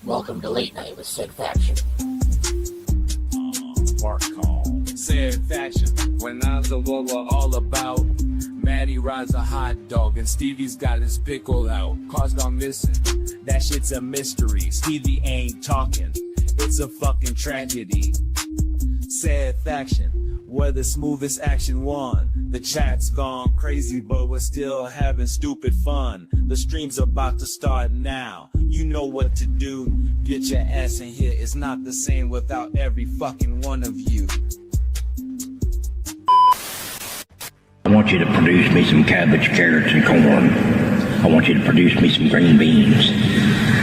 Welcome to Late Night with SaidFaction. Mark call. SaidFaction. When I'm the all about. Maddie rides a hot dog and Stevie's got his pickle out. Cars gone missing. That shit's a mystery. Stevie ain't talking. It's a fucking tragedy. SaidFaction. Where the smoothest action won. The chat's gone crazy, but we're still having stupid fun. The stream's about to start now. You know what to do. Get your ass in here. It's not the same without every fucking one of you. I want you to produce me some cabbage, carrots, and corn. I want you to produce me some green beans.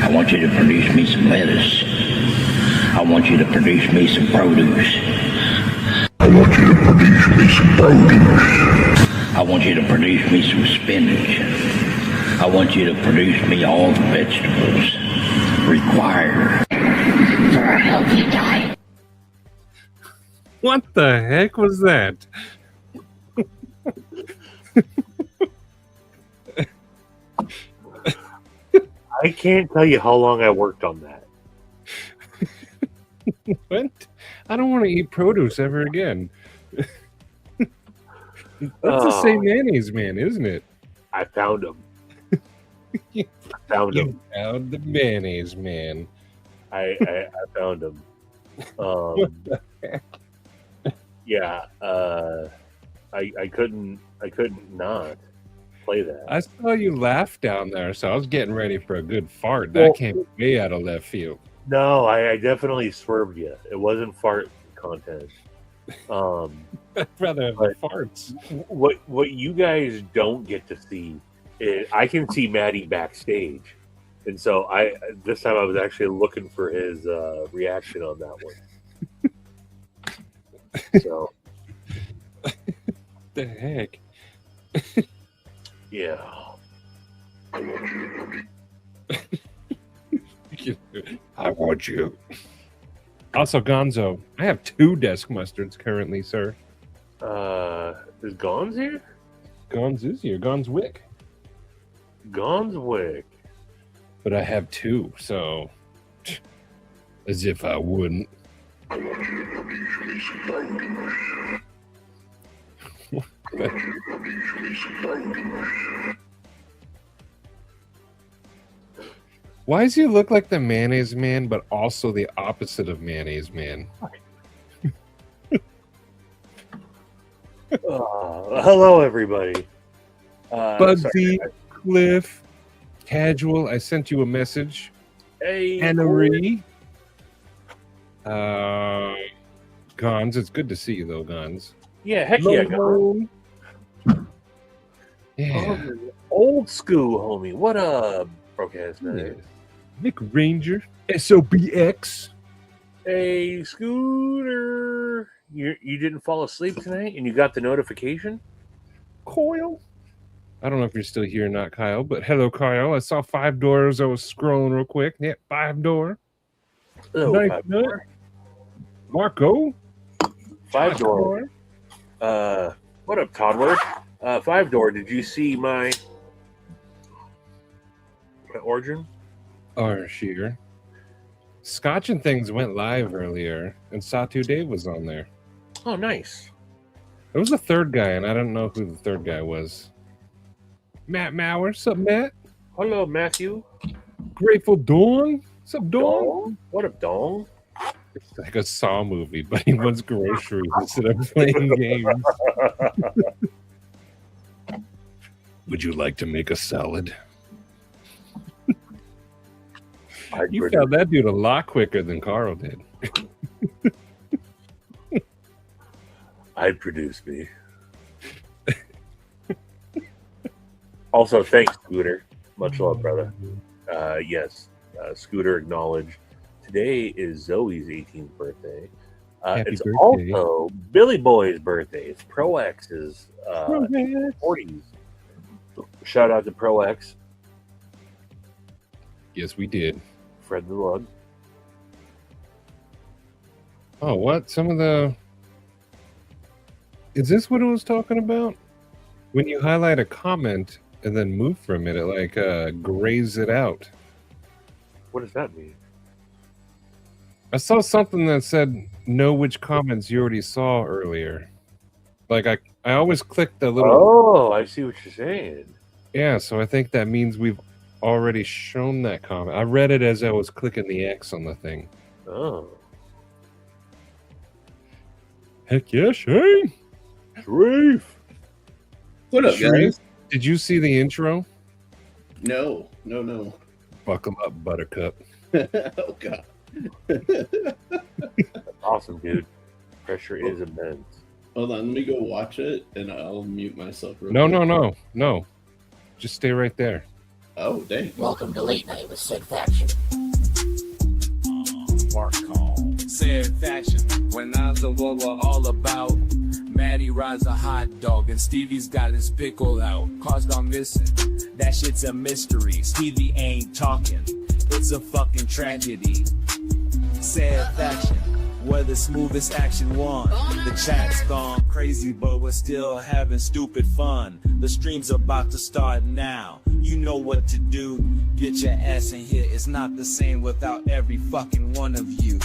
I want you to produce me some lettuce. I want you to produce me some produce. I want you to produce me some produce. I want you to produce me some spinach. I want you to produce me all the vegetables required for a healthy diet. What the heck was that? I can't tell you how long I worked on that. What? I don't want to eat produce ever again. That's the same mayonnaise man, isn't it? I found him. I found You him. found the mayonnaise man. I found him. Yeah. I couldn't not play that. I saw you laugh down there, so I was getting ready for a good fart. That came way out of left field. No, I definitely swerved you. It wasn't fart content. I'd rather have But- farts. What you guys don't get to see is I can see Maddie backstage, and so this time I was actually looking for his reaction on that one. So The heck? yeah. I want you. Also, Gonzo, I have 2 desk mustards currently, sir. Is Gons here? Gons is here. Gons Wick. Gonswick. But I have 2, so as if I wouldn't. Why does he look like the mayonnaise man, but also the opposite of mayonnaise man? Hello, everybody. Bugsy, Sorry. Cliff, Casual. I sent you a message. Hey, Anna-Marie. Gons, it's good to see you though, Gons. Yeah, heck yeah, Gons. Yeah. Old school, homie. What up? Okay, that's not Yeah. it. Nick Ranger, SOBX. Hey, Scooter. You didn't fall asleep tonight, and you got the notification. Coil. I don't know if you're still here or not, Kyle, but hello, Kyle. I saw 5 doors. I was scrolling real quick. Yeah, 5 door. Oh, Nice five nut. door. Marco. 5 door. What up, Toddler? 5 door. Did you see my origin? Sheer. Scotch and Things went live earlier, and Satu Dave was on there. Oh, nice. There was a third guy, and I don't know who the third guy was. Matt Mauer. What's up, Matt? Hello, Matthew. Grateful Dawn. What's up, Dawn? Dong? What up, Dong? It's like a Saw movie, but he wants groceries instead of playing games. Would you like to make a salad? You found that dude a lot quicker than Carl did. I'd produce me. Also, thanks, Scooter. Much love, brother. Yes, Scooter acknowledged. Today is Zoe's 18th birthday. Happy It's birthday. also Billy Boy's birthday. It's Pro X's 40s. Shout out to Pro X, Yes, we did. Fred the Lug. Oh, what? Some of the... Is this what it was talking about? When you highlight a comment and then move from it, it like grays it out. What does that mean? I saw something that said know which comments you already saw earlier. Like I always click the little. Oh, I see what you're saying. Yeah, so I think that means we've already shown that comment. I read it as I was clicking the X on the thing. Oh, Heck yeah, Shane! Sharif. What up, Sharif, guys? did you see the intro? No. Buckle up, Buttercup. Oh God. Awesome, dude. Pressure is immense. Hold on, let me go watch it, and I'll mute myself. Real No, quick. no. Just stay right there. Oh, dang. Welcome to Late Night with SaidFaction. Mark call. SaidFaction. When I was a what we're all about. Matty rides a hot dog and Stevie's got his pickle out. Caused on missing. That shit's a mystery. Stevie ain't talking. It's a fucking tragedy. SaidFaction. Where the smoothest action won. The chat's gone crazy, but we're still having stupid fun. The stream's about to start now. You know what to do. Get your ass in here. It's not the same without every fucking one of you.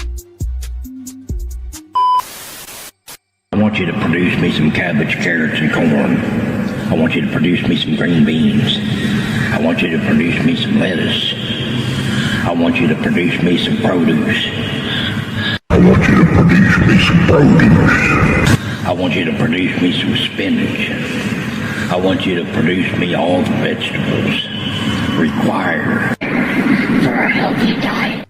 I want you to produce me some cabbage, carrots, and corn. I want you to produce me some green beans. I want you to produce me some lettuce. I want you to produce me some produce. I want you to produce me some produce. I want you to produce me some spinach. I want you to produce me all the vegetables required for a healthy diet.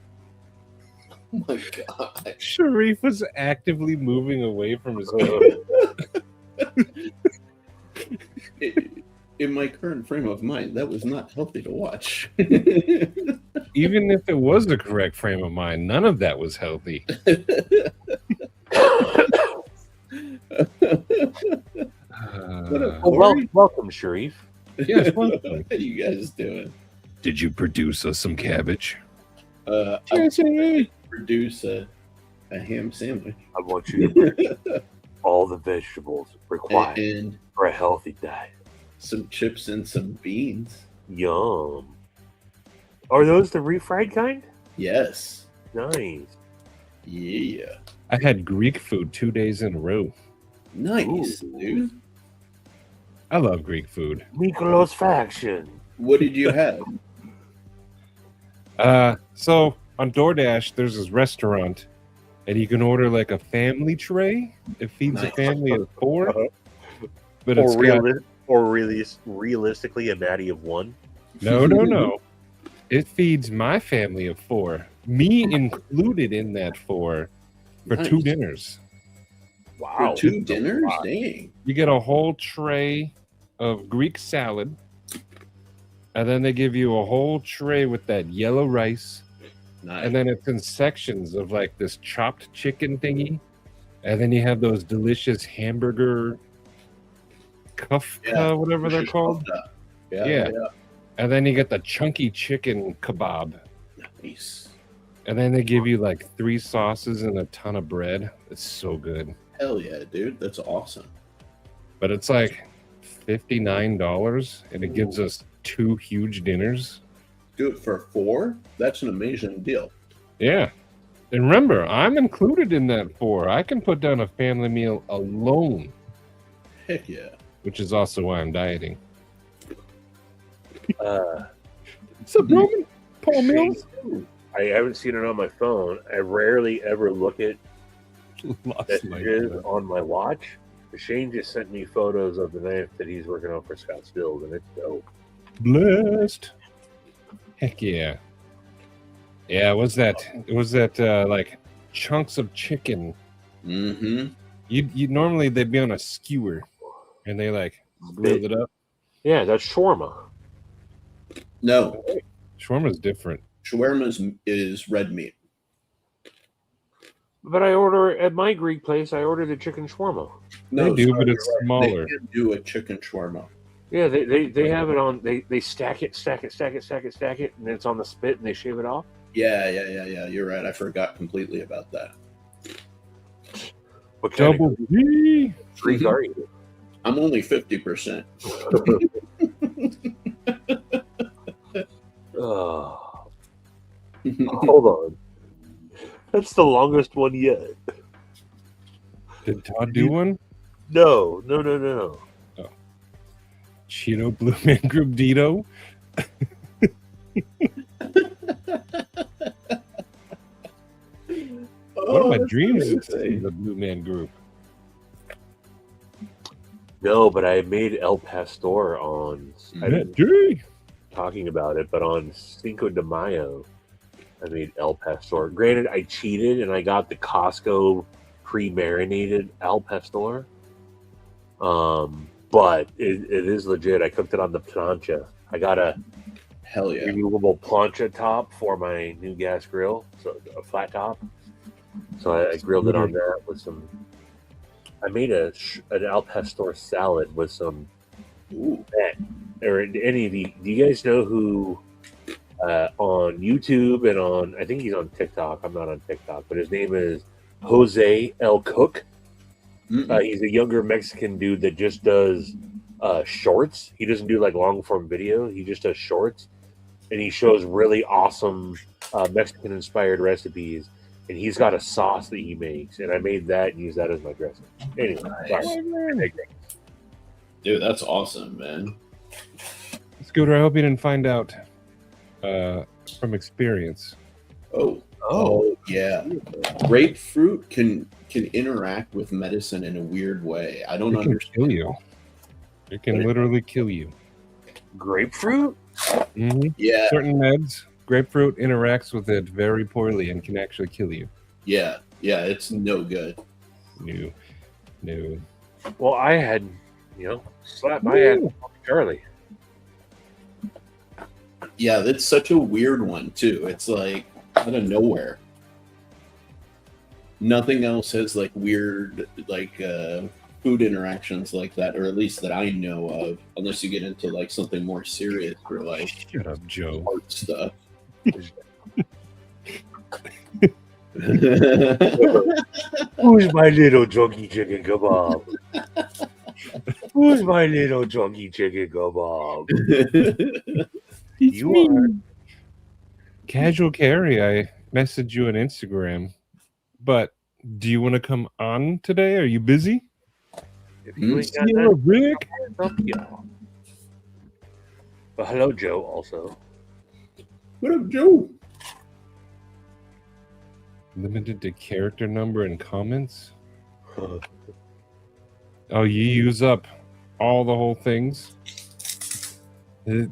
Oh my God. Sharif was actively moving away from his phone. In my current frame of mind, that was not healthy to watch. Even if it was the correct frame of mind, none of that was healthy. Welcome, Sharif. Yes, welcome. What are you guys doing? Did you produce us some cabbage? I Yes, produce a ham sandwich I want you to produce all the vegetables required and for a healthy diet. some chips and some beans. Yum. Are those the refried kind? Yes. Nice. Yeah. I had Greek food 2 days in a row. Nice, Ooh. dude. I love Greek food. Mattisfaction. What did you have? So on DoorDash, there's this restaurant, and you can order like a family tray. It feeds a Nice. family of 4, Uh-huh. but it's Realistically, a Matty of one. no. It feeds my family of 4, me included in that 4, for 2 Nice. dinners. For 2 dinners? Dang. You get a whole tray of Greek salad, and then they give you a whole tray with that yellow rice, Nice. and then it's in sections of like this chopped chicken thingy, and then you have those delicious hamburger kufta, Yeah. whatever they're called, Yeah. and then you get the chunky chicken kebab, Nice. and then they give you like 3 sauces and a ton of bread. It's so good, Hell yeah, dude. That's awesome. but it's like $59, and it gives us 2 huge dinners. Do it for 4? That's an amazing deal. Yeah. And remember, I'm included in that 4. I can put down a family meal alone, Heck yeah. which is also why I'm dieting. What's up, Mm-hmm. Roman? Paul Mills? I haven't seen it on my phone. I rarely ever look at Lost my messages on my watch. Shane just sent me photos of the knife that he's working on for Scott's build, and it's dope. blessed. Heck yeah. Yeah, it was that like chunks of chicken. Mm-hmm. You normally they'd be on a skewer and they like grill it up. Yeah, that's shawarma. No, Shawarma's different. shawarma is red meat. But I order at my Greek place. I order the chicken shawarma. No, They do, sorry, but it's you're right. smaller. They can do a chicken shawarma. Yeah, they have it on. They stack it, and then it's on the spit, and they shave it off. Yeah. You're right. I forgot completely about that. What kind Double of D. Greek are you? I'm only 50%. Oh, hold on. That's the longest one yet. Did Todd do one? No. Cheeto Blue Man Group Dito. One of my dreams is to see the Blue Man Group. No, but I made El Pastor on. I didn't talking about it, but on Cinco de Mayo, I made El Pastor. Granted, I cheated and I got the Costco pre-marinated El Pastor. But it is legit. I cooked it on the plancha. I got a Hell yeah. removable plancha top for my new gas grill, so a flat top. So I grilled it on that with some. I made an al pastor salad with some. Or any of you? Do you guys know who on YouTube and on? I think he's on TikTok. I'm not on TikTok, but his name is Jose El Cook. He's a younger Mexican dude that just does shorts. He doesn't do like long form video. He just does shorts, and he shows really awesome Mexican inspired recipes. And he's got a sauce that he makes, and I made that and used that as my dressing. Anyway, sorry. Dude, that's awesome, man. Scooter, I hope you didn't find out from experience. Oh, yeah. Grapefruit can interact with medicine in a weird way. I don't understand. Kill you. It can literally kill you. Grapefruit? Mm-hmm. Yeah. Certain meds, grapefruit interacts with it very poorly and can actually kill you. Yeah, it's no good. No. Well, I had, slapped my ass with Charlie. Yeah, that's such a weird one, too. It's like out of nowhere. Nothing else has like weird, like food interactions like that, or at least that I know of, unless you get into like something more serious or like shut up, Joe. Art stuff. Who's my little junky chicken kebab? Who's my little junky chicken kebab? You are Casual Carry. I messaged you on Instagram, but do you want to come on today? Are you busy? If you ain't got Sierra Rick? y'all. Well, hello, Joe. Also, What up, Joe? Limited to character number and comments. Oh, you use up all the whole things.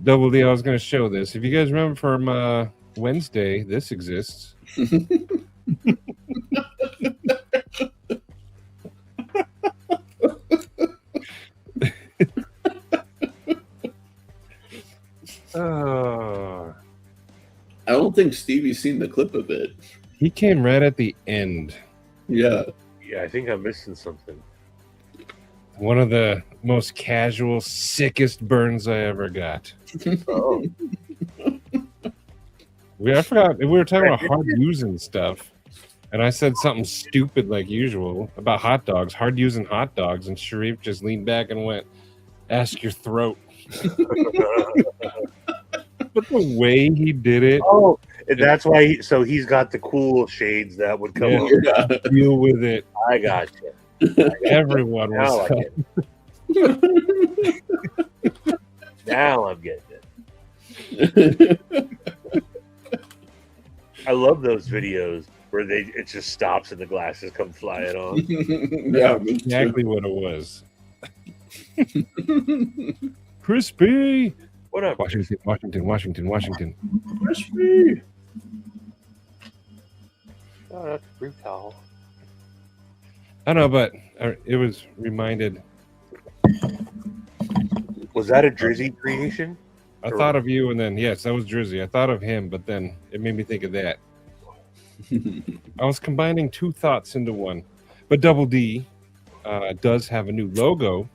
Double D, I was going to show this. If you guys remember from Wednesday, this exists. I don't think Stevie's seen the clip of it. He came right at the end. Yeah. yeah, I think I'm missing something. One of the most casual, sickest burns I ever got. Oh, I forgot. We were talking about hard using stuff. And I said something stupid like usual about hot dogs, hard using hot dogs. And Sharif just leaned back and went, "Ask your throat." But the way he did it. oh, and that's why. He's got the cool shades that would come up. Deal with it. I got you. Everyone Now was. I get it. Now I'm getting it. I love those videos where it just stops and the glasses come flying on. Yeah, Exactly what it was. Crispy. What up? Washington. Crispy. Oh, that's brutal. I know, but it was reminded. Was that a Drizzy creation? I thought of you, and then yes, that was Drizzy. I thought of him, but then it made me think of that. I was combining two thoughts into one. But Double D does have a new logo.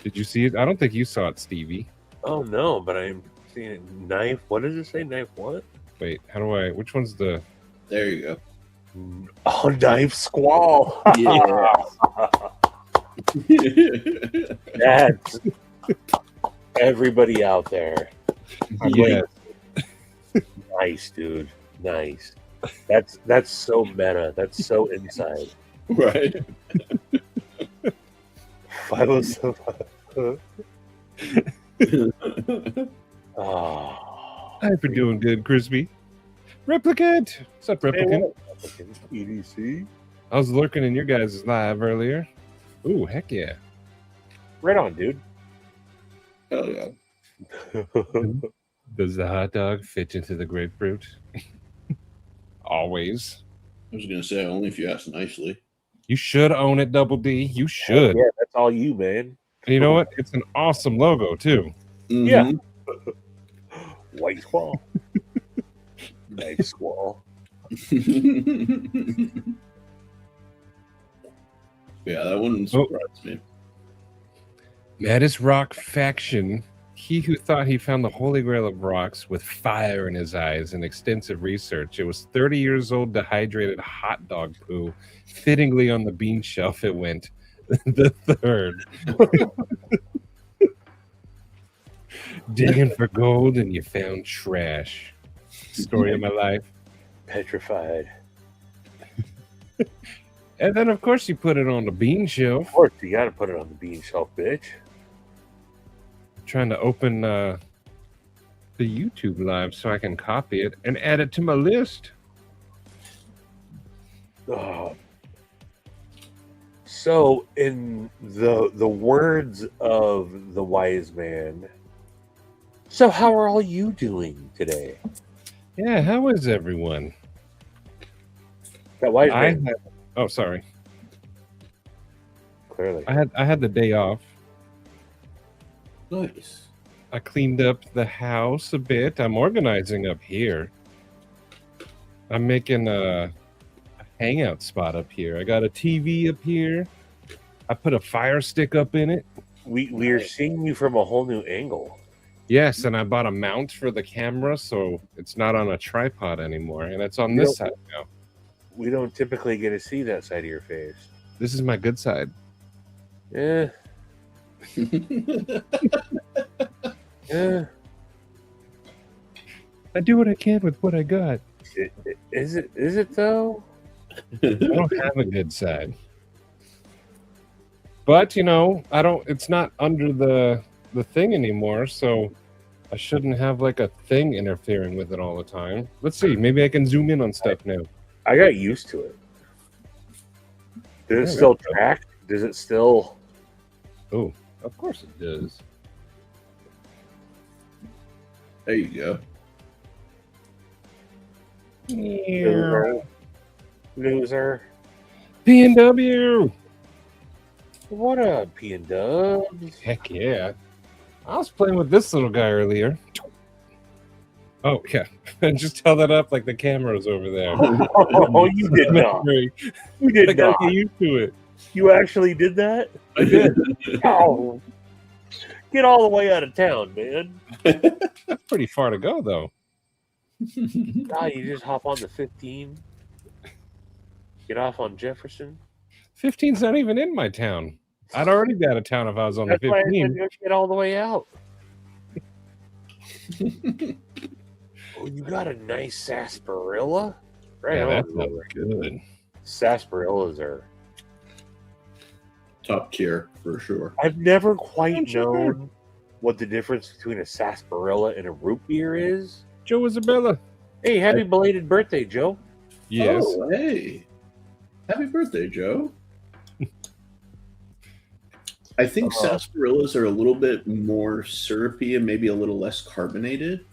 Did you see it? I don't think you saw it, Stevie. Oh no, but I'm seeing it. Knife. What does it say? Knife what? Wait, how do I? Which one's the? There you go. Oh, Knife Squall. Yeah. That's everybody out there. Yes. Nice, dude. Nice. That's so meta. That's so inside. Right. 507. Oh. I've been doing good, Crispy. Replicant! What's up, Replicant? EDC. I was lurking in your guys' live earlier. Ooh, heck yeah. Right on, dude. Hell yeah. Does the hot dog fit into the grapefruit? Always. I was gonna say only if you ask nicely. You should own it, Double D. You should. Yeah, that's all you, man. And you know what? It's an awesome logo, too. Yeah. White squall. Nice squall. Yeah, that wouldn't surprise me. Mattisfaction. He who thought he found the holy grail of rocks with fire in his eyes and extensive research. It was 30 years old, dehydrated hot dog poo. Fittingly on the bean shelf it went. The third. Digging for gold and you found trash. Story of my life. Petrified. And then, of course, you put it on the bean shelf. Of course, you gotta put it on the bean shelf, bitch. Trying to open the YouTube live so I can copy it and add it to my list. Oh. So, in the words of the wise man, so how are all you doing today? Yeah, how is everyone? That wise man, Oh, sorry. clearly. I had the day off. Nice. I cleaned up the house a bit. I'm organizing up here. I'm making a hangout spot up here. I got a TV up here. I put a fire stick up in it. We are seeing you from a whole new angle. Yes, and I bought a mount for the camera, so it's not on a tripod anymore, and it's on this side now. We don't typically get to see that side of your face. This is my good side. Yeah. Yeah. I do what I can with what I got. Is it though? I don't have a good side. But, you know, it's not under the thing anymore, so I shouldn't have like a thing interfering with it all the time. Let's see, maybe I can zoom in on stuff now. I got used to it. Does it still track? Does it still? Oh, of course it does. There you go. Loser. P&W! What up, P and Dubs? Heck yeah. I was playing with this little guy earlier. Oh, yeah. Just held it up like the camera's over there. Oh, you did not. You did I gotta not. get used to it. You actually did that? I did. Oh, get all the way out of town, man. That's pretty far to go, though. Ah, you just hop on the 15. Get off on Jefferson. 15's not even in my town. I'd already be out of town if I was on That's the why I said 15. you get all the way out. Oh, you got a nice sarsaparilla? Right Yeah, on. that sounds good. Sarsaparillas are. Top tier for sure. I've never quite I'm sure. known what the difference between a sarsaparilla and a root beer is. Joe Isabella. Hey, happy belated birthday, Joe. Yes. Oh, hey. Happy birthday, Joe. I think sarsaparillas are a little bit more syrupy and maybe a little less carbonated.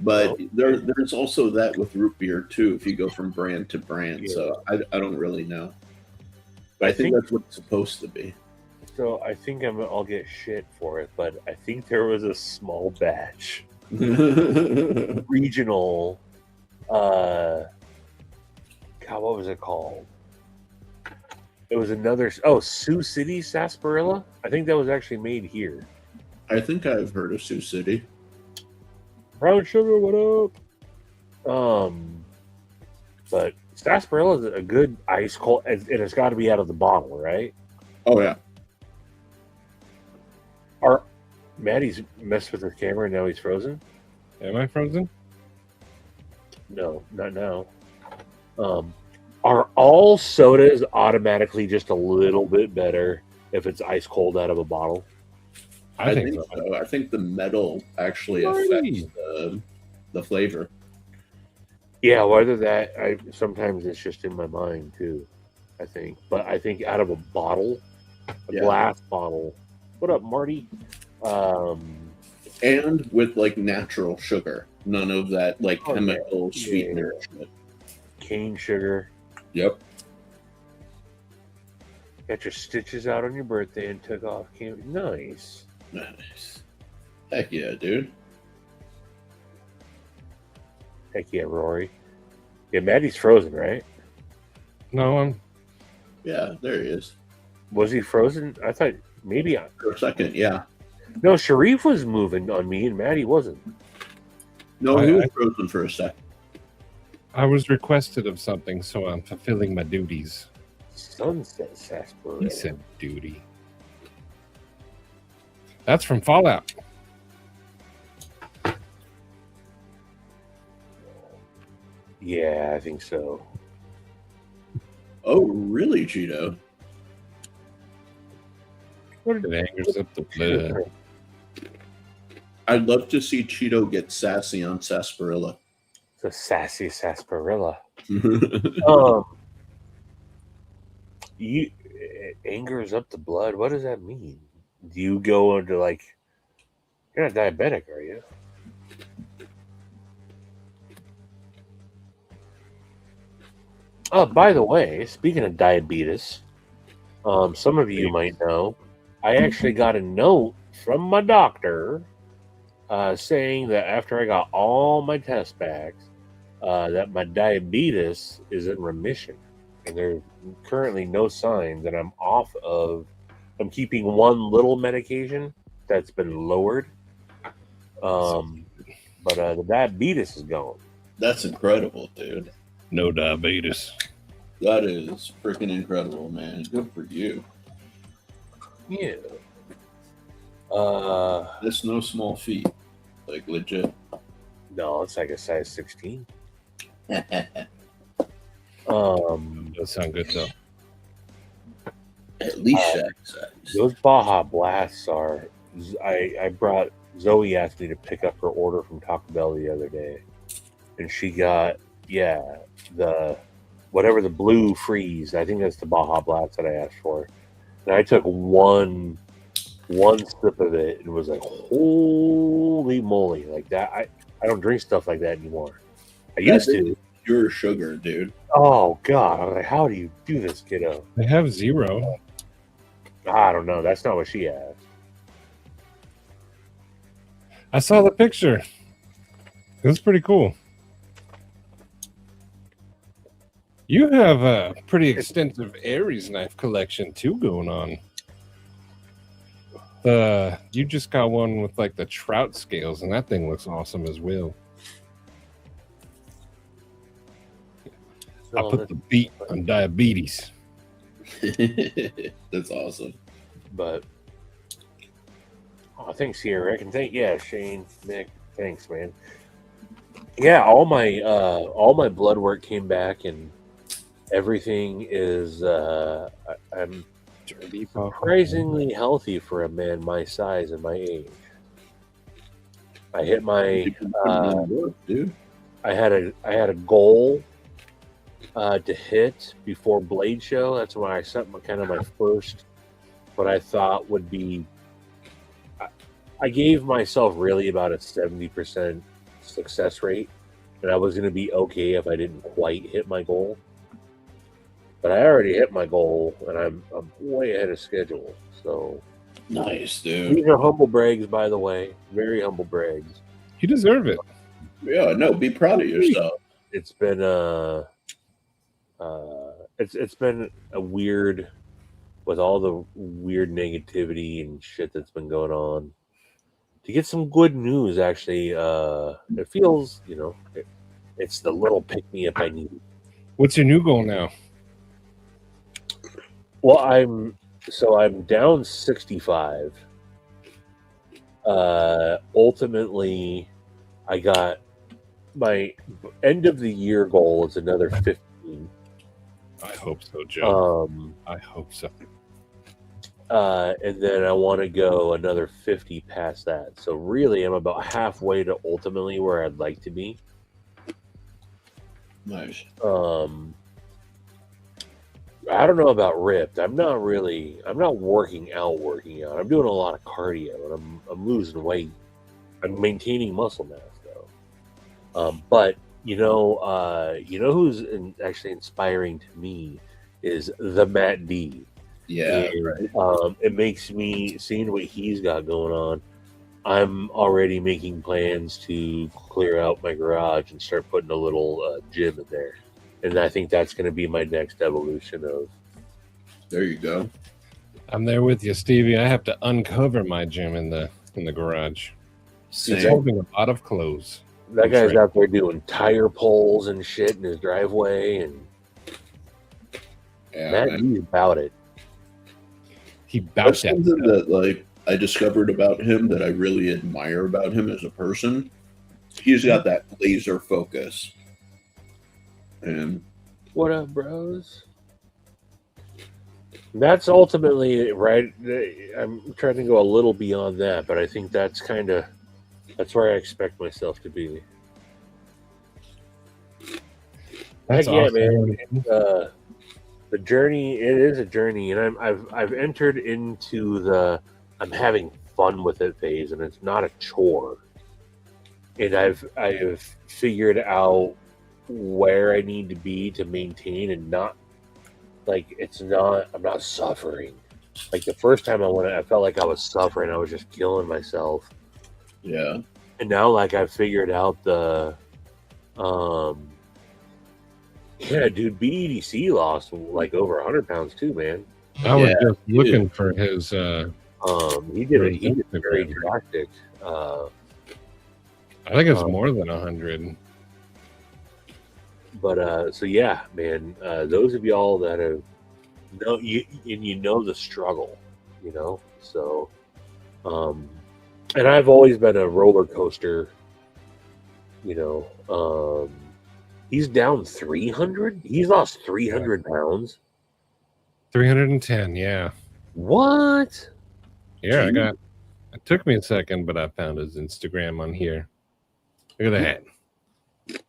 But there's also that with root beer, too, if you go from brand to brand. Yeah. So I don't really know. But I think that's what it's supposed to be. So I think I'll get shit for it, but I think there was a small batch regional. God, what was it called? It was another. Oh, Sioux City sarsaparilla. I think that was actually made here. I think I've heard of Sioux City. Brown sugar, what up? But sarsaparilla is a good ice cold, and it's got to be out of the bottle, right? Oh, yeah. Maddie's messed with her camera and now he's frozen? Am I frozen? No, not now. Are all sodas automatically just a little bit better if it's ice cold out of a bottle? I think so. so. I think the metal actually Really? affects the flavor. Yeah, whether that sometimes it's just in my mind too. I think, but I think out of a bottle, a glass bottle. What up, Marty? And with like natural sugar, none of that like chemical sweetener shit. Cane sugar. Yep. Got your stitches out on your birthday and took off. Nice. Nice. Heck yeah, dude. Heck yeah, Rory. Yeah, Maddie's frozen, right? No, Yeah, there he is. Was he frozen? I thought maybe. For a second, yeah. No, Sharif was moving on me and Maddie wasn't. No, he was frozen for a second. I was requested of something, so I'm fulfilling my duties. Sunset sarsaparilla. He said duty. That's from Fallout. Yeah, I think so. Oh, really, Cheeto? It angers up the blood. I'd love to see Cheeto get sassy on sarsaparilla. The sassy sarsaparilla. It angers up the blood. What does that mean? Do you go into like? You're not diabetic, are you? Oh, by the way, speaking of diabetes, some of you might know, I actually got a note from my doctor saying that after I got all my tests back, that my diabetes is in remission. And there's currently no signs that I'm off of. I'm keeping one little medication that's been lowered. But the diabetes is gone. That's incredible, dude. No diabetes. That is freaking incredible, man. Good for you. Yeah. That's no small feat. Like, legit. No, it's like a size 16. At Does sound good though. least that size. Those Baja Blasts are. I brought Zoe asked me to pick up her order from Taco Bell the other day, and she got the whatever the blue freeze. I think that's the Baja Blast that I asked for, and I took one sip of it and was like, holy moly! Like that, I don't drink stuff like that anymore. I used to. Pure sugar, dude. Oh God! I was like, how do you do this, kiddo? They have 0. I don't know. That's not what she asked. I saw the picture. It was pretty cool. You have a pretty extensive Aries knife collection too going on. You just got one with like the trout scales, and that thing looks awesome as well. I put the beat on diabetes. That's awesome. But thanks, here. I can thank Shane, Nick. Thanks, man. Yeah, all my blood work came back, and everything is. I'm surprisingly healthy for a man my size and my age. I hit my. Dude. I had a goal to hit before Blade Show. That's when I set my first, what I thought would be. I gave myself really about a 70% success rate, and I was going to be okay if I didn't quite hit my goal. But I already hit my goal, and I'm way ahead of schedule. So nice, dude. These are humble brags, by the way. Very humble brags. You deserve it. Yeah, no, be proud of yourself. It's been it's been a weird, with all the weird negativity and shit that's been going on. To get some good news, actually, it feels, it's the little pick-me-up I need. What's your new goal now? Well, I'm down 65. Ultimately, I got my end of the year goal is another 15. I hope so, Joe. I hope so. And then I want to go another 50 past that. So really, I'm about halfway to ultimately where I'd like to be. Nice. I don't know about ripped. I'm not working out. I'm doing a lot of cardio and I'm losing weight. I'm maintaining muscle mass though. But you know who's actually inspiring to me is the Matt D. Yeah. And, Right. it makes me, seeing what he's got going on, I'm already making plans to clear out my garage and start putting a little gym in there. And I think that's going to be my next evolution of. There you go. I'm there with you, Stevie. I have to uncover my gym in the garage. He's Same. holding a lot of clothes. That That's guy's right. out there doing tire poles and shit in his driveway, and Yeah, Matt man. D's about it. He That's bounced that. something that like I discovered about him that I really admire about him as a person. He's got that laser focus. And What up, bros? That's ultimately right. I'm trying to go a little beyond that, but I think that's where I expect myself to be. That's Heck yeah, awesome. man. The journey, it is a journey, and I've entered into the I'm having fun with it phase, and it's not a chore. And I've figured out where I need to be to maintain and not I'm not suffering. Like the first time I went, I felt like I was suffering. I was just killing myself. yeah. And now like I figured out the yeah, dude, BEDC lost like over 100 pounds too, man. I was Yeah, just looking for his. He did it very Instagram. drastic. I think it's more than 100. But so yeah, man, those of y'all that have you know the struggle, you know. So, and I've always been a roller coaster, you know. He's down 300. He's lost 300 pounds. 310, yeah. What? Yeah, it took me a second, but I found his Instagram on here. Look at that.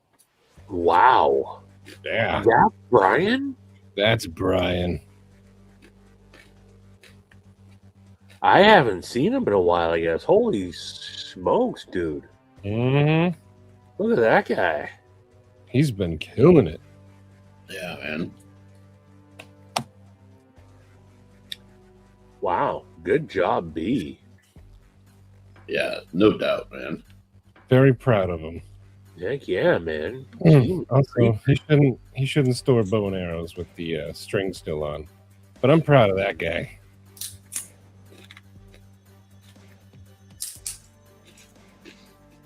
Wow. Yeah, That's Brian. that's Brian. I haven't seen him in a while. I guess. Holy smokes, dude! Mm-hmm. Look at that guy. He's been killing it. Yeah, man. Wow. Good job, B. Yeah, no doubt, man. Very proud of him. Heck yeah, man. Team Also, he shouldn't store bow and arrows with the string still on. But I'm proud of that guy.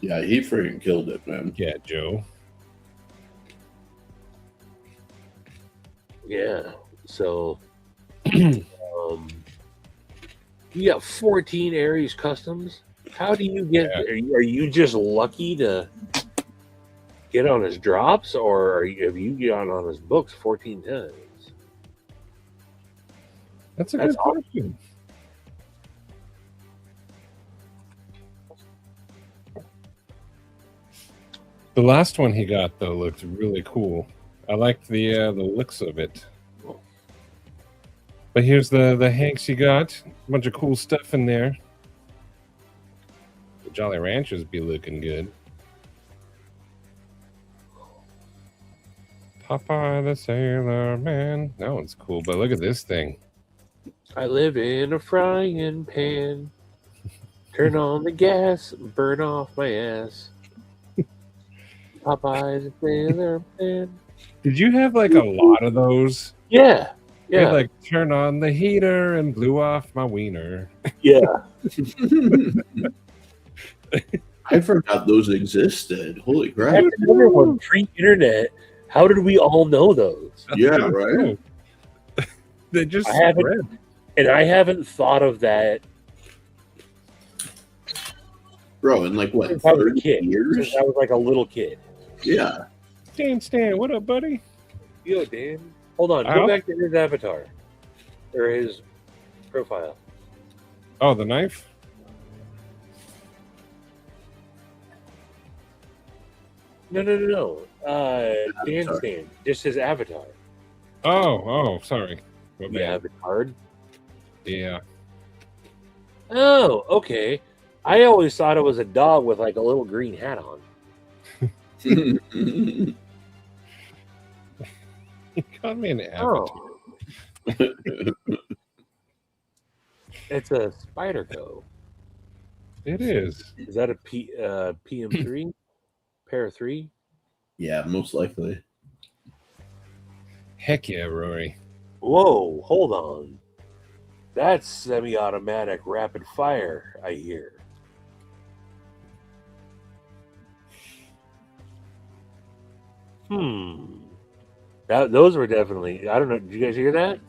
Yeah, he freaking killed it, man. Yeah, Joe. Yeah. So, you got 14 Aries customs. How do you get? Yeah. Are you just lucky to get on his drops, or have you gotten on his books 14 times? That's a That's good question. The last one he got though looked really cool. I liked the looks of it. But here's the Hanks he got. A bunch of cool stuff in there. The Jolly Ranchers be looking good. Popeye the Sailor Man. That one's cool, but look at this thing. I live in a frying pan. Turn on the gas, burn off my ass. Popeye's a sailor man. Did you have like a lot of those? Yeah, You had, yeah, like turn on the heater and blew off my wiener. yeah. I forgot those existed. Holy crap. That's another one. Pre-internet. How did we all know those? Yeah, right? They just I haven't- spread. And I haven't thought of that Bro, in like what, since I was a 30 kid. years? Since I was like a little kid. Yeah. Stan, what up, buddy? Yo, Dan. Hold on. Go Ow. back to his avatar. Or his profile. Oh, the knife? No. Dan Stan. Just his avatar. Oh, sorry. My You bad. have the card? Yeah. Oh, okay. I always thought it was a dog with like a little green hat on. You called me an avatar. Oh. It's a Spyderco. It is. Is that a PM3? Pair 3? Yeah, most likely. Heck yeah, Rory. Whoa, hold on. That's semi-automatic rapid fire, I hear. Those were definitely... I don't know. Did you guys hear that?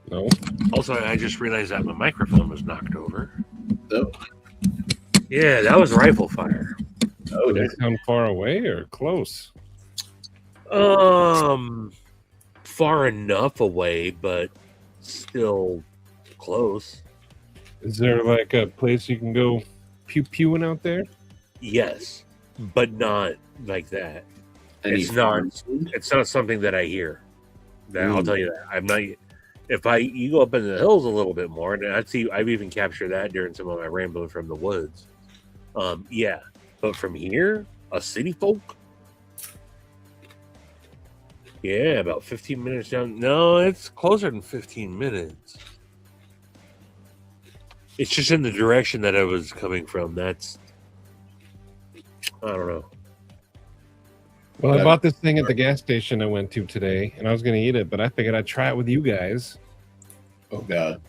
No. Also, I just realized that my microphone was knocked over. Oh, Yeah, that was rifle fire. oh Did it sound far away or close? Far enough away, but still close. Is there like a place you can go pew-pewing out there? Yes, but not like that. Any It's not. food? It's not something that I hear. I'll tell you that. I'm not. If you go up in the hills a little bit more, and I've even captured that during some of my rambling from the woods. Yeah, but from here, a city folk. Yeah, about 15 minutes down. No, it's closer than 15 minutes. It's just in the direction that I was coming from. I don't know. Well, I bought this thing at the gas station I went to today, and I was going to eat it, but I figured I'd try it with you guys. Oh God,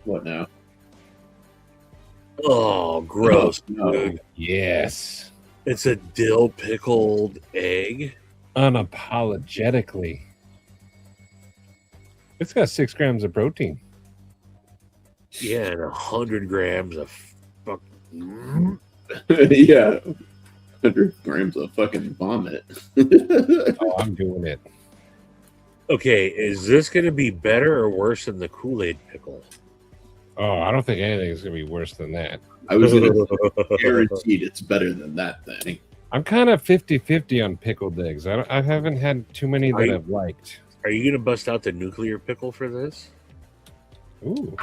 what now? Oh, gross, No. dude. Yes. It's a dill pickled egg. Unapologetically. It's got 6 grams of protein. Yeah, and 100 grams of fucking... Yeah, 100 grams of fucking vomit. Oh, I'm doing it. Okay, is this going to be better or worse than the Kool-Aid pickle? Oh, I don't think anything is going to be worse than that. I was gonna say, guaranteed it's better than that thing. I'm kind of 50-50 on pickled eggs. I haven't had too many that I've liked. Are you going to bust out the nuclear pickle for this? Ooh.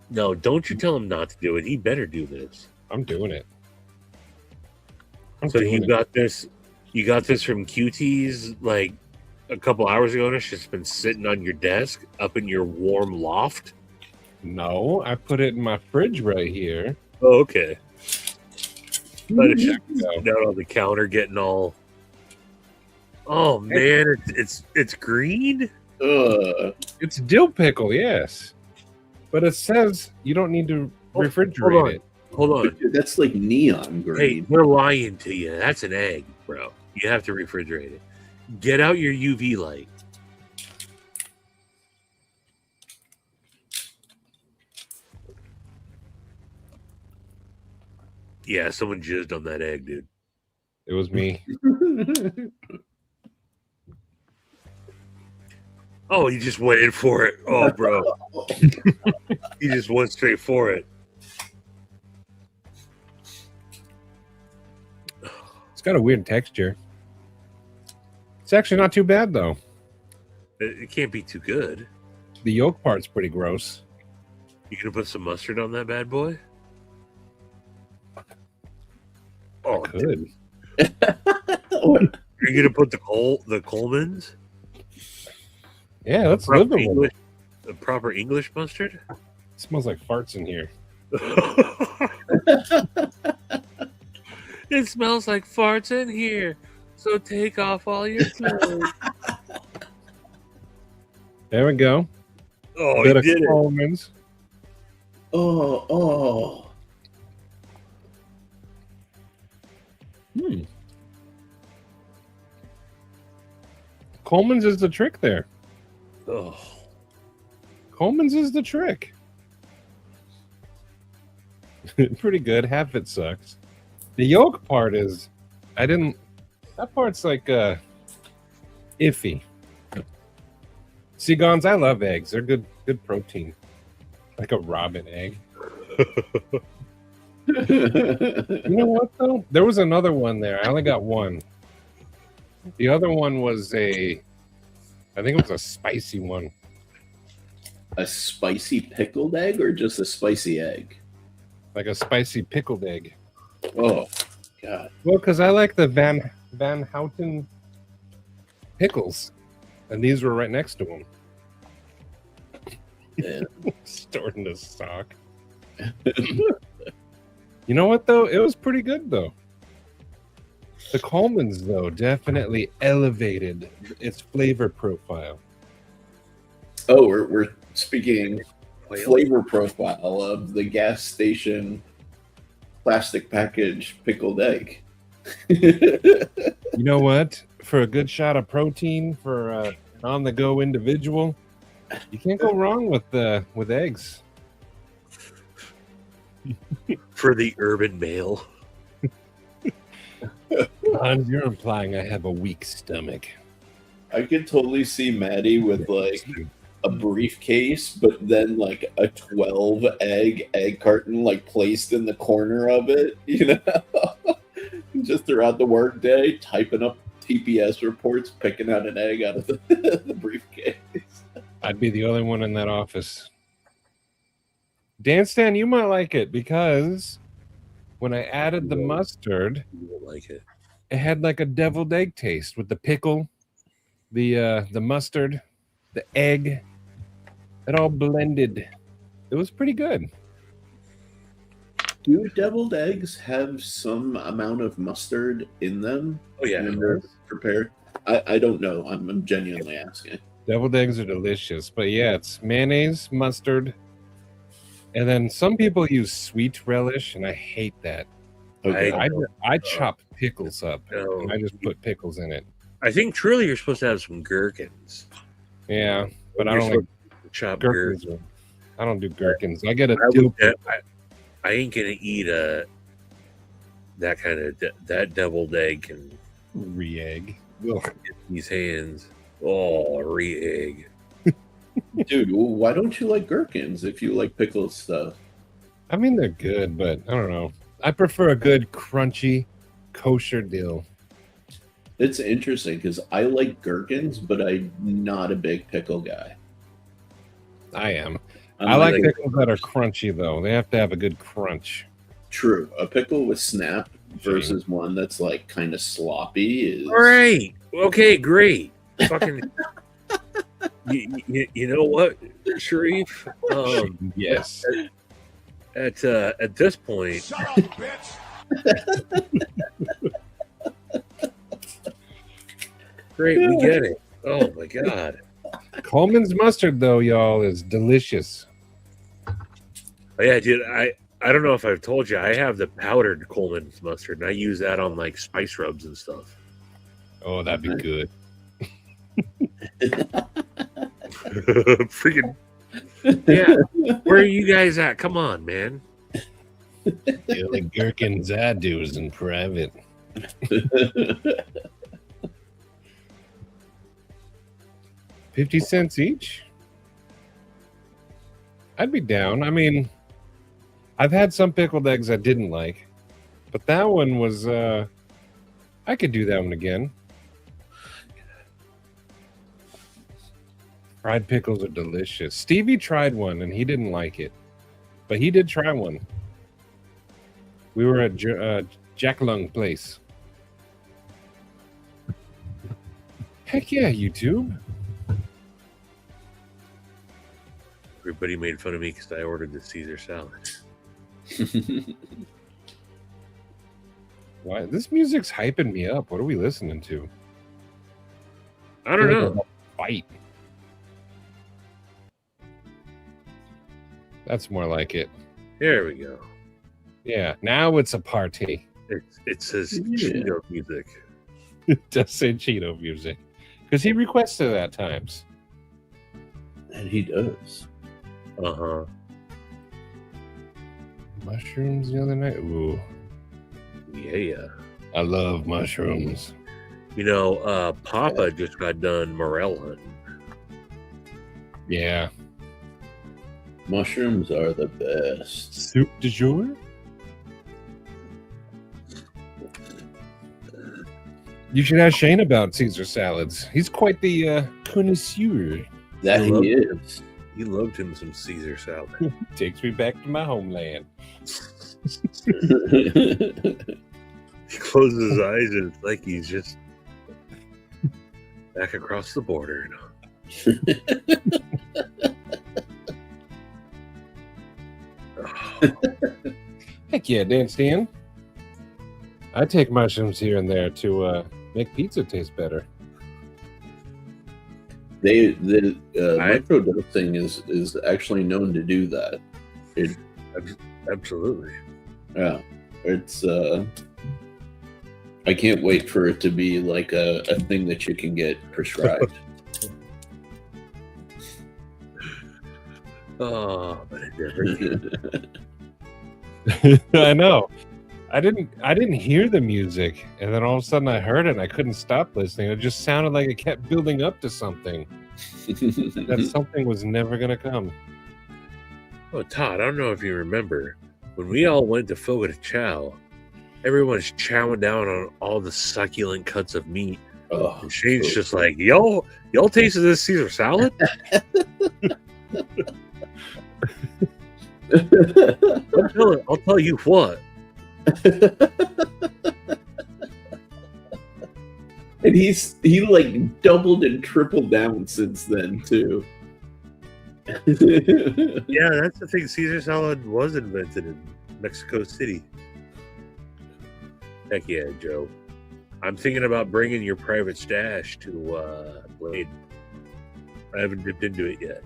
No, don't you tell him not to do it. He better do this. I'm doing it. So you got this from QT's like a couple hours ago, and it's just been sitting on your desk up in your warm loft? No, I put it in my fridge right here. Oh, okay. Let it There just we go. sit down on the counter getting all... Oh, man, it's green? It's dill pickle, yes. But it says you don't need to refrigerate it. Hold on. Dude, that's like neon Hey, green. we're lying to you. That's an egg, bro. You have to refrigerate it. Get out your UV light. Yeah, someone jizzed on that egg, dude. It was me. Oh, he just went in for it. Oh, bro. He just went straight for it. It's got a weird texture. It's actually not too bad, though. It can't be too good. The yolk part's pretty gross. You gonna put some mustard on that bad boy? Oh, Good. you're gonna put the Coleman's? Yeah, that's Proper livable. English, the proper English mustard? It smells like farts in here. It smells like farts in here, so take off all your clothes. There we go. Oh, Bit he of did it. Coleman's. Oh. Coleman's is the trick there. Oh, Coleman's is the trick. Pretty good. Half it sucks. The yolk part is I didn't. That part's like iffy. See, Gons, I love eggs. They're good protein. Like a robin egg. You know what though? There was another one there. I only got one. The other one was I think it was a spicy one. A spicy pickled egg or just a spicy egg? Like a spicy pickled egg. Oh, God. Well, because I like the Van Houten pickles. And these were right next to them. Yeah. Stored in the sock. You know what, though? It was pretty good, though. The Coleman's, though, definitely elevated its flavor profile. Oh, we're speaking flavor profile of the gas station plastic package pickled egg. You know what? For a good shot of protein for an on-the-go individual, you can't go wrong with eggs. For the urban male. Hans, you're implying I have a weak stomach. I could totally see Maddie with like a briefcase, but then like a 12 egg carton like placed in the corner of it, you know, just throughout the workday, typing up TPS reports, picking out an egg out of the briefcase. I'd be the only one in that office. Dan Stan, you might like it because when I added the mustard, You won't like it. it had like a deviled egg taste with the pickle, the mustard, the egg. It all blended. It was pretty good. Do deviled eggs have some amount of mustard in them? Oh, yeah. When they're prepared? I don't know. I'm genuinely asking. Deviled eggs are delicious, but yeah, it's mayonnaise, mustard, and then some people use sweet relish, and I hate that. Okay. I chop pickles up, No. and I just put pickles in it. I think truly you're supposed to have some gherkins. Yeah, but I You're don't like supposed to chop gherkins. gherkins. I don't do gherkins. I get a I, dill. would, I ain't gonna eat that kind of that deviled egg and Re-egg. these hands. Oh, re-egg. Dude, why don't you like gherkins if you like pickled stuff? I mean, they're good, but I don't know. I prefer a good crunchy kosher dill. It's interesting because I like gherkins, but I'm not a big pickle guy. I am. I'm I like like- pickles that are crunchy, though. They have to have a good crunch. True. A pickle with snap versus one that's like kind of sloppy is. All right. Okay, great. Fucking. you know what, Sharif? Yes. At this point, great, we get it. Oh my god. Coleman's mustard, though, y'all, is delicious. Oh, yeah, dude. I don't know if I've told you. I have the powdered Coleman's mustard, and I use that on like spice rubs and stuff. Oh, that'd be good. Freaking yeah. Where are you guys at? Come on, man. The only gherkins I do is in private. 50 cents each? I'd be down. I mean, I've had some pickled eggs I didn't like, but that one was, I could do that one again. Fried pickles are delicious. Stevie tried one and he didn't like it, but he did try one. We were at Jack Lung Place. Heck yeah, YouTube. Everybody made fun of me because I ordered the Caesar salad. Why? This music's hyping me up. What are we listening to? I don't know. Fight. That's more like it. There we go. Yeah, now it's a party. It says Cheeto music. It does say Cheeto music. Because he requested it at times. And he does. Uh-huh. Mushrooms the other night? Ooh. Yeah. I love mushrooms. You know, Papa just got done morel hunting. Yeah. Mushrooms are the best. Soup du jour? You should ask Shane about Caesar salads. He's quite the connoisseur. That I love- he is. He loved him some Caesar salad. Takes me back to my homeland. He closes his eyes and it's like he's just back across the border. Heck yeah, Dan Stan. I take mushrooms here and there to make pizza taste better. The microdosing is actually known to do that. Absolutely. Yeah, it's. I can't wait for it to be like a thing that you can get prescribed. Oh, but it never I know. I didn't hear the music, and then all of a sudden I heard it and I couldn't stop listening. It just sounded like it kept building up to something. That something was never gonna come. Oh, Todd, I don't know if you remember when we all went to Fogo de Chao. Everyone's chowing down on all the succulent cuts of meat. Oh, And Shane's just like, y'all tasted this Caesar salad? I'll tell you what. and he like doubled and tripled down since then too. Yeah, that's the thing. Caesar salad was invented in Mexico City. Heck yeah, Joe. I'm thinking about bringing your private stash to Blade. I haven't dipped into it yet.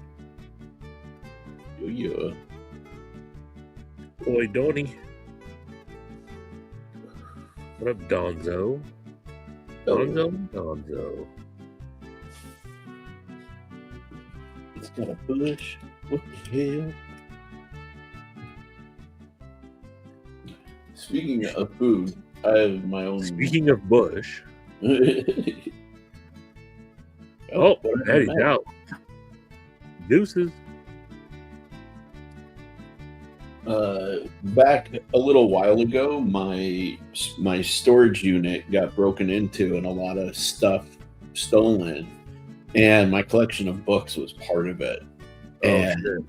Yeah. Boy, Donnie. What up, Donzo? Donzo. It's got a bush. What the hell? Speaking of food, I have my own. Speaking of Bush. Oh, Eddie's out. Deuces. Back a little while ago, my storage unit got broken into and a lot of stuff stolen, and my collection of books was part of it. And Sure.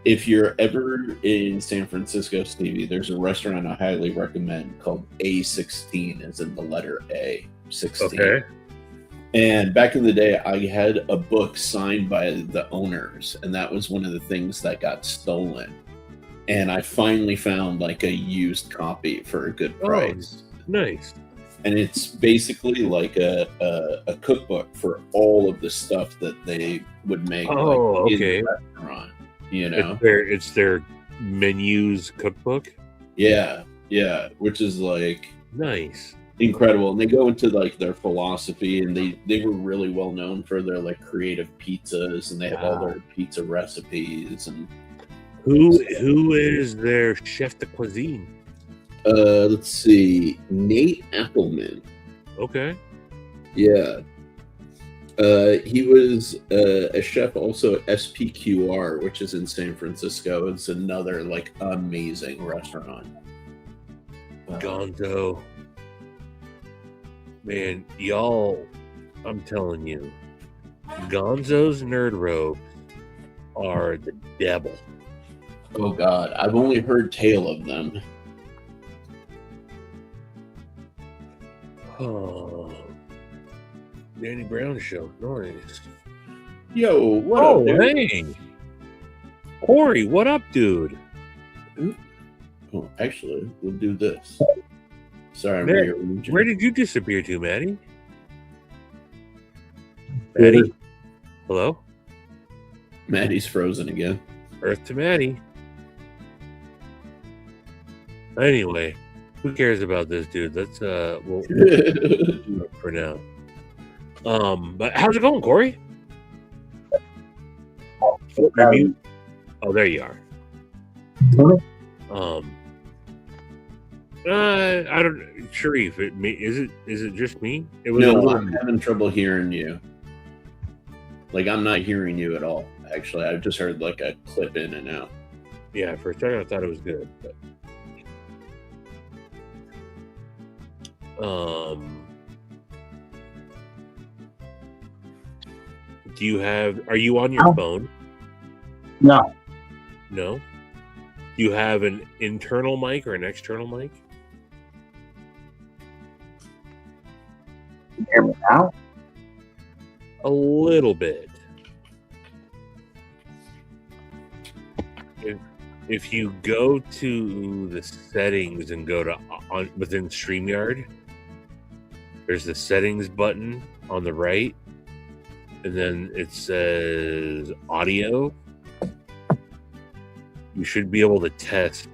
if you're ever in San Francisco, Stevie, there's a restaurant I highly recommend called A16, as in the letter A, 16. Okay. And back in the day, I had a book signed by the owners, and that was one of the things that got stolen. And I finally found like a used copy for a good price. Nice. And it's basically like a cookbook for all of the stuff that they would make in okay. the restaurant. You know? It's their menus cookbook. Yeah, which is like Nice. incredible. And they go into like their philosophy, and they were really well known for their like creative pizzas, and they have all their pizza recipes. And Who is their chef de cuisine? let's see, Nate Appleman. Okay. Yeah. He was a chef also at SPQR, which is in San Francisco. It's another like amazing restaurant. Gonzo. Man, y'all, I'm telling you, Gonzo's nerd robes are the devil. Oh God, I've only heard tale of them. Oh, Danny Brown show, nice. Yo, what up, dude? Dang. Corey, what up, dude? Oh, actually, we'll do this. Sorry, I'm Man, rearranging. Where did you disappear to, Maddie? Maddie? Hello? Maddie's frozen again. Earth to Maddie. Anyway, who cares about this, dude? Let's we'll do it for now. But how's it going, Corey? You're mute. Oh, there you are. I don't, Sharif. Is it just me? It was No, I'm having trouble hearing you. Like, I'm not hearing you at all. Actually, I've just heard like a clip in and out. Yeah, for a second I thought it was good, but are you on your phone? No. No? Do you have an internal mic or an external mic? Can you hear me now? A little bit. If you go to the settings and go to within StreamYard, there's the settings button on the right, and then it says audio. You should be able to test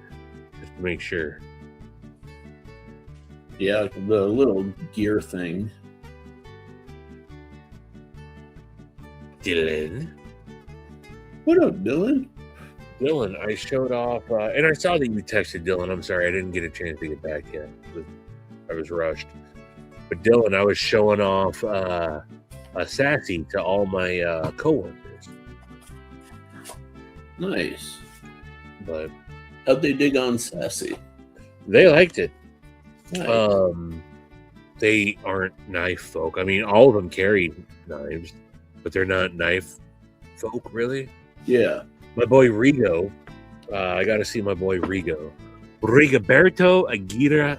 just to make sure. Yeah, the little gear thing. Dylan. What up, Dylan? Dylan, I showed off, and I saw that you texted Dylan. I'm sorry, I didn't get a chance to get back yet. I was rushed. But Dylan, I was showing off a Sassy to all my coworkers. Nice. But how'd they dig on Sassy? They liked it. Nice. They aren't knife folk. I mean, all of them carry knives, but they're not knife folk, really. Yeah. My boy Rigo, I got to see my boy Rigo. Rigoberto Aguirre.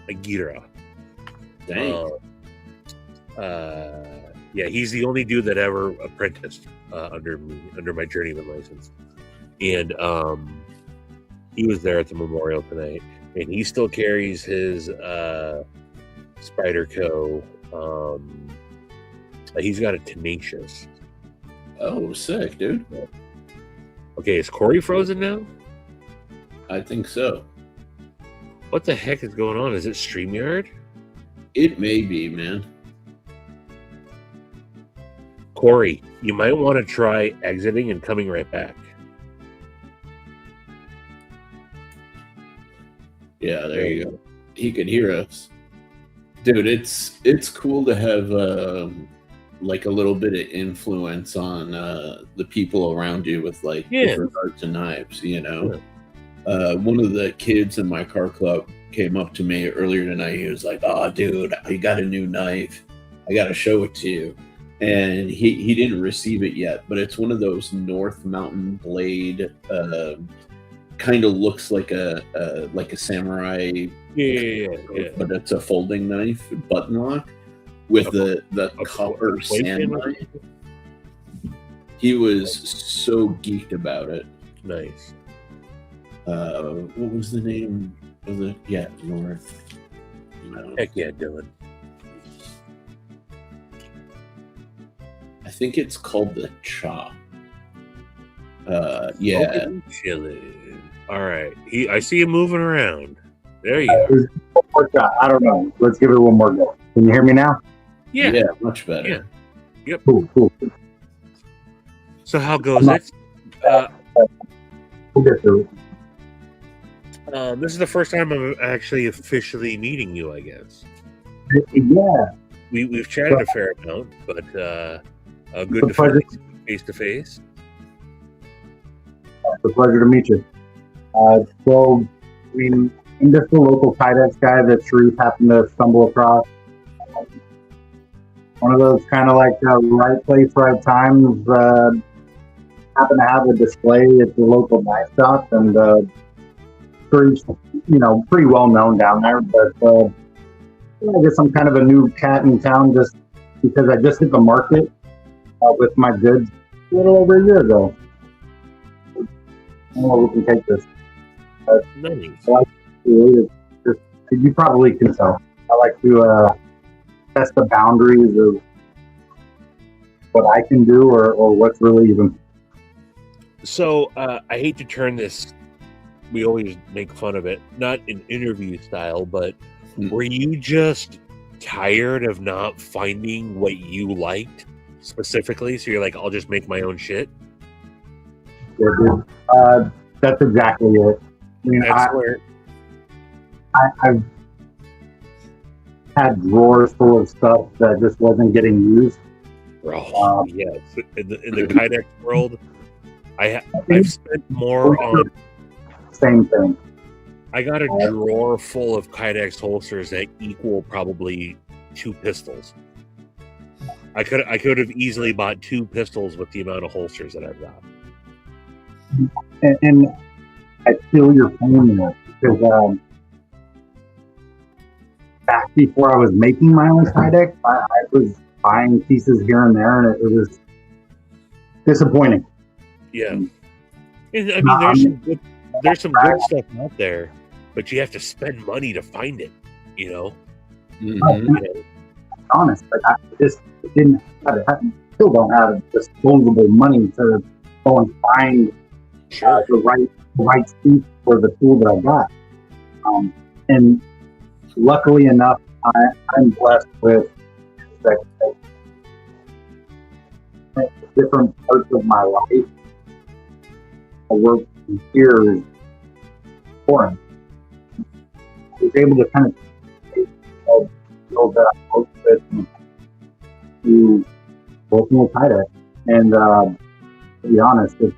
Dang. Yeah, he's the only dude that ever apprenticed under my journeyman license. And he was there at the memorial tonight. And he still carries his Spyderco. He's got a Tenacious. Oh, sick, dude. Okay, is Corey frozen now? I think so. What the heck is going on? Is it StreamYard? It may be, man. Corey, you might want to try exiting and coming right back. Yeah, there you go. He could hear us. Dude, it's cool to have like a little bit of influence on the people around you with with regard to knives, you know. Yeah. One of the kids in my car club came up to me earlier tonight. He was like, "Oh, dude, I got a new knife. I got to show it to you." And he didn't receive it yet, but it's one of those North Mountain blade. Kind of looks like a samurai. Yeah. But it's a folding knife, button lock, with the copper sand knife. He was so geeked about it. Nice. What was the name of the? Yeah, North. Heck yeah, Dylan. I think it's called the Chop. Yeah. Chilling. All right. I see him moving around. There you go. I don't know. Let's give it one more go. Can you hear me now? Yeah. Yeah, much better. Yeah. Yep. Cool. So how goes it? We'll get through it. This is the first time I'm actually officially meeting you, I guess. Yeah. We've chatted a fair amount, but good to pleasure. Face to face. It's a pleasure to meet you. So, I mean, I'm just a local Kydex guy that Sharif happened to stumble across. One of those kind of like right place, right times. Happen to have a display at the local knife shop, and Sharif's, pretty well known down there. But I guess I'm kind of a new cat in town just because I just hit the market with my goods a little over a year ago. I don't know if we can take this. Nice. You probably can tell. I like to test the boundaries of what I can do or what's really even. So I hate to turn this. We always make fun of it, not in interview style, but were you just tired of not finding what you liked specifically? So you're like, I'll just make my own shit? Yeah, dude. That's exactly it. I mean, had drawers full of stuff that just wasn't getting used. Bro, yes. In the Kydex world, I've spent more on. Same thing. I got a drawer full of Kydex holsters that equal probably 2 pistols. I could have easily bought 2 pistols with the amount of holsters that I've got. And I feel your pain there because back before I was making my own Kydex, I was buying pieces here and there, and it was disappointing. Yeah, and I mean, there's some good stuff out there, but you have to spend money to find it. You know. Mm-hmm. Honest, like I just didn't have it. I still don't have disposable money to go and find the right piece for the tool that I got. And luckily enough, I'm blessed with different parts of my life. I worked for years for him. I was able to kind of skills that I worked with to working with Kydex. And to be honest, it's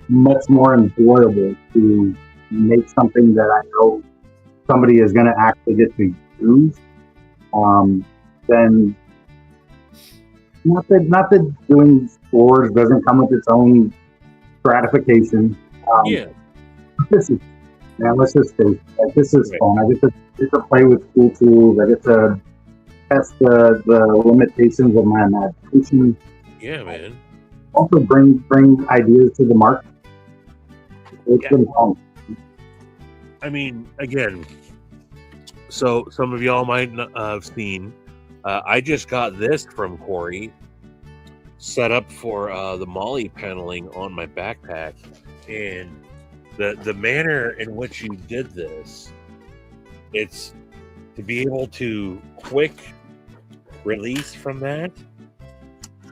much more enjoyable to make something that I know somebody is going to actually get to use than not that doing scores doesn't come with its own gratification. This is, man, let's just say, like, this is fun. I get to play with cool tools. I get to test the limitations of my imagination. Yeah, man. Also bring ideas to the market. It's been fun. I mean, again, so some of y'all might not have seen. I just got this from Corey, set up for the Molly paneling on my backpack, and the manner in which you did this, it's to be able to quick release from that,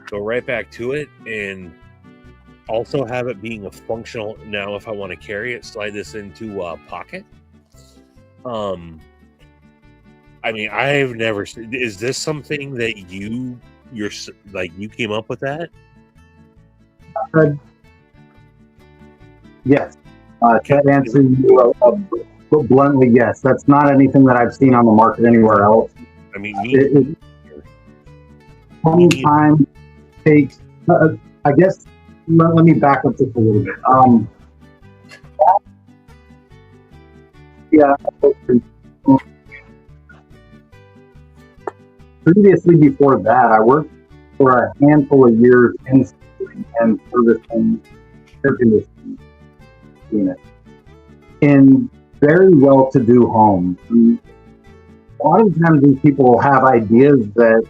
go right back to it, and also have it being a functional. Now, if I want to carry it, slide this into a pocket. I mean, I've never. Is this something that you came up with that? Yes. To answer you bluntly, yes. That's not anything that I've seen on the market anywhere else. I mean, time takes. I guess. Let me back up just a little bit. Yeah. Previously, before that, I worked for a handful of years in and servicing air conditioning units in very well-to-do homes. And a lot of times, these people have ideas that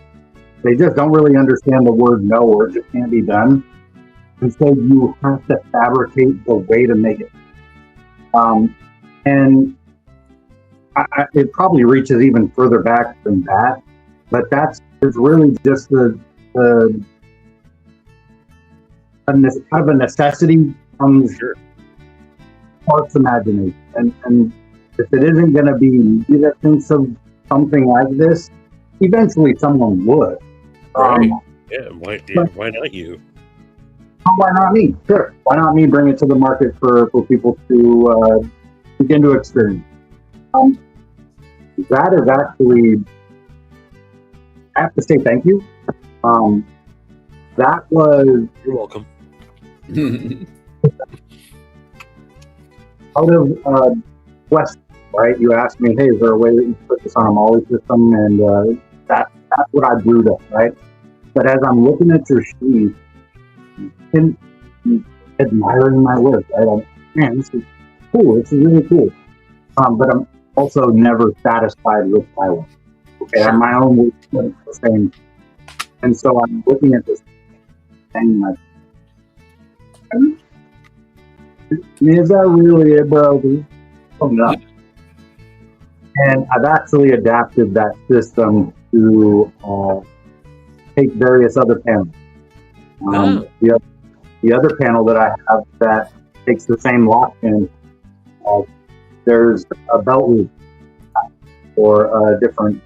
they just don't really understand the word no, or it just can't be done. And so you have to fabricate the way to make it. And it probably reaches even further back than that. But it's really just kind of a necessity from heart's imagination. And if it isn't going to be me that thinks of something like this, eventually someone would. Right. Why not you? Why not me? Sure. Why not me bring it to the market for people to begin to experience? That is actually, I have to say thank you. That was... You're welcome. Out of West, right? You asked me, hey, is there a way that you put this on a Molly system? And that's what I brewed up, right? But as I'm looking at your sheet and admiring my work, right? Man, this is cool. This is really cool. But I'm also never satisfied with my work. Okay, on my own work is the same. And so I'm looking at this thing like, is that really it, bro? Oh, no. And I've actually adapted that system to take various other panels. The other panel that I have that takes the same lock pin, there's a belt loop. or a different.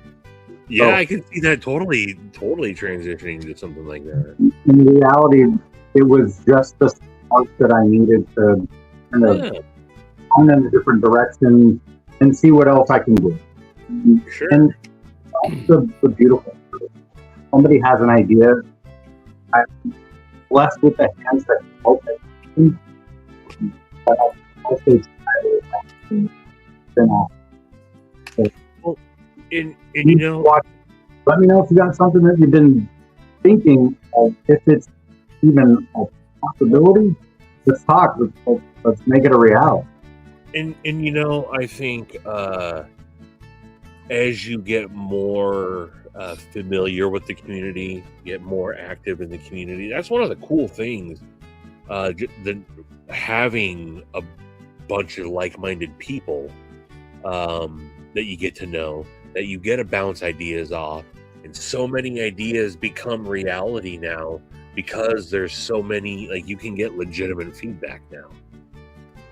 Yeah, Oh. I can see that totally transitioning to something like that. In reality, it was just the spark that I needed to kind of Yeah, go in a different direction and see what else I can do. sure. And that's the beautiful thing. Somebody has an idea. I'm blessed with the hands that can help it. But I'm also excited. And you know, Let me know if you got something that you've been thinking of, if it's even a possibility. Let's talk. Let's make it a reality. and you know, I think as you get more familiar with the community, get more active in the community, that's one of the cool things. Having a bunch of like-minded people that you get to know, that you get to bounce ideas off, and so many ideas become reality now because there's so many. Like, you can get legitimate feedback now,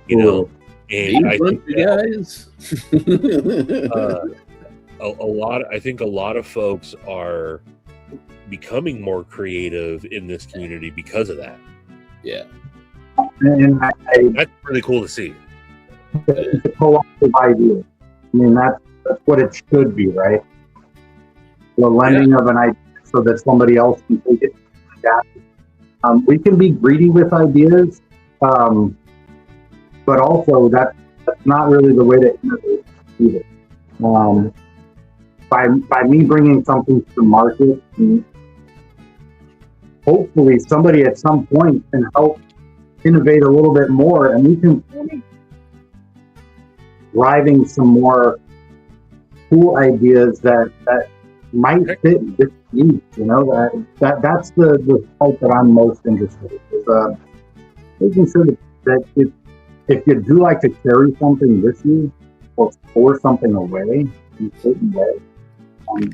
you know. And I think guys. I think a lot of folks are becoming more creative in this community because of that. Yeah. And That's really cool to see. it's a co-operative idea. I mean, that's what it should be, right? The lending of an idea so that somebody else can take it. We can be greedy with ideas, but also that's not really the way to innovate either. By me bringing something to market, hopefully somebody at some point can help innovate a little bit more, and we can driving some more cool ideas that might fit this needs. You know, that's the part that I'm most interested in, is making sure that if you do like to carry something with you or store something away in a certain way,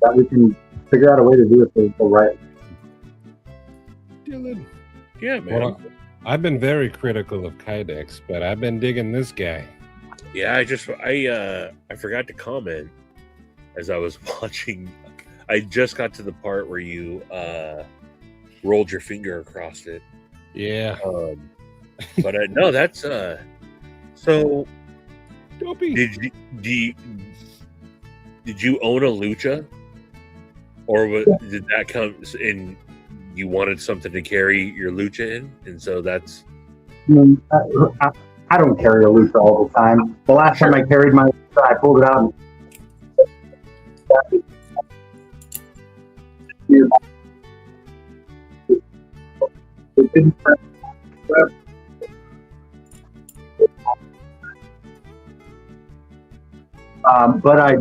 that we can figure out a way to do it the right. Dylan. Yeah, man. Well, I've been very critical of Kydex, but I've been digging this guy. Yeah, I forgot to comment as I was watching. I just got to the part where you rolled your finger across it. Yeah. But no, that's so. Dopey. Did you own a lucha, or did that come in? You wanted something to carry your lucha in, and so that's. I don't carry a lucha all the time. The last time I carried my lucha, I pulled it out. It didn't. But I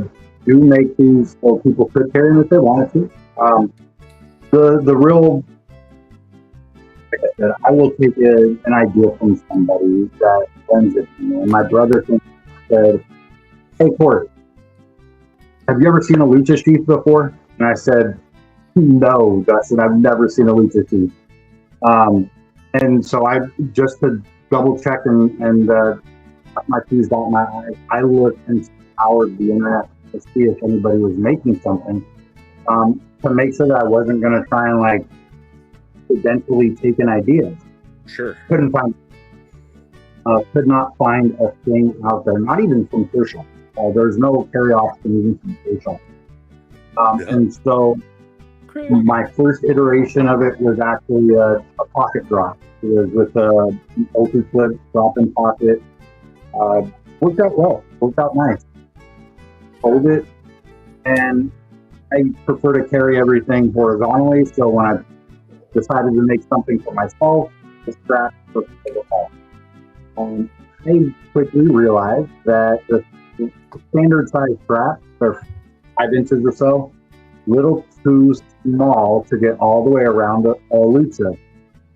do make these so people could carry them if they wanted to. The real, like I said, I will take an idea from somebody that lends it to me. And my brother said, "Hey, Forrest, have you ever seen a lucha sheath before?" And I said, "No, Dustin, I've never seen a lucha sheath." And so I, just to double check and my T's dot my I's, I looked and scoured the internet to see if anybody was making something, to make sure that I wasn't going to try and like accidentally take an idea. Sure. Could not find a thing out there, not even from Kershaw. There's no carry option even from Kershaw. And so my first iteration of it was actually a pocket drop. It was with a open flip drop in pocket. Worked out well. Worked out nice. Hold it, and I prefer to carry everything horizontally. So when I decided to make something for myself, the strap was all. I quickly realized that the standard size straps are 5 inches or so, little too small to get all the way around a lucha,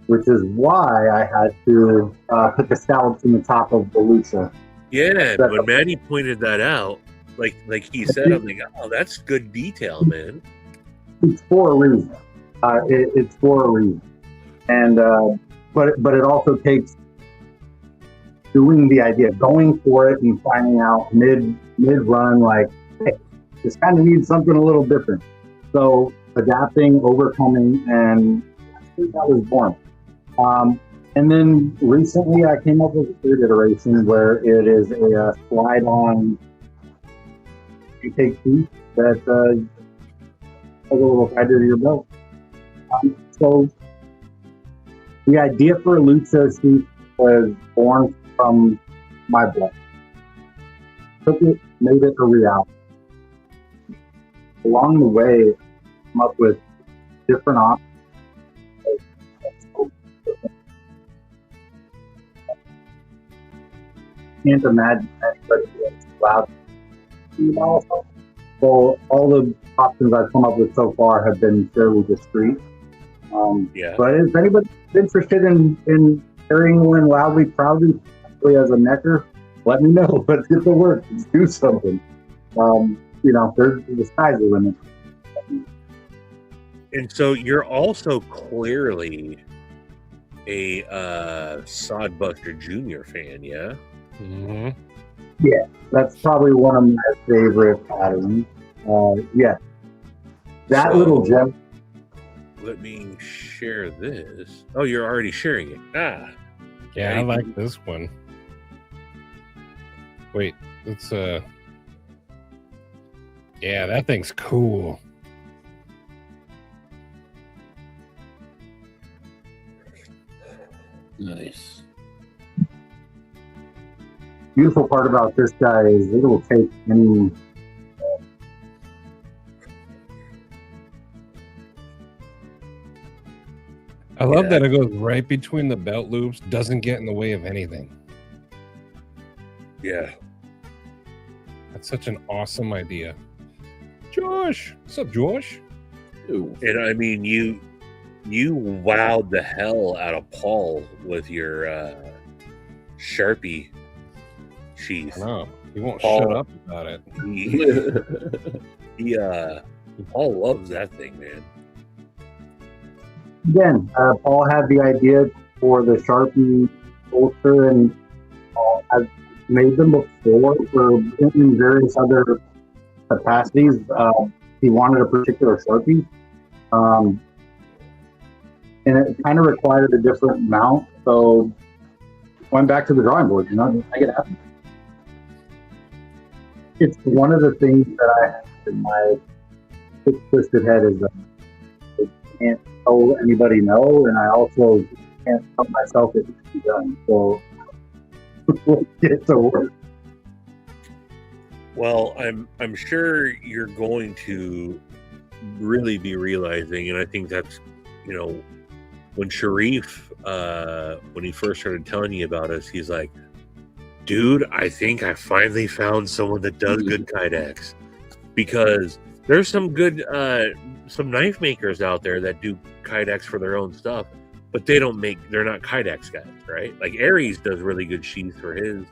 which is why I had to put the scallops in the top of the lucha. Yeah, when Maddie pointed that out, like he said, I'm like, oh, that's good detail, man. It's for a reason. It's for a reason, and but it also takes doing the idea, going for it, and finding out mid run, like, hey, this kind of needs something a little different. So adapting, overcoming, and that was born. And then recently I came up with a third iteration where it is a slide-on intake piece that has a little tighter to your belt. So the idea for a lucha suit was born from my blood. Took it, made it a reality. Along the way, I came up with different options. Can't imagine anybody that's allowed to do also. So all the options I've come up with so far have been fairly discreet. But if anybody's interested in carrying one loudly, proudly, especially as a necker, let me know. Let's get to work. Let's do something. The sky's the limit. And so you're also clearly a Sodbuster Jr. fan, yeah? Mm-hmm. Yeah, that's probably one of my favorite patterns. That So- little gem. Let me share this. Oh, you're already sharing it. Yeah, I like this one. Wait, it's yeah, that thing's cool. Nice. Beautiful part about this guy is it'll take any. I love that it goes right between the belt loops, doesn't get in the way of anything. Yeah. That's such an awesome idea. Josh! What's up, Josh? Ew. And I mean, you wowed the hell out of Paul with your Sharpie sheath. I know. He won't Paul- shut up about it. Paul loves that thing, man. Again, Paul had the idea for the Sharpie holster, and Paul has made them before for in various other capacities. He wanted a particular Sharpie, and it kind of required a different mount, so went back to the drawing board. I get happy. It's one of the things that I have in my twisted head is that I can't tell anybody no, and I also can't tell myself it can be done. So let's get to work. Well, I'm sure you're going to really be realizing, and I think that's, when Sharif, when he first started telling you about us, he's like, dude, I think I finally found someone that does good Kydex, because there's some good some knife makers out there that do Kydex for their own stuff, but they're not Kydex guys, right? Like Aries does really good sheaths for his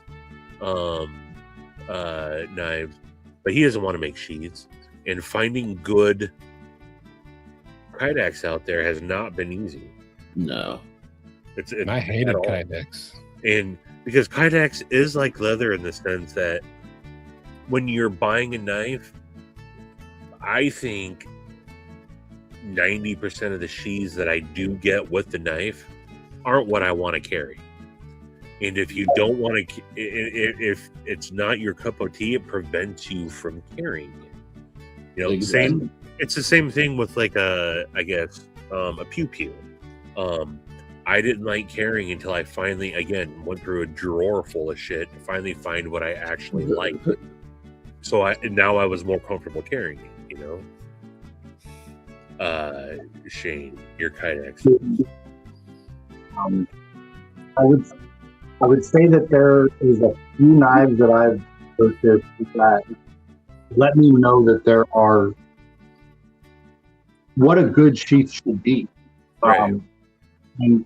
knives, but he doesn't want to make sheaths. And finding good Kydex out there has not been easy. No. It's And I hated at all. Kydex. And because Kydex is like leather in the sense that when you're buying a knife, I think 90% of the sheaths that I do get with the knife aren't what I want to carry. And if you don't want to, if it's not your cup of tea, it prevents you from carrying it. Exactly. It's the same thing with like a pew pew. I didn't like carrying until I finally, again, went through a drawer full of shit to finally find what I actually liked. So now I was more comfortable carrying it, Shane, your Kydex. I would say that there is a few knives that I've purchased that let me know that there are what a good sheath should be. Right. And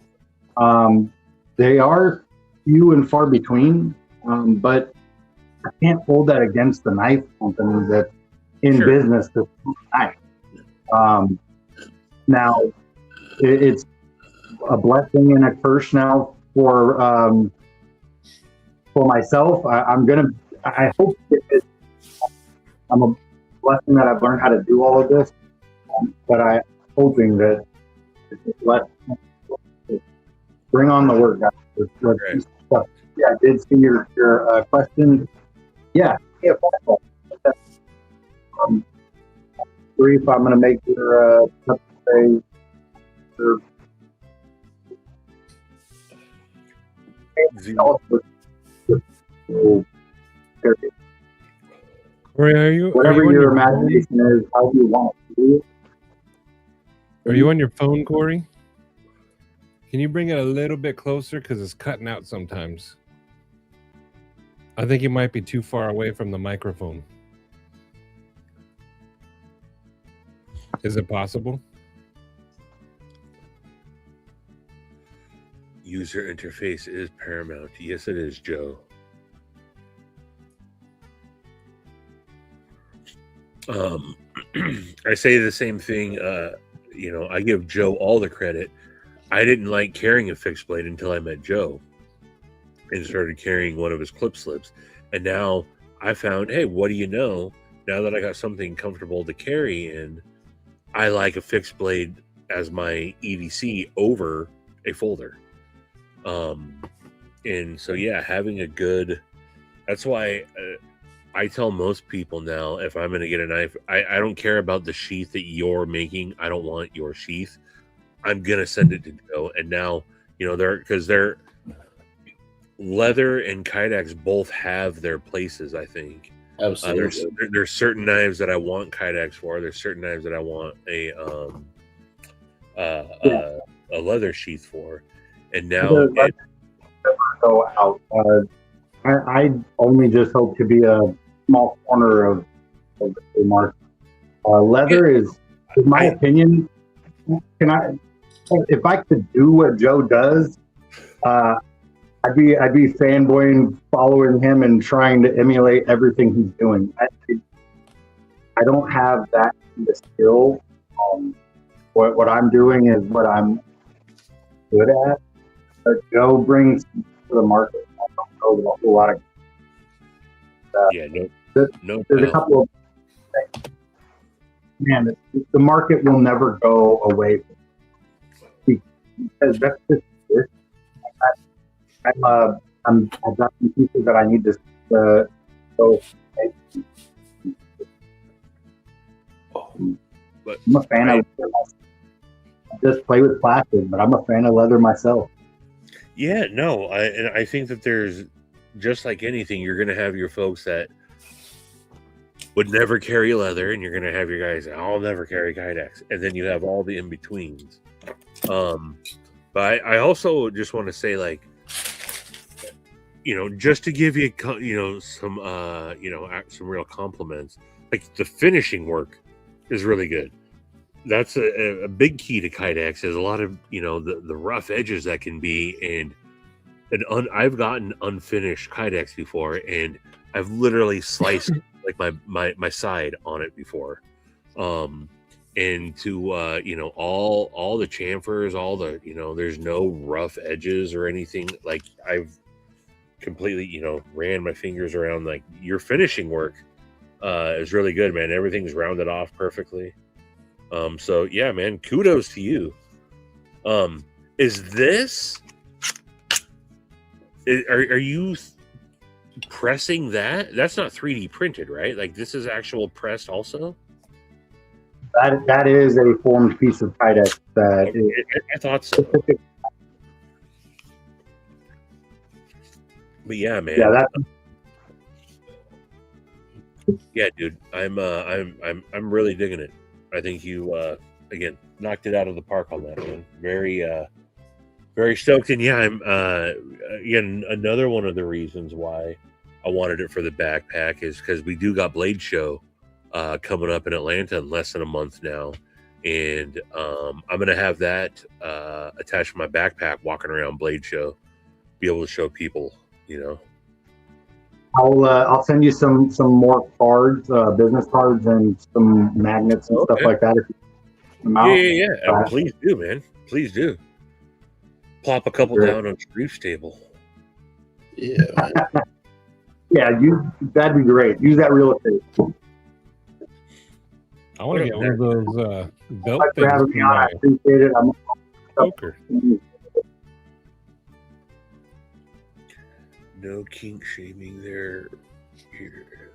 they are few and far between, but I can't hold that against the knife company that's in business to knife. Now, it's a blessing and a curse now for myself. I hope I'm a blessing that I've learned how to do all of this, but I'm hoping that it's just bring on the work, guys. Right. Yeah, I did see your question. Yeah, brief. I'm going to make your say. Corey, are you? Whatever are you on your phone? imagination is, how do you want it to do? Are you on your phone, Corey? Can you bring it a little bit closer because it's cutting out sometimes? I think you might be too far away from the microphone. Is it possible? User interface is paramount. Yes, it is, Joe. I say the same thing. I give Joe all the credit. I didn't like carrying a fixed blade until I met Joe and started carrying one of his clip slips. And now I found, hey, what do you know? Now that I got something comfortable to carry in, I like a fixed blade as my EDC over a folder. And so, yeah, having a good, that's why I tell most people now, if I'm going to get a knife, I don't care about the sheath that you're making. I don't want your sheath. I'm going to send it to Joe. And now, they're leather and Kydex both have their places, I think. Absolutely. There's certain knives that I want Kydex for. There's certain knives that I want a leather sheath for. And now go out. I only just hope to be a small corner of the market. Leather is, in my opinion, if I could do what Joe does, I'd be fanboying, following him, and trying to emulate everything he's doing. I don't have that kind of skill. What I'm doing is what I'm good at. But Joe brings to the market. I don't know a whole lot of. There's a couple of things. Man, the market will never go away because that's just it. I've got some pieces that I need to go. But I'm a fan of leather. I just play with plastic, but I'm a fan of leather myself. Yeah, no, I think that there's, just like anything, you're going to have your folks that would never carry leather, and you're going to have your guys, I'll never carry Kydex, and then you have all the in-betweens. But I also just want to say, like, just to give you, some real compliments, like the finishing work is really good. That's a big key to Kydex, is a lot of, the rough edges that can be, and I've gotten unfinished Kydex before, and I've literally sliced like my side on it before. And to, all the chamfers, all the, there's no rough edges or anything. Like, I've completely, ran my fingers around, like, your finishing work is really good, man. Everything's rounded off perfectly. So yeah, man, kudos to you. Are you pressing that? That's not 3D printed, right? Like, this is actual pressed also? That is a formed piece of Kydex. I thought so. But yeah, man. Yeah, dude. I'm really digging it. I think you again knocked it out of the park on that, man. Very stoked. And yeah, I'm again, another one of the reasons why I wanted it for the backpack is because we do got Blade Show coming up in Atlanta in less than a month now, and I'm gonna have that attached to my backpack, walking around Blade Show, be able to show people, I'll send you some more cards, business cards, and some magnets and stuff like that. If you come out. Yeah. Please do, man. Please do. Plop a couple down on Shreef's table. Yeah. Yeah, that'd be great. Use that real estate. I want to get one of those belt Thanks for things having for me on. I my appreciate it. I'm poker. No kink shaming there. Here.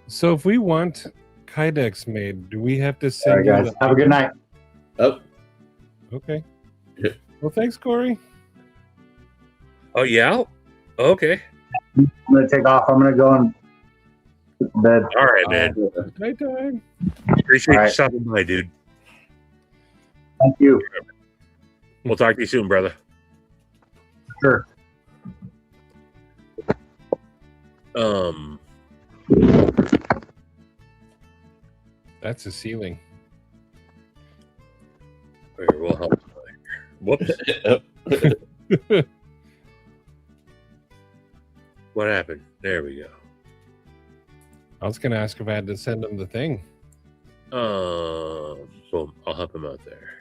So if we want Kydex made, do we have to All send right, you guys. the Have a good night. Oh, Okay. Yeah. Well, thanks, Corey. Oh yeah. Okay. I'm gonna take off. I'm gonna go and get to bed. All right, man. Nighttime. Appreciate All you right. stopping by, dude. Thank you. We'll talk to you soon, brother. Sure. That's a ceiling. Here, we'll help. Whoops. What happened? There we go. I was gonna ask if I had to send him the thing. Boom. I'll help him out there.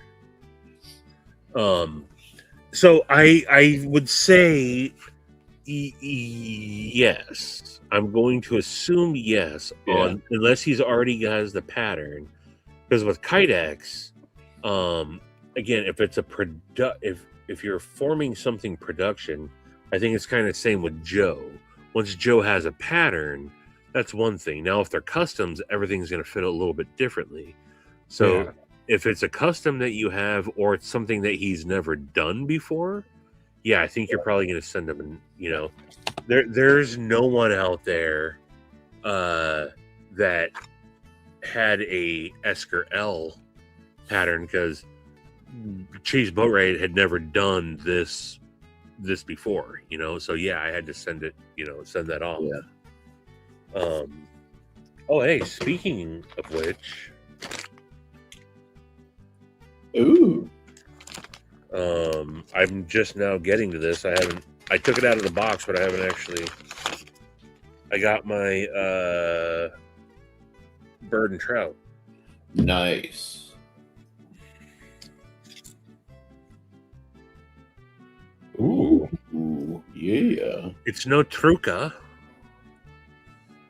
So I would say yes. I'm going to assume yes on unless he's already has the pattern. Because with Kydex, again, if it's a if you're forming something production, I think it's kind of the same with Joe. Once Joe has a pattern, that's one thing. Now, if they're customs, everything's going to fit a little bit differently. So if it's a custom that you have, or it's something that he's never done before, I think you're probably going to send him. And there's no one out there that had a Esker L pattern, because Chase Boatwright had never done this before, so I had to send it, send that off. Oh, hey, speaking of which, ooh, I'm just now getting to this. I took it out of the box, but I haven't actually. I got my bird and trout. nice. Ooh. Ooh, yeah. It's no Truca.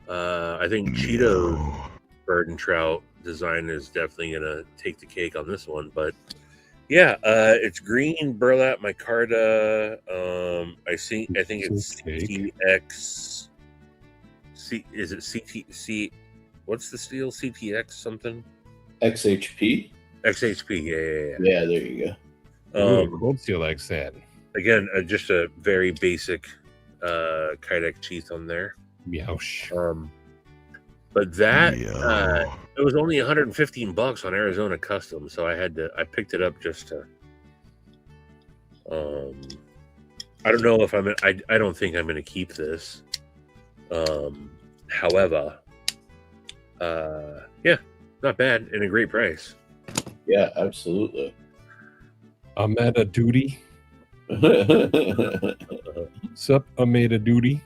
I think Cheeto bird and trout design is definitely gonna take the cake on this one, but it's green burlap micarta. I think it's CTX. Is it CTC? What's the steel? CTX something? XHP? XHP. Yeah, there you Ooh, cold steel like that. Again, just a very basic Kydex sheath on there. Meowsh. But that it was only $115 on Arizona Custom, so I picked it up just to. I don't know if I don't think I'm gonna keep this. However, not bad and a great price. go. Yeah, absolutely. I'm at a duty. Sup, I made a duty.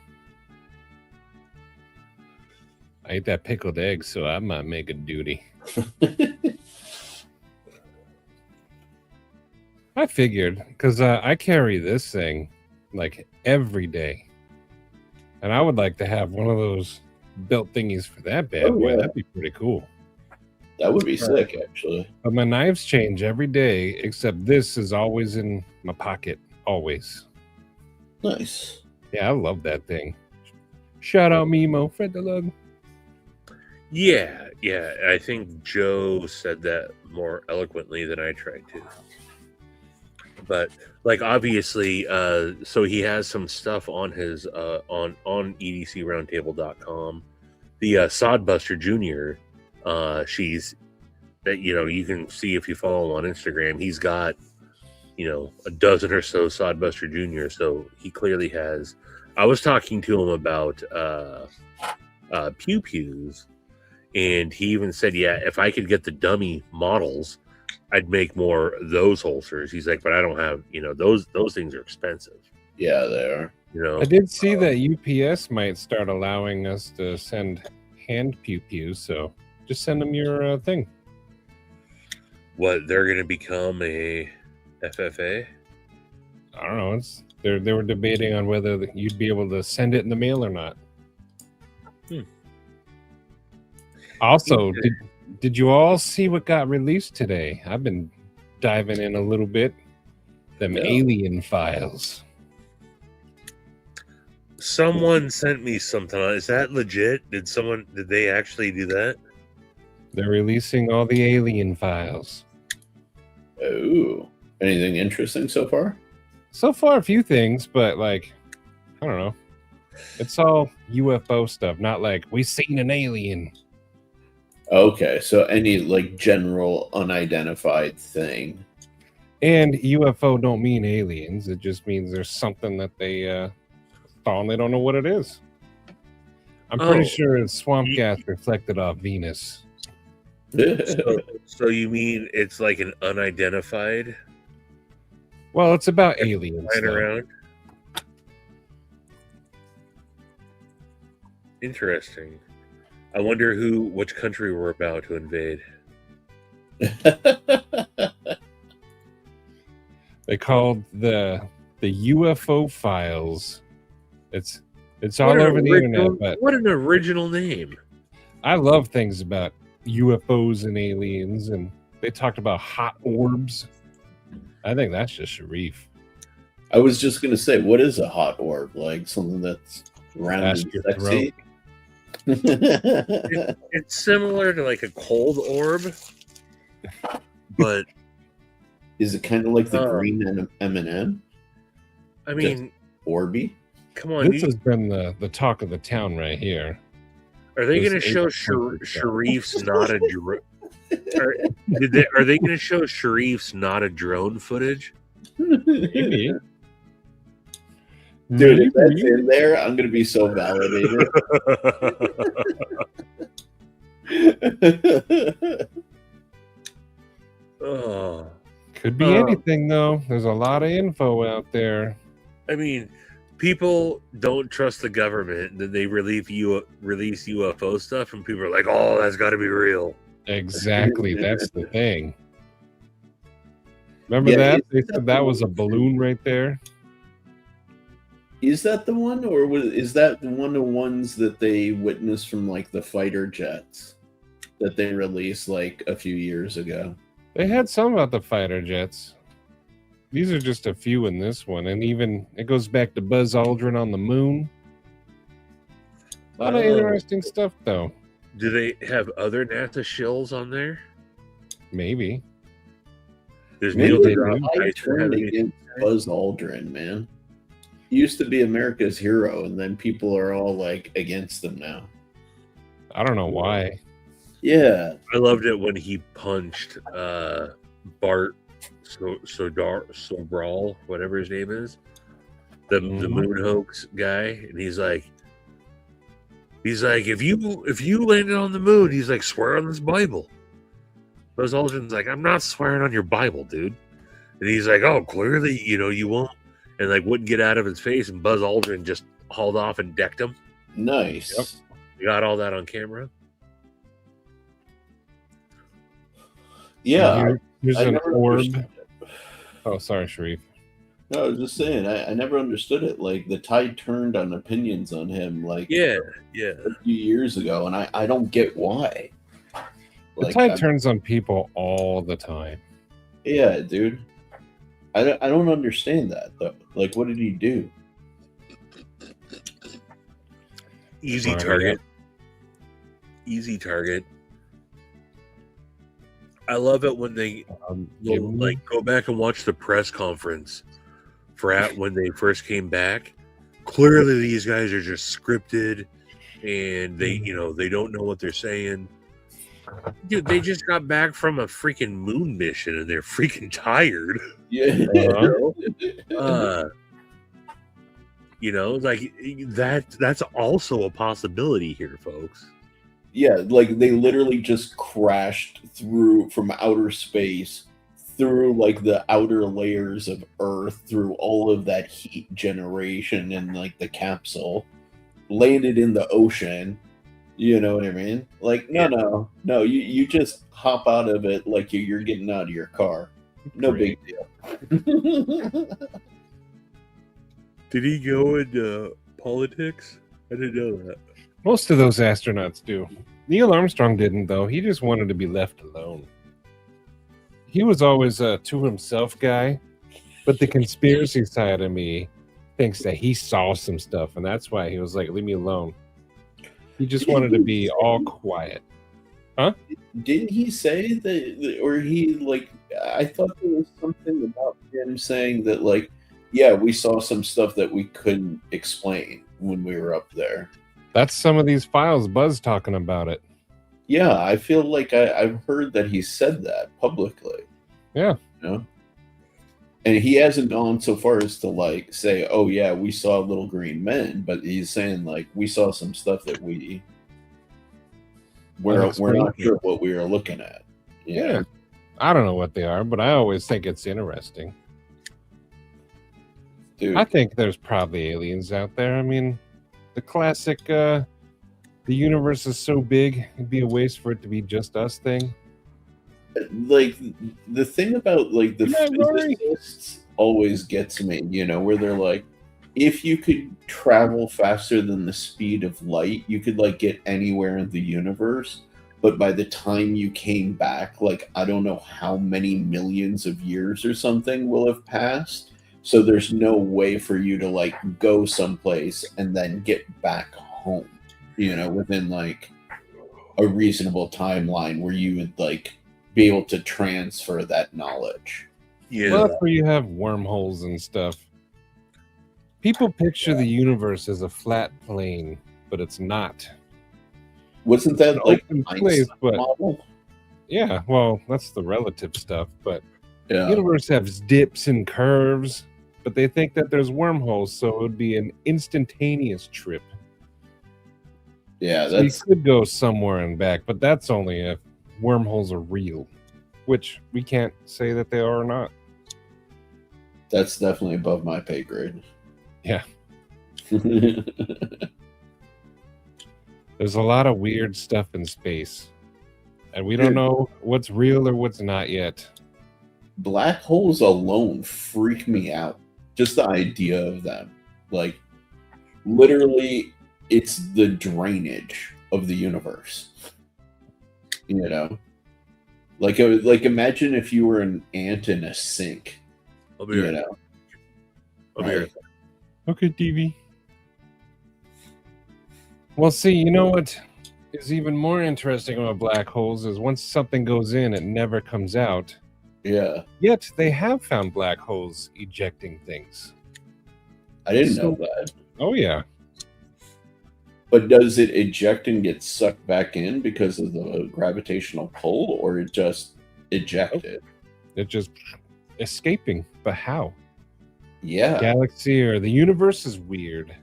I ate that pickled egg, so I might make a duty. I figured, because I carry this thing like every day. And I would like to have one of those belt thingies for that bad boy. yeah. That'd be pretty cool. That would be sick, actually. But my knives change every day, except this is always in my pocket. Always. Nice. Yeah, I love that thing. Shout out Mimo, Fred the Lug. Yeah. I think Joe said that more eloquently than I tried to. But obviously, so he has some stuff on his on EDCRoundtable.com. The Sodbuster Jr. She's that you can see if you follow him on Instagram. He's got a dozen or so Sodbuster Jr. So he clearly has. I was talking to him about pew pews, and he even said, if I could get the dummy models, I'd make more of those holsters. He's like, but I don't have, those things are expensive. Yeah, they are. I did see that UPS might start allowing us to send hand pew pews, so just send them your thing. What, they're going to become a FFA? I don't know. They were debating on whether you'd be able to send it in the mail or not. Also, did you all see what got released today? I've been diving in a little bit. Them alien files. Someone sent me something. Is that legit? Did they actually do that? They're releasing all the alien files. Oh, anything interesting so far? So far, a few things, but like, I don't know. It's all UFO stuff, not like we seen an alien. Okay, so any like general unidentified thing. And UFO don't mean aliens. It just means there's something that they found. They don't know what it is. I'm pretty sure it's swamp gas reflected off Venus. So you mean it's like an unidentified Well, it's about aliens. flying though. around? Interesting. I wonder which country we're about to invade. They called the UFO files. It's all over the internet, but what an original name. I love things about UFOs and aliens, and they talked about hot orbs. I think that's just Sharif. I was just gonna say, what is a hot orb? Like something that's round Past and your sexy? It's similar to like a cold orb, but Is it kind of like the green M&M? I mean, Orby? come on. This has been the talk of the town right here. Are they This going to show is- Sharif's not a drone? Are they going to show Sharif's not a drone footage? Maybe. Dude, if that's in there, I'm gonna be so validated. Oh, Could be anything though. There's a lot of info out there. I mean, people don't trust the government. Then they release UFO stuff, and people are like, "Oh, that's got to be real." Exactly. That's the thing. Remember Yeah, that? They said that was a balloon right there. Is that the one, or is that one of the ones that they witnessed from like the fighter jets that they released like a few years ago? They had some about the fighter jets. These are just a few in this one, and even it goes back to Buzz Aldrin on the moon. A lot of interesting stuff, though. Do they have other NASA shills on there? Maybe. There's Maybe Neil they deGrasse turned Tyson. against Buzz Aldrin, man. He used to be America's hero, and then people are all like against him now. I don't know why. Yeah, I loved it when he punched Bart Sobral, whatever his name is, the moon hoax guy, and he's like, if you landed on the moon, he's like, swear on this Bible. Buzz Aldrin's like, I'm not swearing on your Bible, dude. And he's like, oh, clearly, you won't, and like wouldn't get out of his face, and Buzz Aldrin just hauled off and decked him. nice. Yep. We got all that on camera. Yeah, Here's I an never orb. understood it. Oh, sorry, Sharif. No, I was just saying, I never understood it. Like the tide turned on opinions on him, like Yeah. a few years ago, and I don't get why. The tide turns on people all the time. Yeah, dude. I don't understand that though. Like, what did he do? Easy Right, target. Easy target. I love it when they like go back and watch the press conference for when they first came back. Clearly, these guys are just scripted, and they don't know what they're saying. Dude, they just got back from a freaking moon mission, and they're freaking tired. Yeah. Like that's also a possibility here, folks. Yeah, like they literally just crashed through from outer space, through like the outer layers of Earth, through all of that heat generation and like the capsule, landed in the ocean. You know what I mean? Like, no, you just hop out of it like you're getting out of your car. No big deal. Did he go into politics? I didn't know that. Most of those astronauts do. Neil Armstrong didn't, though. He just wanted to be left alone. He was always a to himself guy, but the conspiracy side of me thinks that he saw some stuff, and that's why he was like, leave me alone. He just wanted to be all quiet. Huh? Didn't he say that, or he, like, I thought there was something about him saying that, like, yeah, we saw some stuff that we couldn't explain when we were up there. That's some of these files, Buzz talking about it. Yeah, I feel like I've heard that he said that publicly. Yeah. You know? And he hasn't gone so far as to, like, say, oh, yeah, we saw little green men, but he's saying, like, we saw some stuff that we're not sure what we were looking at. Yeah. I don't know what they are, but I always think it's interesting. Dude. I think there's probably aliens out there. I mean, the classic, the universe is so big, it'd be a waste for it to be just us thing. Like, the thing about, like, the physicists always gets me, you know, where they're like, if you could travel faster than the speed of light, you could, like, get anywhere in the universe. But by the time you came back, like, I don't know how many millions of years or something will have passed. So there's no way for you to, like, go someplace and then get back home, you know, within, like, a reasonable timeline where you would, like, be able to transfer that knowledge. Yeah. Well, that's where you have wormholes and stuff. People picture the universe as a flat plane, but it's not. Wasn't that, It's like, an the open place, but model? yeah, well, that's the relative stuff. But Yeah. the universe has dips and curves, but they think that there's wormholes, so it would be an instantaneous trip. Yeah, So you that's could go somewhere and back, but that's only if wormholes are real, which we can't say that they are or not. that's definitely above my pay grade. Yeah. There's a lot of weird stuff in space, and we don't Dude. know what's real or what's not yet. Black holes alone freak me out. Just the idea of them. Like, literally, it's the drainage of the universe. You know? Like, imagine if you were an ant in a sink. I'll be You right. know? I'll be right. Right. Okay, TV. Well, see, you know what is even more interesting about black holes is once something goes in, it never comes out. Yeah. Yet they have found black holes ejecting things. I didn't know that. Oh, yeah. But does it eject and get sucked back in because of the gravitational pull, or it just ejected? They're just escaping. But how? Yeah. Galaxy or the universe is weird.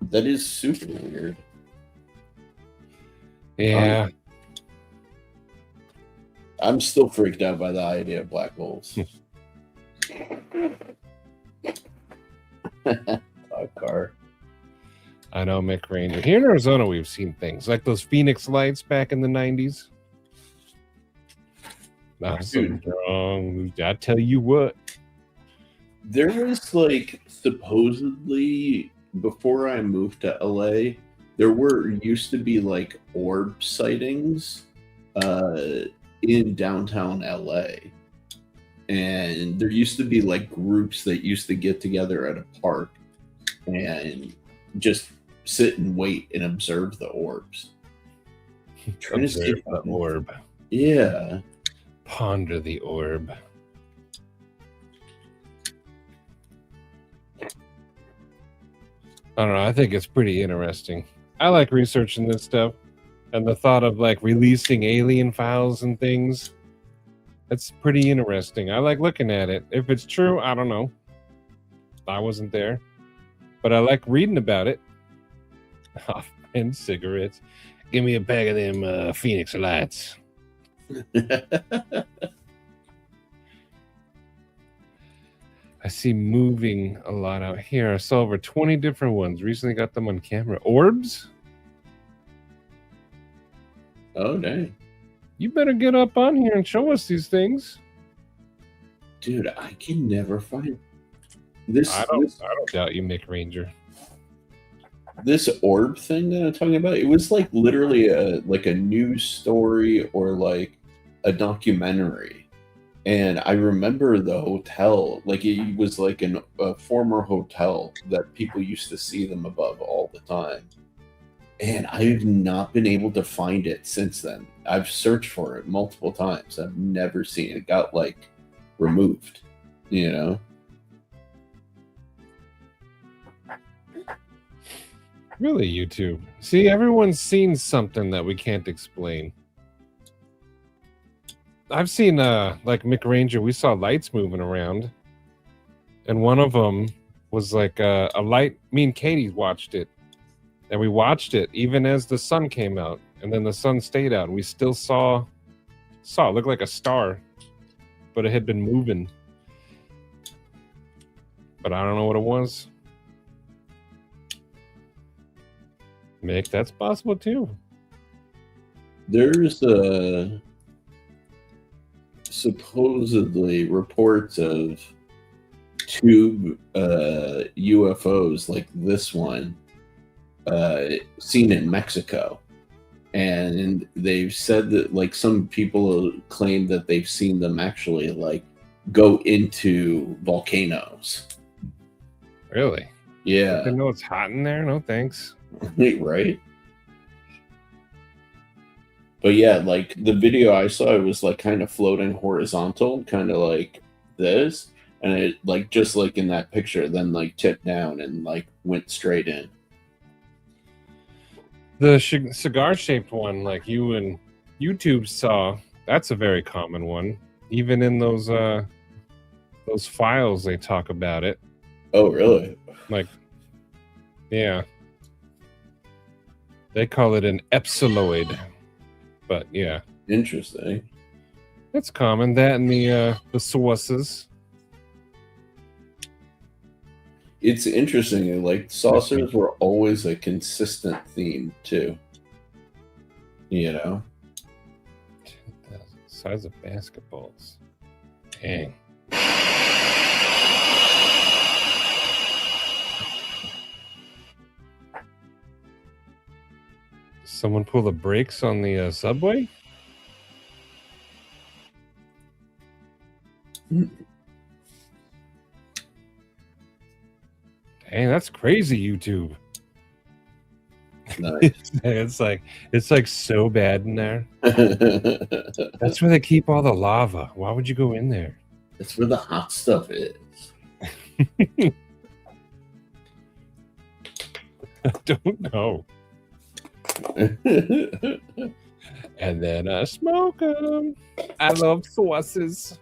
That is super weird. Yeah. I'm still freaked out by the idea of black holes. Talk car. I know, Mick Ranger. Here in Arizona, we've seen things like those Phoenix lights back in the 90s. Not so Dude. strong. I tell you what. There was, like, supposedly, before I moved to LA, there used to be, like, orb sightings in downtown LA. And there used to be, like, groups that used to get together at a park and just sit and wait and observe the orbs. Trying to see Observe if I the can- orb. Yeah. Ponder the orb. I don't know. I think it's pretty interesting. I like researching this stuff, and the thought of like releasing alien files and things. It's pretty interesting. I like looking at it. If it's true, I don't know. I wasn't there, but I like reading about it. And cigarettes. Give me a bag of them Phoenix lights. I see moving a lot out here. I saw over 20 different ones. Recently got them on camera. Orbs? Oh, dang. You better get up on here and show us these things. Dude, I can never find this. I don't doubt you, Mick Ranger. this orb thing that I'm talking about, it was like literally a news story or like a documentary. And I remember the hotel, like it was like a former hotel that people used to see them above all the time. And I've not been able to find it since then. I've searched for it multiple times. I've never seen it. It got like removed, you know? Really, YouTube? See, everyone's seen something that we can't explain. I've seen, like Mick Ranger, we saw lights moving around. And one of them was like a light. Me and Katie watched it. And we watched it even as the sun came out. And then the sun stayed out. And we still saw it looked like a star. But it had been moving. But I don't know what it was. Mick, that's possible too. There's supposedly reports of two UFOs like this one seen in Mexico, and they've said that like some people claim that they've seen them actually like go into volcanoes. Really? Yeah. I know it's hot in there. No thanks. Right. But yeah, like the video I saw, it was like kind of floating horizontal, kind of like this, and it like just like in that picture, then like tipped down and like went straight in. The cigar-shaped one, like you and YouTube saw, that's a very common one. Even in those files, they talk about it. Oh, really? Like, yeah. They call it an epsiloid. But yeah. Interesting. It's common. That and the sources. It's interesting. Like saucers were always a consistent theme too. You know? 10,000 size of basketballs. Dang. Someone pull the brakes on the subway? Dang, that's crazy, YouTube. Nice. it's like so bad in there. That's where they keep all the lava. Why would you go in there? That's where the hot stuff is. I don't know. And then I smoke them. I love sauces.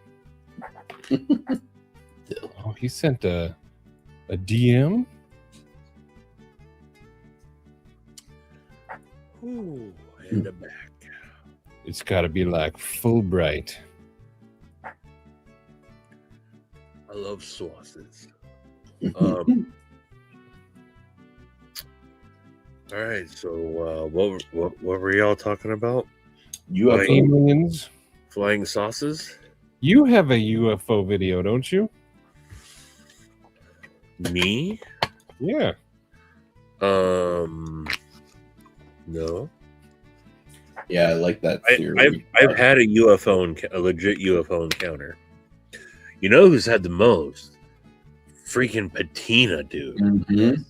Oh, he sent a DM. Ooh, and the back. It's got to be like Fulbright. I love sauces. All right, so what were y'all talking about? Aliens. Flying sauces? You have a UFO video, don't you? Me? Yeah. No. Yeah, I like that theory. I've had a legit UFO encounter. You know who's had the most? Freaking Patina, dude. Mm-hmm.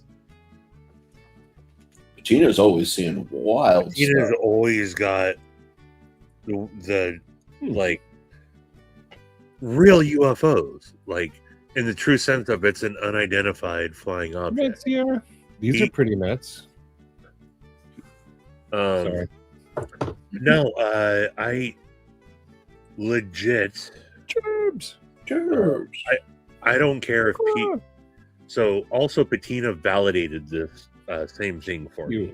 Patina's always seeing wild Patina's stuff. always got the like real UFOs, like in the true sense of it's an unidentified flying object. Here. These are pretty nuts. Sorry. No, I legit. Gerbs. I don't care if So also Patina validated this same thing for me.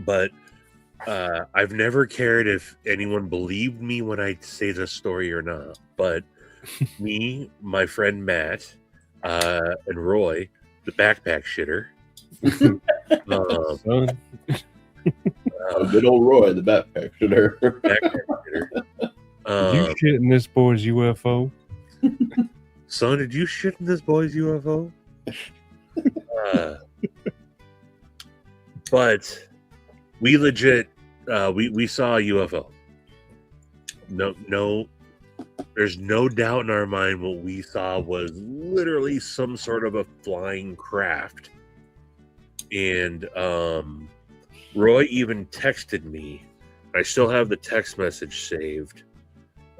But I've never cared if anyone believed me when I say this story or not. But me, my friend Matt, and Roy, the backpack shitter. Good old Roy, the backpack shitter. Did you shit in this boy's UFO? Son, did you shit in this boy's UFO? But we legit we saw a UFO. No, there's no doubt in our mind what we saw was literally some sort of a flying craft. And Roy even texted me. I still have the text message saved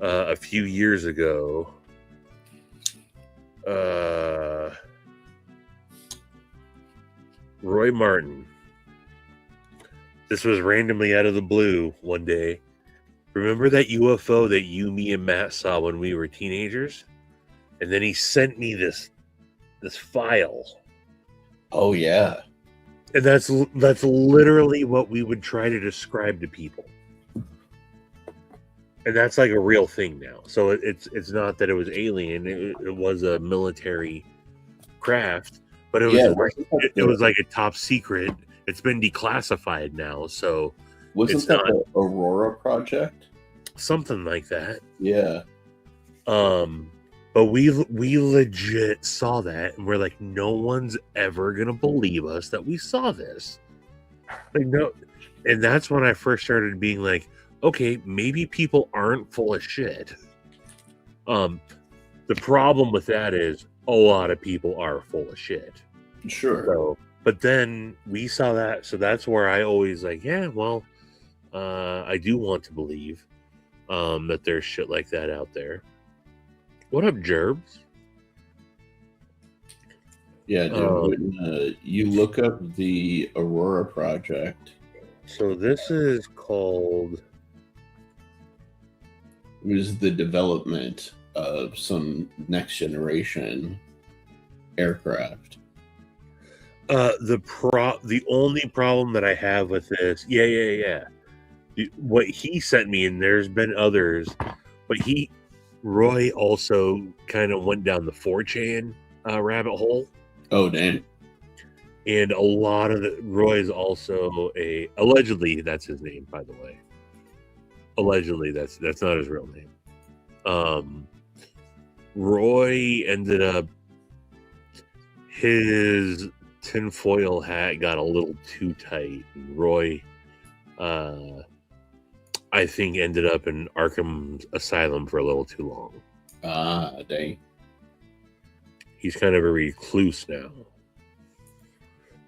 a few years ago. Roy Martin. This was randomly out of the blue one day. Remember that UFO that you, me, and Matt saw when we were teenagers? And then he sent me this file. Oh yeah. And that's literally what we would try to describe to people. And that's like a real thing now. So it's not that it was alien. It was a military craft, but it was like a top secret. It's been declassified now, so wasn't that the Aurora Project? Something like that. Yeah. But we legit saw that, and we're like, no one's ever gonna believe us that we saw this. Like no, and that's when I first started being like, okay, maybe people aren't full of shit. The problem with that is a lot of people are full of shit. Sure. So, but then we saw that, so that's where I always like, yeah, well, I do want to believe that there's shit like that out there. What up, Gerbs? Yeah, dude, when you look up the Aurora Project. So this is called... It was the development of some next generation aircraft. The only problem that I have with this, what he sent me, and there's been others, but Roy also kind of went down the 4chan rabbit hole. Oh, damn. And a lot of Roy's also allegedly, that's his name, by the way. Allegedly, that's not his real name. Roy ended up, his tinfoil hat got a little too tight. And Roy, I think, ended up in Arkham Asylum for a little too long. Ah, dang. He's kind of a recluse now.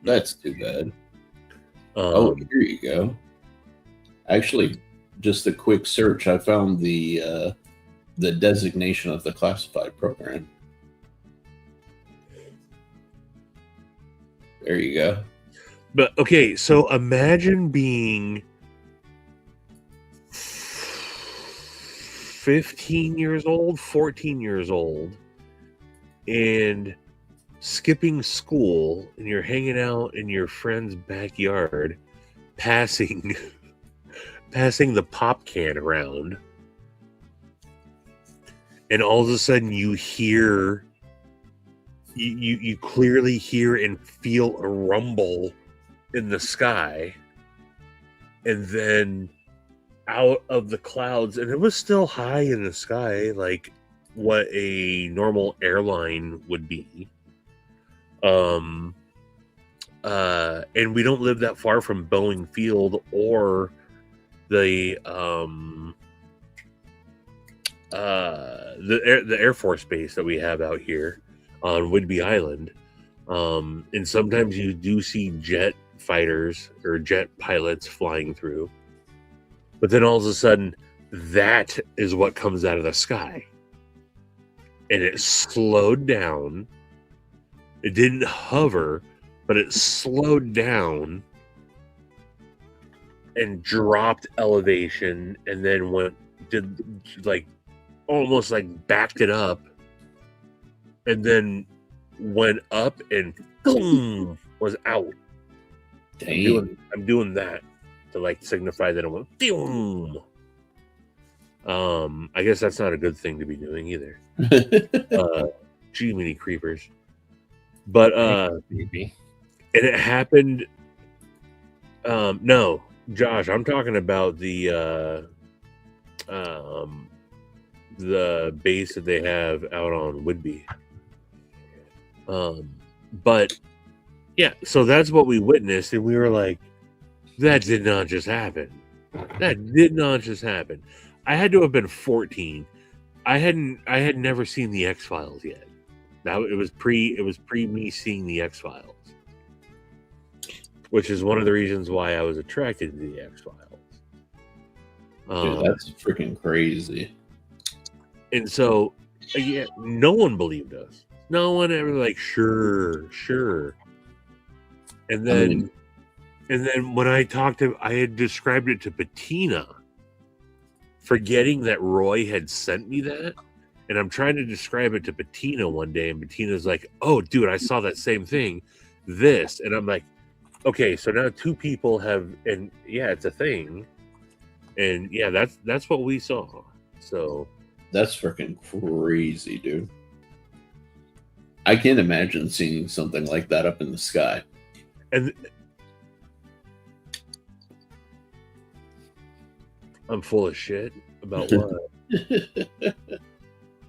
That's too bad. Oh, here you go. Actually, just a quick search, I found the designation of the classified program. There you go. But okay, so imagine being 15 years old, 14 years old, and skipping school, and you're hanging out in your friend's backyard, passing the pop can around, and all of a sudden you clearly hear and feel a rumble in the sky, and then out of the clouds, and it was still high in the sky, like what a normal airline would be. And we don't live that far from Boeing Field or the Air Force Base that we have out here on Whidbey Island. And sometimes you do see jet fighters or jet pilots flying through. But then all of a sudden, that is what comes out of the sky. And it slowed down. It didn't hover, but it slowed down and dropped elevation, and then almost backed it up, and then went up and boom, was out. Damn. I'm doing that to signify that it went boom. I guess that's not a good thing to be doing either. Gee, many creepers. But Maybe. and it happened. No, Josh, I'm talking about the base that they have out on Whidbey. But Yeah, so that's what we witnessed, and we were like, that did not just happen. That did not just happen. I had to have been 14. I had never seen the X-Files yet. Now it was pre me seeing the X-Files, which is one of the reasons why I was attracted to the X-Files. Dude, that's freaking crazy. And so, yeah, no one believed us. No one ever like, sure. And then, when I had described it to Bettina, forgetting that Roy had sent me that, and I'm trying to describe it to Bettina one day, and Bettina's like, "Oh, dude, I saw that same thing, this," and I'm like, "Okay, so now two people have, and yeah, it's a thing, and yeah, that's what we saw." So that's freaking crazy, dude. I can't imagine seeing something like that up in the sky. And I'm full of shit about what?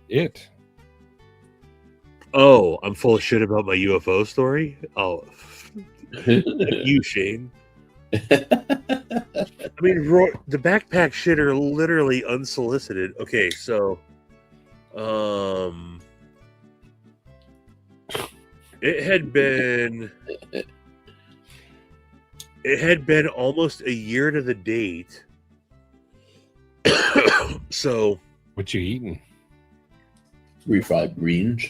It. Oh, I'm full of shit about my UFO story? Oh, you, Shane. I mean, the backpack shit are literally unsolicited. Okay, so, it had been almost a year to the date. So, what you eating? Refried greens.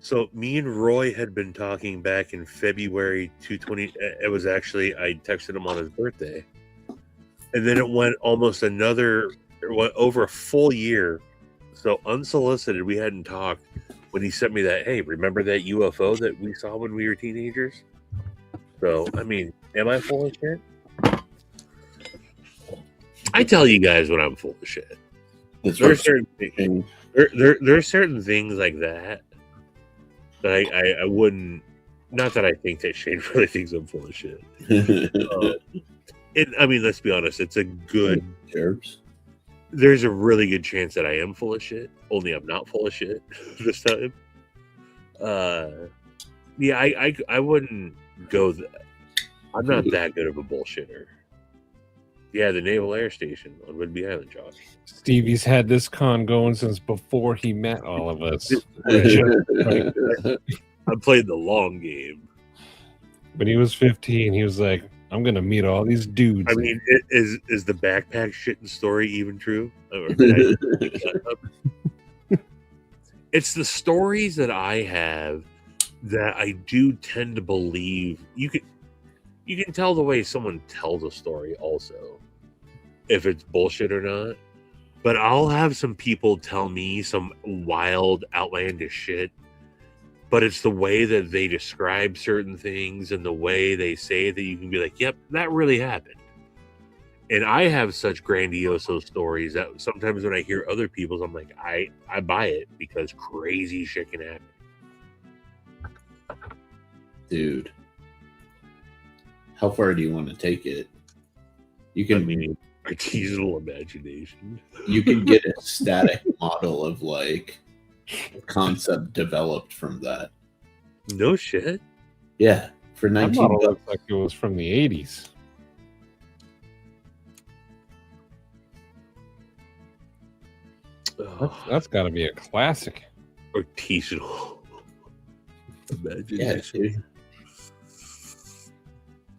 So me and Roy had been talking back in February 2020. It was actually, I texted him on his birthday, and then it went over a full year. So unsolicited, we hadn't talked when he sent me that. Hey, remember that UFO that we saw when we were teenagers? So I mean, am I full of shit? I tell you guys when I'm full of shit. There are certain things. There are certain things like that I wouldn't. Not that I think that Shane really thinks I'm full of shit. I mean, let's be honest. It's a good. There's a really good chance that I am full of shit. Only I'm not full of shit this time. Yeah, I wouldn't go. I'm not that good of a bullshitter. Yeah, the Naval Air Station on Whidbey Island, Josh. Stevie's had this con going since before he met all of us. I played the long game. When he was 15, he was like, I'm going to meet all these dudes. I mean, is the backpack shitting story even true? It's the stories that I have that I do tend to believe. You can tell the way someone tells a story also, if it's bullshit or not. But I'll have some people tell me some wild, outlandish shit, but it's the way that they describe certain things and the way they say that you can be like, yep, that really happened. And I have such grandiose stories that sometimes when I hear other people's, I'm like, I buy it because crazy shit can happen. Dude. How far do you want to take it? You can, I mean, artisanal imagination. You can get a static model of like concept developed from that. No shit. Yeah, for That 19 model bucks. looks like it was from the 80s. That's got to be a classic. Artisanal Yeah, imagination. dude.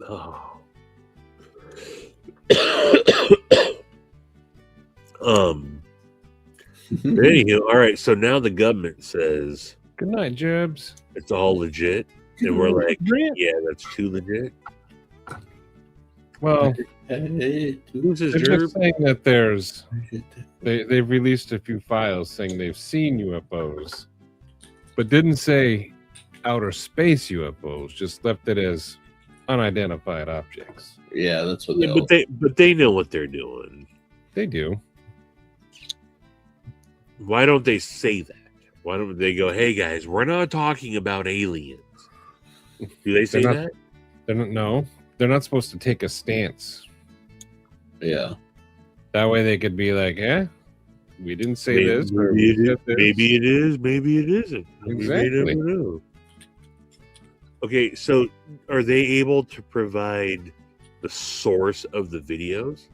Oh. Anywho, all right. So now the government says Good night, Jebs. it's all legit, and we're like, yeah, that's too legit. Well, Who's his they're gerb? just saying that there's they've released a few files saying they've seen UFOs, but didn't say outer space UFOs. Just left it as unidentified objects. Yeah, that's what Yeah, but they know what they're doing. They do. Why don't they say that? Why don't they go, hey guys, we're not talking about aliens? Do they say They're that? They're not. No, they're not supposed to take a stance. Yeah. That way they could be like, we didn't say this. Or Maybe we it is, said this." maybe it is, maybe it isn't. We may Exactly. never know. Okay, so are they able to provide the source of the videos?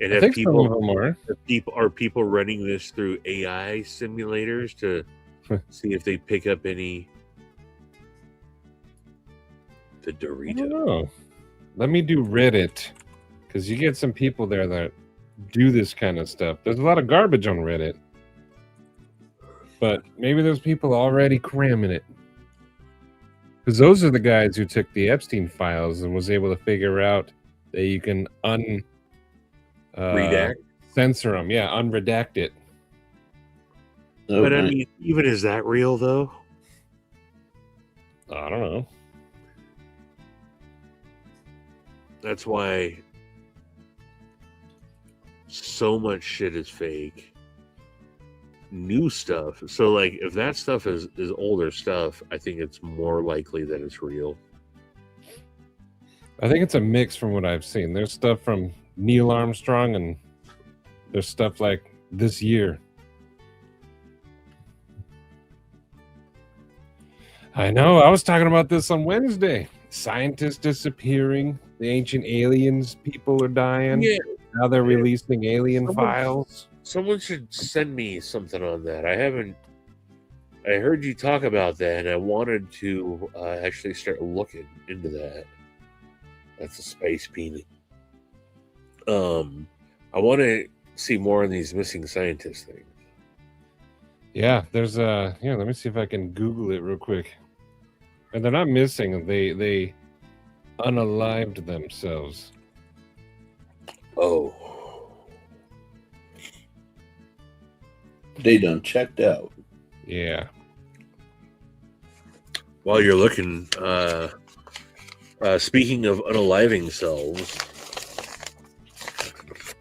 And I have think some of people, them are. are people running this through AI simulators to see if they pick up any the I don't Dorito? know. Let me do Reddit, because you get some people there that do this kind of stuff. There's a lot of garbage on Reddit, but maybe there's people already cramming it. Because those are the guys who took the Epstein files and was able to figure out that you can Redact? censor them. Yeah, unredact it. Oh, But I nice. mean, even is that real though? I don't know. That's why so much shit is fake. New stuff. So like if that stuff is older stuff, I think it's more likely that it's real. I think it's a mix from what I've seen. There's stuff from Neil Armstrong and there's stuff like this year. I know. I was talking about this on Wednesday. Scientists disappearing. The ancient aliens people are dying. Yeah. Now they're releasing alien Someone- files. Someone should send me something on that. I heard you talk about that and I wanted to actually start looking into that. That's a space peanut. I want to see more on these missing scientist things. Yeah, there's let me see if I can Google it real quick. And they're not missing. They unalived themselves. Oh. They done checked out. Yeah. While you're looking, speaking of unaliving cells,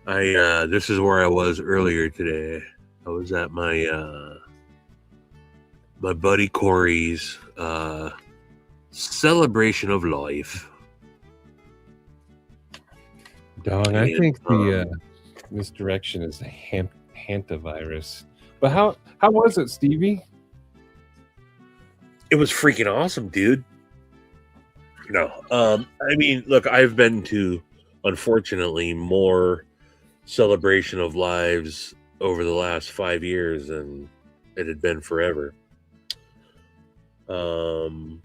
this is where I was earlier today. I was at my my buddy Corey's celebration of life. Dog, I And, think the misdirection is the hantavirus. But how was it, Stevie? It was freaking awesome, dude. No, I mean, look, I've been to, unfortunately, more celebration of lives over the last 5 years than it had been forever. And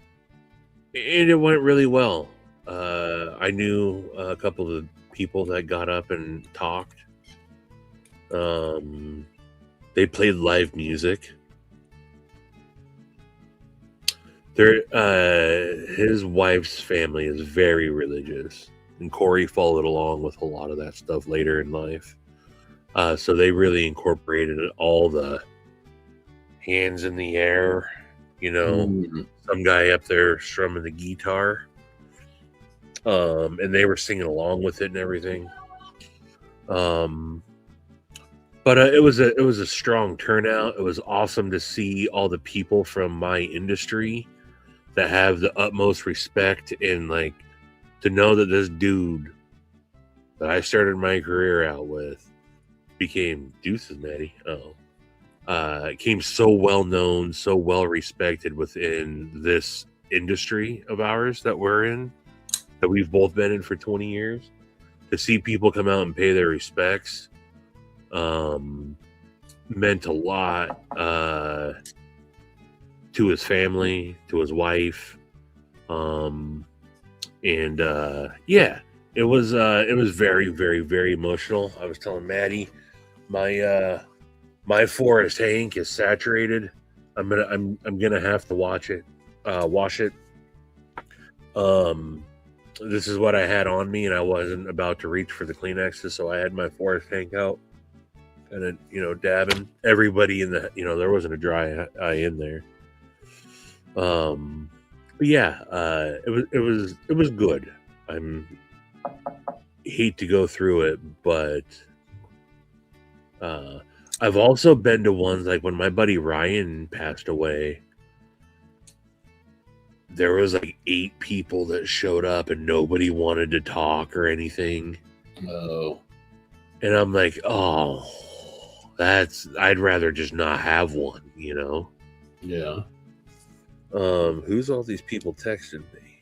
it went really well. I knew a couple of people that got up and talked. They played live music. His wife's family is very religious, and Corey followed along with a lot of that stuff later in life. So they really incorporated all the hands in the air, some guy up there strumming the guitar, and they were singing along with it and everything. But it was a strong turnout. It was awesome to see all the people from my industry that have the utmost respect, and like to know that this dude that I started my career out with became Deuces Matty. Came so well known, so well respected within this industry of ours that we're in, that we've both been in for 20 years. To see people come out and pay their respects meant a lot to his family, to his wife, and yeah, it was very, very, very emotional. I was telling Maddie, my Forrest Hank is saturated. I'm gonna have to wash it. This is what I had on me, and I wasn't about to reach for the Kleenexes, so I had my Forrest Hank out, and then dabbing everybody in the there wasn't a dry eye in there. But yeah, it was good. Hate to go through it, but I've also been to ones like when my buddy Ryan passed away. There was like 8 people that showed up and nobody wanted to talk or anything. Oh. And I'm like, oh, I'd rather just not have one, Yeah. Who's all these people texting me?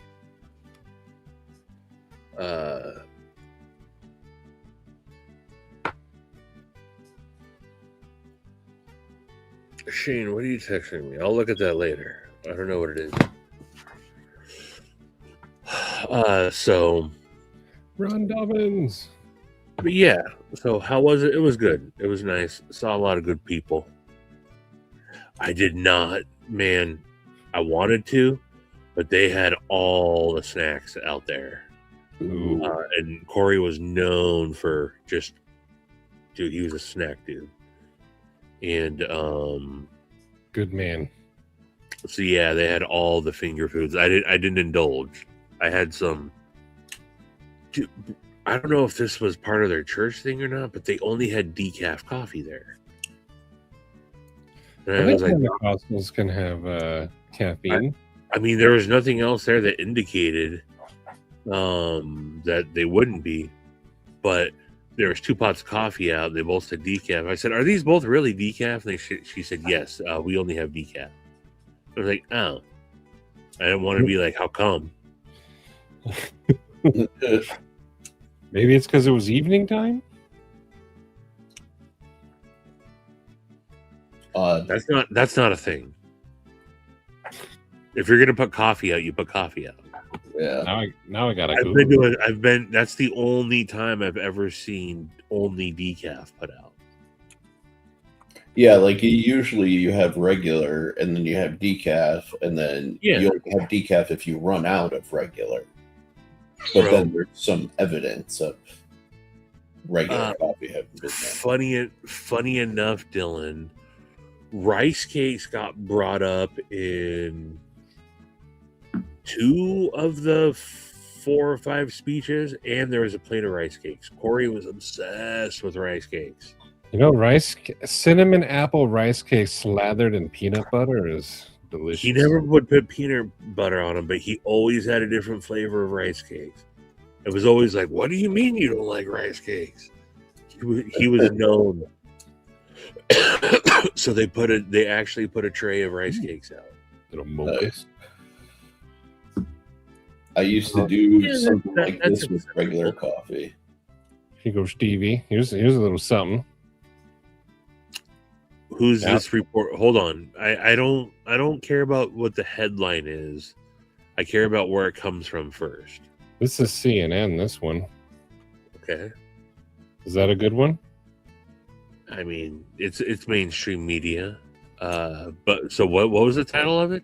Shane, what are you texting me? I'll look at that later. I don't know what it is. So Ron Dobbins. But yeah, so how was it? It was good. It was nice. Saw a lot of good people. I did not, man. I wanted to, but they had all the snacks out there. And Corey was known for just, dude, he was a snack dude. And good man. So yeah, they had all the finger foods. I didn't indulge. I had some. Dude, I don't know if this was part of their church thing or not, but they only had decaf coffee there. And I I think was like, Pentecostals can have caffeine. I mean, there was nothing else there that indicated that they wouldn't be, but there was 2 pots of coffee out. They both said decaf. I said, "Are these both really decaf?" And she said, "Yes, we only have decaf." I was like, "Oh," I didn't want to be like, "How come?" Maybe it's because it was evening time. That's not a thing. If you're gonna put coffee out, you put coffee out. Yeah. Now I gotta I've been. That's the only time I've ever seen only decaf put out. Yeah, like usually you have regular, and then you have decaf, and then you only have decaf if you run out of regular. But then there's some evidence of regular coffee having been done. Funny enough, Dylan, rice cakes got brought up in 2 of the 4 or 5 speeches, and there was a plate of rice cakes. Corey was obsessed with rice cakes. You know, cinnamon apple rice cake slathered in peanut butter is delicious. He never would put peanut butter on them, but he always had a different flavor of rice cakes. It was always like, "What do you mean you don't like rice cakes?" He was known. So they actually put a tray of rice cakes out. Little mochas. I used to do something like this with regular coffee. Here goes Stevie. Here's a little something. Who's this report? Hold on. I don't care about what the headline is. I care about where it comes from first. This is CNN, this one. Okay. Is that a good one? I mean, it's mainstream media. But so what was the title of it?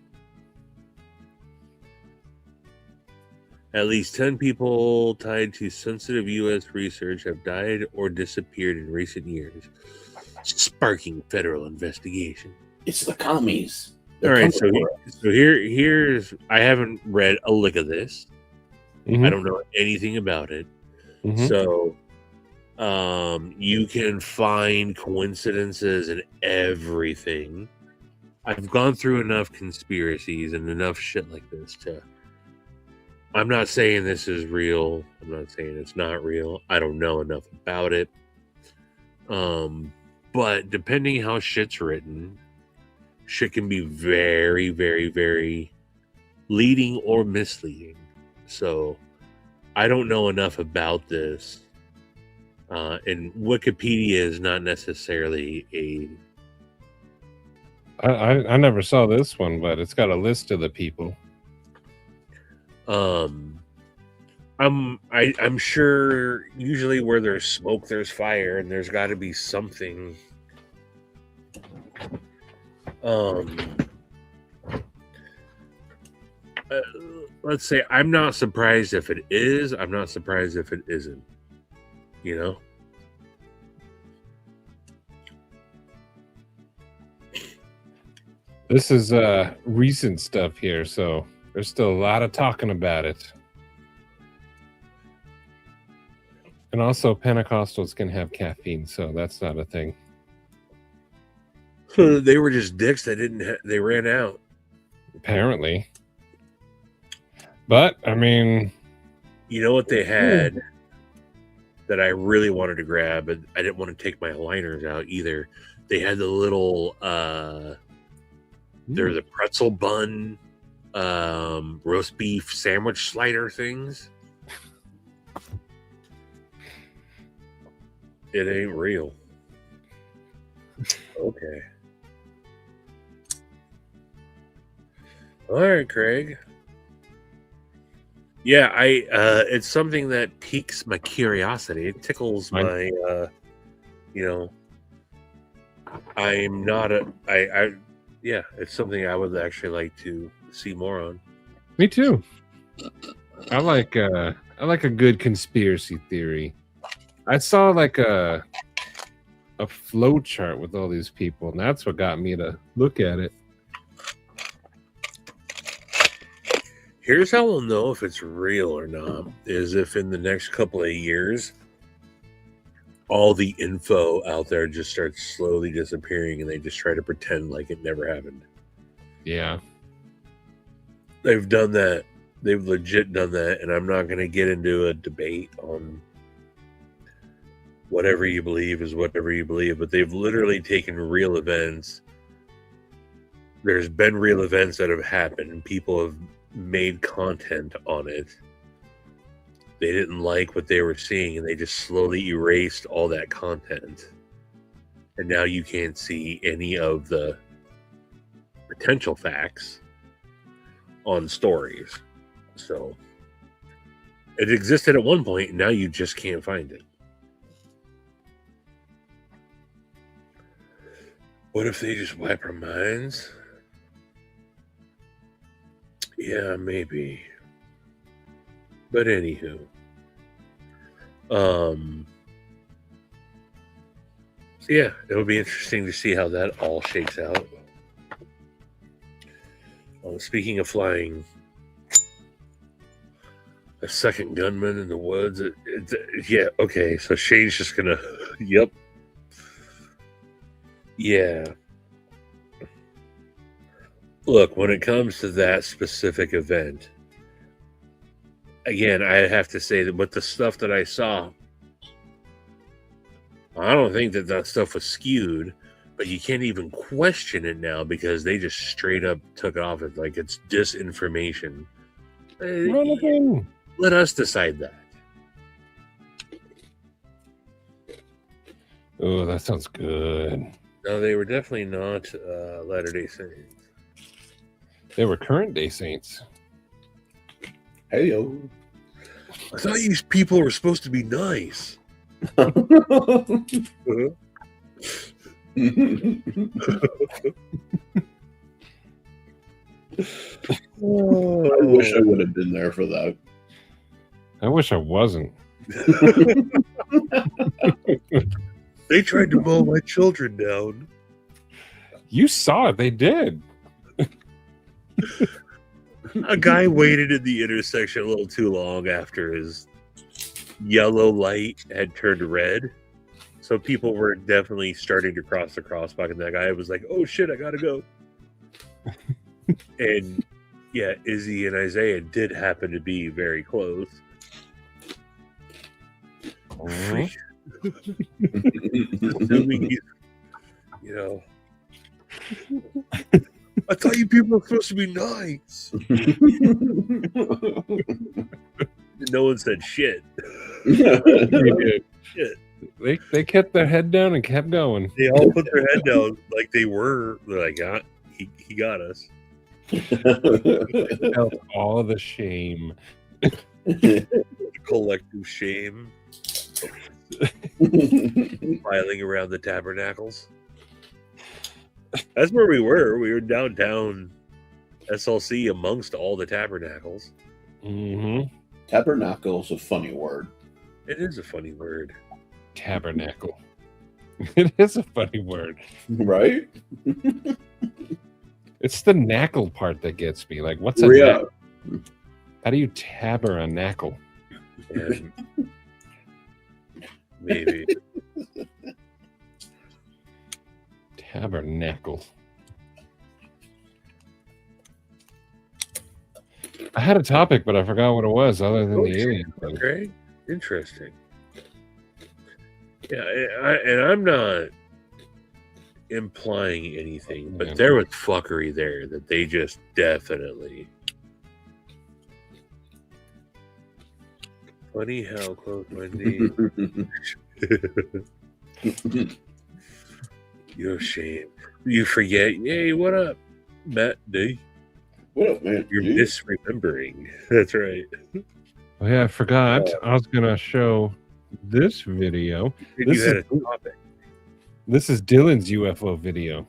At least 10 people tied to sensitive U.S. research have died or disappeared in recent years, sparking federal investigation. It's the commies. All right, so here's I haven't read a lick of this. Mm-hmm. I don't know anything about it. Mm-hmm. So you can find coincidences in everything. I've gone through enough conspiracies and enough shit like this to. I'm not saying this is real. I'm not saying it's not real. I don't know enough about it. But depending how shit's written, shit can be very, very, very leading or misleading. So I don't know enough about this. And Wikipedia is not necessarily a... I never saw this one, but it's got a list of the people. I'm sure usually where there's smoke, there's fire, and there's got to be something. Let's say I'm not surprised if it is. I'm not surprised if it isn't. You know. This is recent stuff here, so there's still a lot of talking about it. And also, Pentecostals can have caffeine, so that's not a thing. So they were just dicks that they ran out. Apparently. But, I mean... You know what they had that I really wanted to grab, but I didn't want to take my liners out either. They had the little... There's a pretzel bun roast beef sandwich slider things. It ain't real. Okay. All right, Craig. Yeah, it's something that piques my curiosity. It tickles my, I'm not yeah, it's something I would actually like to see more on. Me too. I like a good conspiracy theory. I saw like a flow chart with all these people, and that's what got me to look at it. Here's how we'll know if it's real or not, is if in the next couple of years, all the info out there just starts slowly disappearing and they just try to pretend like it never happened. Yeah. They've done that. They've legit done that, and I'm not going to get into a debate on whatever you believe is whatever you believe, but they've literally taken real events. There's been real events that have happened, and people have made content on it. They didn't like what they were seeing, and they just slowly erased all that content. And now you can't see any of the potential facts on stories. So it existed at one point, and now you just can't find it. What if they just wipe our minds? Yeah, maybe. But anywho. So yeah, it'll be interesting to see how that all shakes out. Speaking of flying, a second gunman in the woods. Yeah, okay, so Shane's just gonna... Yep. Yeah. Look, when it comes to that specific event, again, I have to say that with the stuff that I saw, I don't think that stuff was skewed, but you can't even question it now because they just straight up took off it like it's disinformation. Let us decide that. Oh, that sounds good. No, they were definitely not Latter-day Saints. They were current-day saints. Hey yo. I thought you people were supposed to be nice. I wish I would have been there for that. I wish I wasn't. They tried to mow my children down. You saw it. They did. A guy waited in the intersection a little too long after his yellow light had turned red. So people were definitely starting to cross the crosswalk, and that guy was like, oh shit, I gotta go. And yeah, Izzy and Isaiah did happen to be very close. Assuming he's, I thought you people were supposed to be nice. No one said shit. Shit. They kept their head down and kept going. They all put their head down like they were. They're like, he got us. Felt all the shame. The collective shame. Filing around the tabernacles. That's where we were. We were downtown SLC amongst all the tabernacles. Mm-hmm. Tabernacle is a funny word. It is a funny word. Tabernacle. It is a funny word. Right? It's the knackle part that gets me. Like, what's a knackle? How do you tabernacle? Yeah. Maybe. Tabernacle. I had a topic, but I forgot what it was other than the alien thing. Okay. Interesting. Yeah, and I'm not implying anything, but there was fuckery there that they just definitely... Funny how close my name. You're ashamed. You forget. Hey, what up, Matt D? What up, man? You're Dude? misremembering. That's right. Oh yeah, I forgot. I was gonna show this video. This You had is, a topic. this is Dylan's UFO video.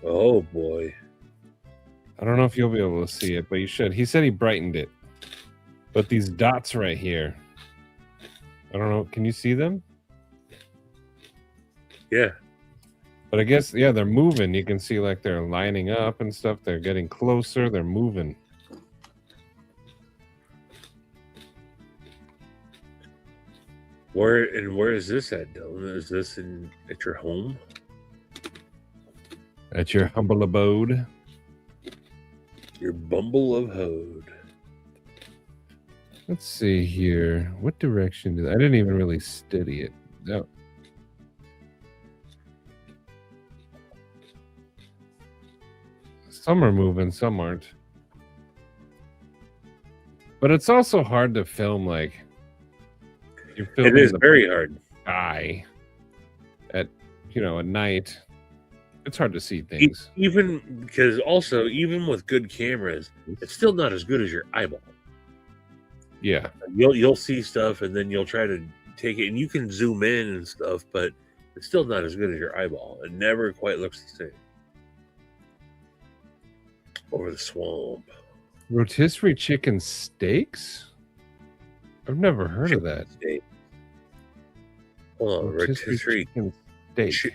Oh boy. I don't know if you'll be able to see it, but you should. He said he brightened it. But these dots right here, I don't know. Can you see them? Yeah. But I guess, yeah, they're moving. You can see like they're lining up and stuff. They're getting closer. They're moving. Where is this at, Dylan? Is this at your home? At your humble abode. Your bumble of hode. Let's see here. What direction did I didn't even really steady it. No. Some are moving, some aren't. But it's also hard to film like you're filming It is the very hard. sky at at night. It's hard to see things. Even because also even with good cameras, it's still not as good as your eyeball. Yeah. You'll see stuff and then you'll try to take it and you can zoom in and stuff, but it's still not as good as your eyeball. It never quite looks the same. Over the swamp. Rotisserie chicken steaks? I've never heard of that. Steak. Hold on, rotisserie chicken steak.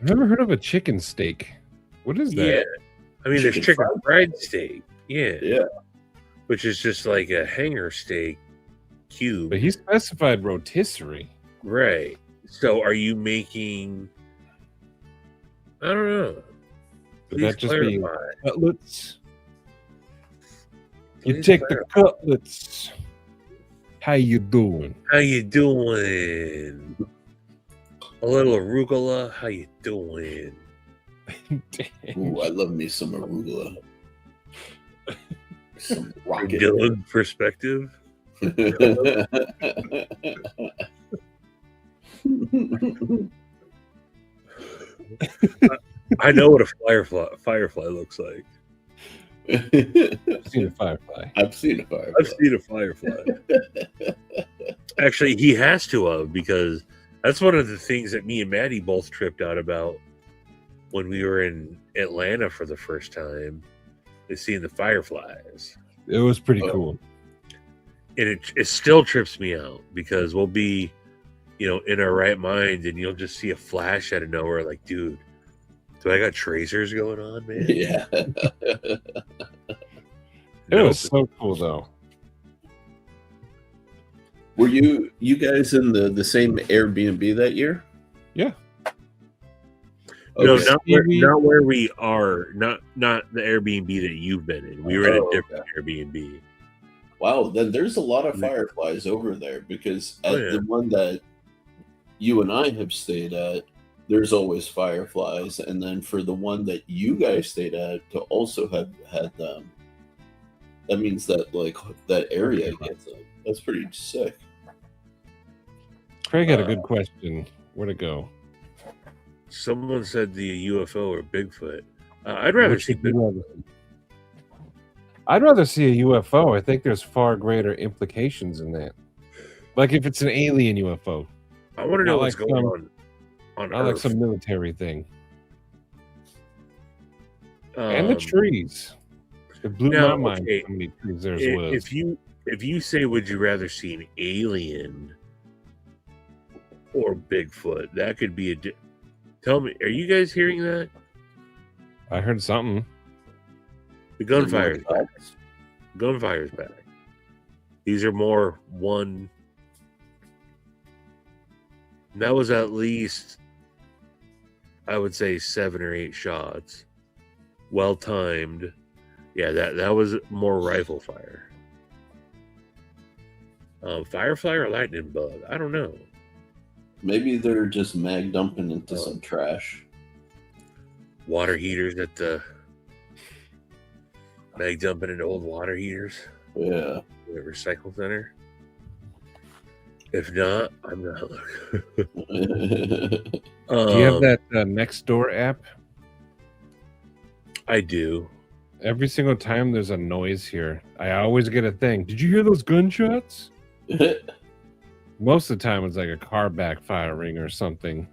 I've never heard of a chicken steak. What is that? Yeah. I mean, there's chicken fried fried steak. Yeah. Yeah. Which is just like a hanger steak cube. But he specified rotisserie. Right. So are you making... I don't know. Would Please that just be clarify. cutlets? You Please take clarify. the cutlets. How you doing? How you doing? A little arugula. How you doing? Ooh, I love me some arugula. Some From rocket. Dylan's perspective. I know what a firefly looks like. I've seen a firefly. I've seen a firefly. I've seen a firefly. Actually, he has to have, because that's one of the things that me and Maddie both tripped out about when we were in Atlanta for the first time, is seeing the fireflies. It was pretty Oh. cool. And it still trips me out because we'll be, in our right mind, and you'll just see a flash out of nowhere, like, dude, do I got tracers going on, man? Yeah. It Nope. was so cool, though. Were you guys in the same Airbnb that year? Yeah. No, Okay. not where we are. Not the Airbnb that you've been in. We were in a Oh, different Airbnb. Wow, then there's a lot of fireflies over there, because at Oh, yeah. the one that you and I have stayed at, there's always fireflies, and then for the one that you guys stayed at to also have had them, that means that that area gets them. That's pretty sick. Craig had a good question. Where'd it go? Someone said the UFO or Bigfoot. I'd rather Which see would you Bigfoot. rather see? I'd rather see a UFO. I think there's far greater implications in that. Like if it's an alien UFO, I want to know Not what's like going some- on not like Earth. some military thing. And the Um, trees. It blew now, my mind okay, how many trees there i- was. if you say, would you rather see an alien or Bigfoot? That could be tell me, are you guys hearing that? I heard something. The gunfire's back. Gunfire's back. These are more one. That was at least, I would say, 7 or 8 shots. Well timed. Yeah, that was more rifle fire. Firefly or lightning bug? I don't know. Maybe they're just mag dumping into some trash. Water heaters at the. Mag dumping into old water heaters Yeah. at the recycle center. If not, I'm not looking. Do you have that Nextdoor app? I do. Every single time there's a noise here, I always get a thing. Did you hear those gunshots? Most of the time, it's like a car backfiring or something.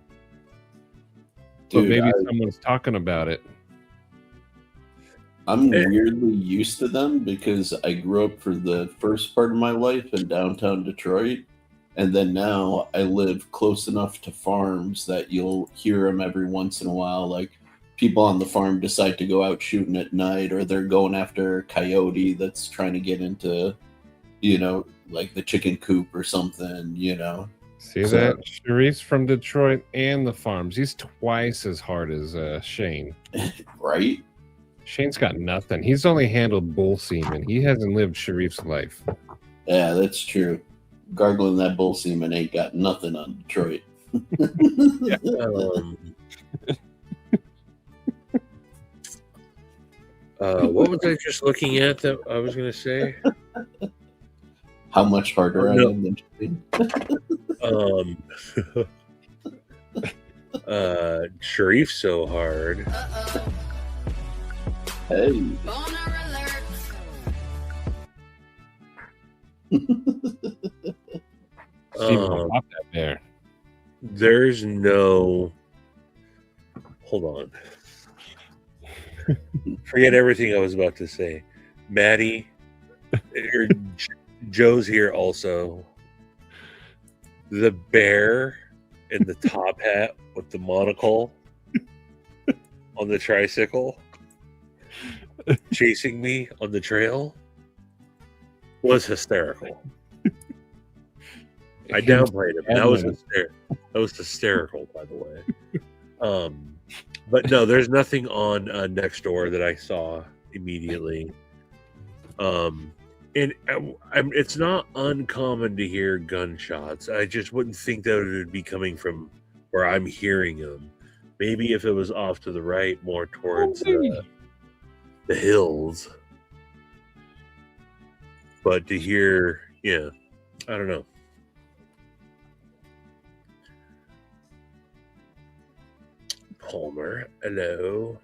But Dude, maybe someone's talking about it. I'm weirdly used to them because I grew up for the first part of my life in downtown Detroit. And then now I live close enough to farms that you'll hear them every once in a while. Like people on the farm decide to go out shooting at night, or they're going after a coyote that's trying to get into, like the chicken coop or something, See So- that? Sharif's from Detroit and the farms. He's twice as hard as Shane. Right? Shane's got nothing. He's only handled bull semen. He hasn't lived Sharif's life. Yeah, that's true. Gargling that bull semen ain't got nothing on Detroit. What was I just looking at that I was going to say? How much harder I No. am than Shane. Sharif's so hard. Hey. Steve, pop that bear. There's no. Hold on. Forget everything I was about to say. Maddie, Joe's here also. The bear in the top hat with the monocle on the tricycle chasing me on the trail was hysterical. I downplayed him. That was hysterical, by the way. But no, there's nothing on Nextdoor that I saw immediately. And it's not uncommon to hear gunshots. I just wouldn't think that it would be coming from where I'm hearing them. Maybe if it was off to the right, more towards the hills. But to hear, I don't know. Palmer, hello.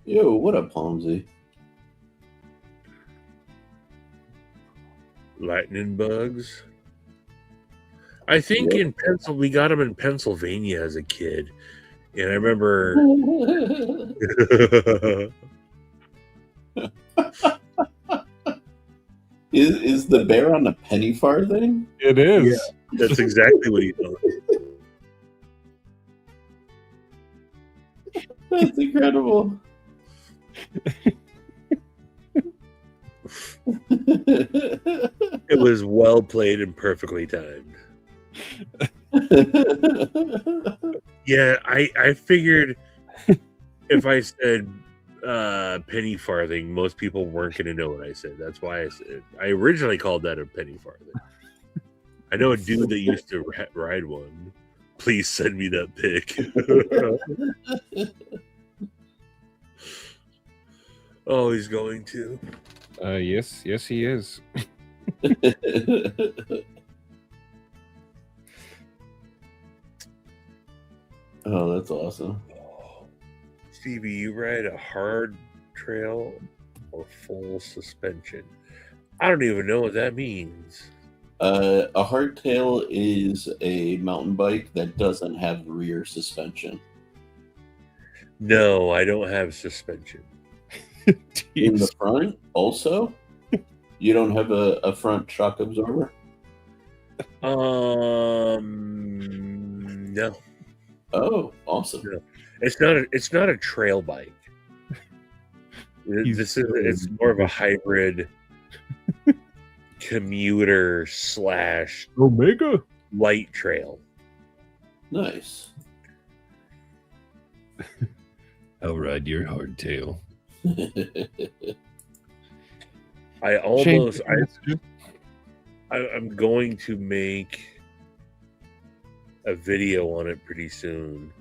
Yo, what up, Palmsy? Lightning bugs. I think in we got them in Pennsylvania as a kid, and I remember. Is the bear on a penny farthing? It is. That's exactly what he thought. That's incredible. It was well played and perfectly timed. Yeah, I figured if I said penny farthing, most people weren't going to know what I said. That's why I originally called that a penny farthing. I know a dude that used to ride one. Please send me that pic. Oh, he's going to. Yes, he is. Oh, that's awesome. Stevie, you ride a hard trail or full suspension? I don't even know what that means. A hardtail is a mountain bike that doesn't have rear suspension. No, I don't have suspension. In the front, also? You don't have a front shock absorber? No. Oh, awesome. No. It's not a trail bike. It's more of a hybrid commuter / Omega light trail. Nice. I'll ride your hardtail. I'm going to make a video on it pretty soon,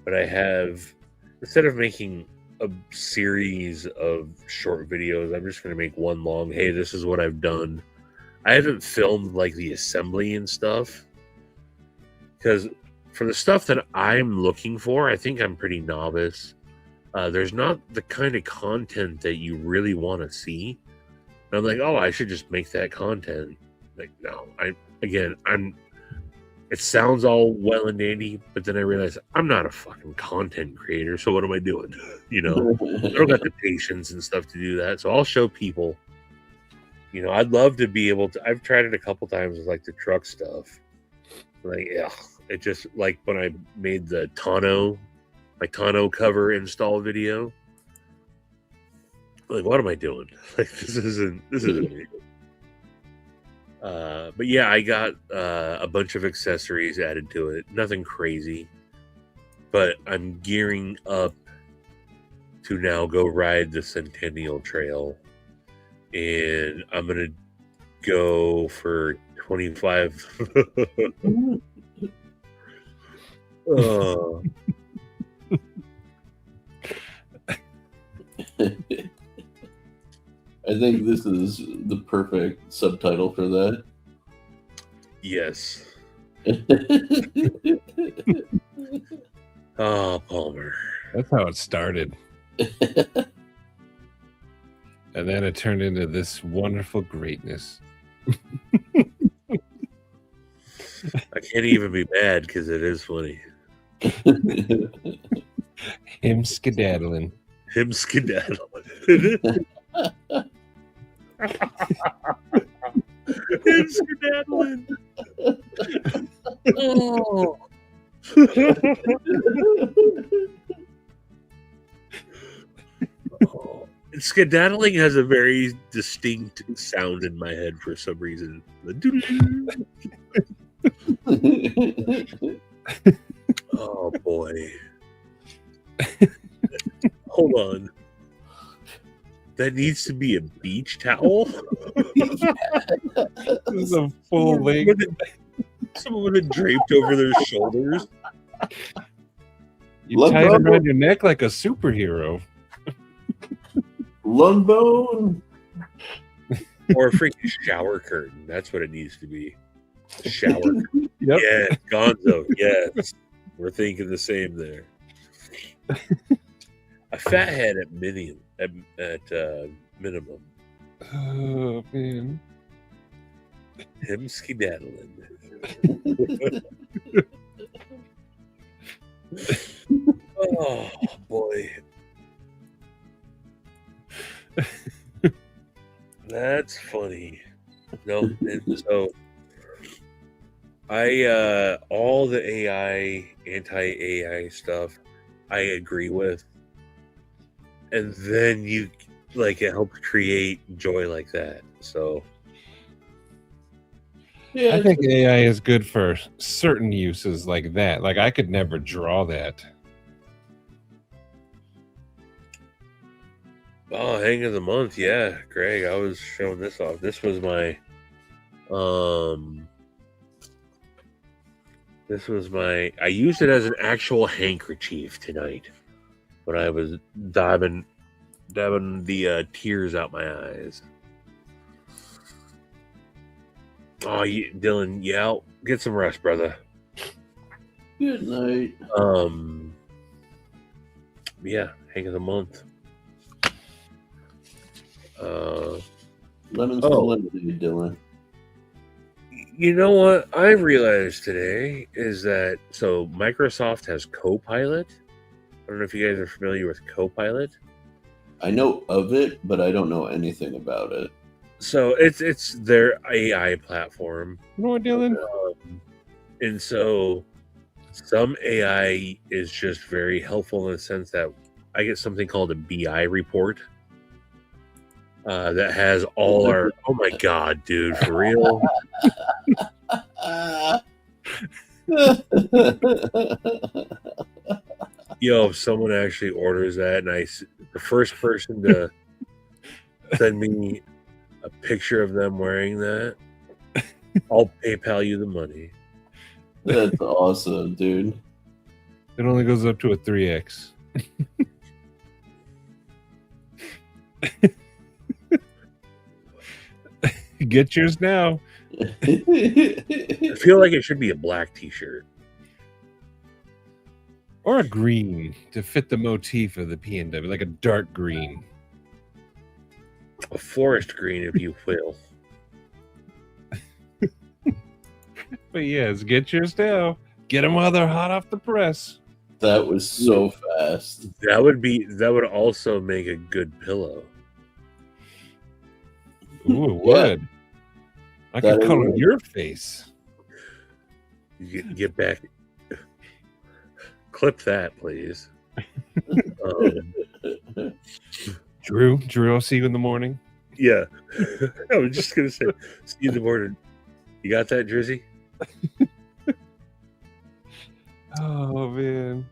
but I have, instead of making a series of short videos. I'm just going to make one long, hey, this is what I've done. I haven't filmed like the assembly and stuff because for the stuff that I'm looking for, I think I'm pretty novice. There's not the kind of content that you really want to see. And I'm like, oh, I should just make that content. Like, no, it sounds all well and dandy, but then I realize I'm not a fucking content creator. So what am I doing? You know, I don't got the patience and stuff to do that. So I'll show people, you know, I'd love to be able to, I've tried it a couple times with like the truck stuff. Like, yeah, it just like when I made the my tonneau cover install video. Like, what am I doing? Like, this isn't me. But yeah, I got a bunch of accessories added to it. Nothing crazy, but I'm gearing up to now go ride the Centennial Trail, and I'm gonna go for 25. Oh. I think this is the perfect subtitle for that. Yes. Oh, Palmer. That's how it started. And then it turned into this wonderful greatness. I can't even be mad because it is funny. Him skedaddling. Him skedaddling. Him skedaddling. Oh. Oh. Skedaddling has a very distinct sound in my head for some reason. Oh boy. Hold on. That needs to be a beach towel. This is a full length. Someone would have draped over their shoulders. You tie it around your neck like a superhero. Lung bone. Or a freaking shower curtain. That's what it needs to be. Shower curtain. Yep. Yeah, Gonzo. Yes. We're thinking the same there. A fat head at minimum. Oh, man. Him skedaddling. Oh, boy. That's funny. No, and so all the AI, anti-AI stuff, I agree with. And then you, like, it helps create joy like that. So, Yeah, I think AI is good for certain uses like that. Like, I could never draw that. oh, hang of the month, yeah, Greg. I was showing this off. This was my, I used it as an actual handkerchief tonight when I was dabbing the tears out my eyes. Oh, Dylan, yeah, get some rest, brother. good night. Yeah, hang of the month. Lemon Oh. lemonade, Dylan. You know what I realized today is that so Microsoft has Copilot. I don't know if you guys are familiar with Copilot. I know of it, but I don't know anything about it. So it's their AI platform. You know what, Dylan? And so some AI is just very helpful in the sense that I get something called a BI report that has all our, oh my God, dude, for real? Yo, if someone actually orders that and the first person to send me a picture of them wearing that, I'll PayPal you the money. That's awesome, dude. It only goes up to a 3x. Get yours now. I feel like it should be a black T-shirt. Or a green to fit the motif of the PNW, like a dark green. A forest green, if you will. But yes, get yours now. Get them while they're hot off the press. That was so fast. That would also make a good pillow. Ooh, it would. I could That it color would. your face. You get back. Clip that, please. Drew, I'll see you in the morning. Yeah. I was just gonna say, see you in the morning. You got that, Drizzy? Oh man.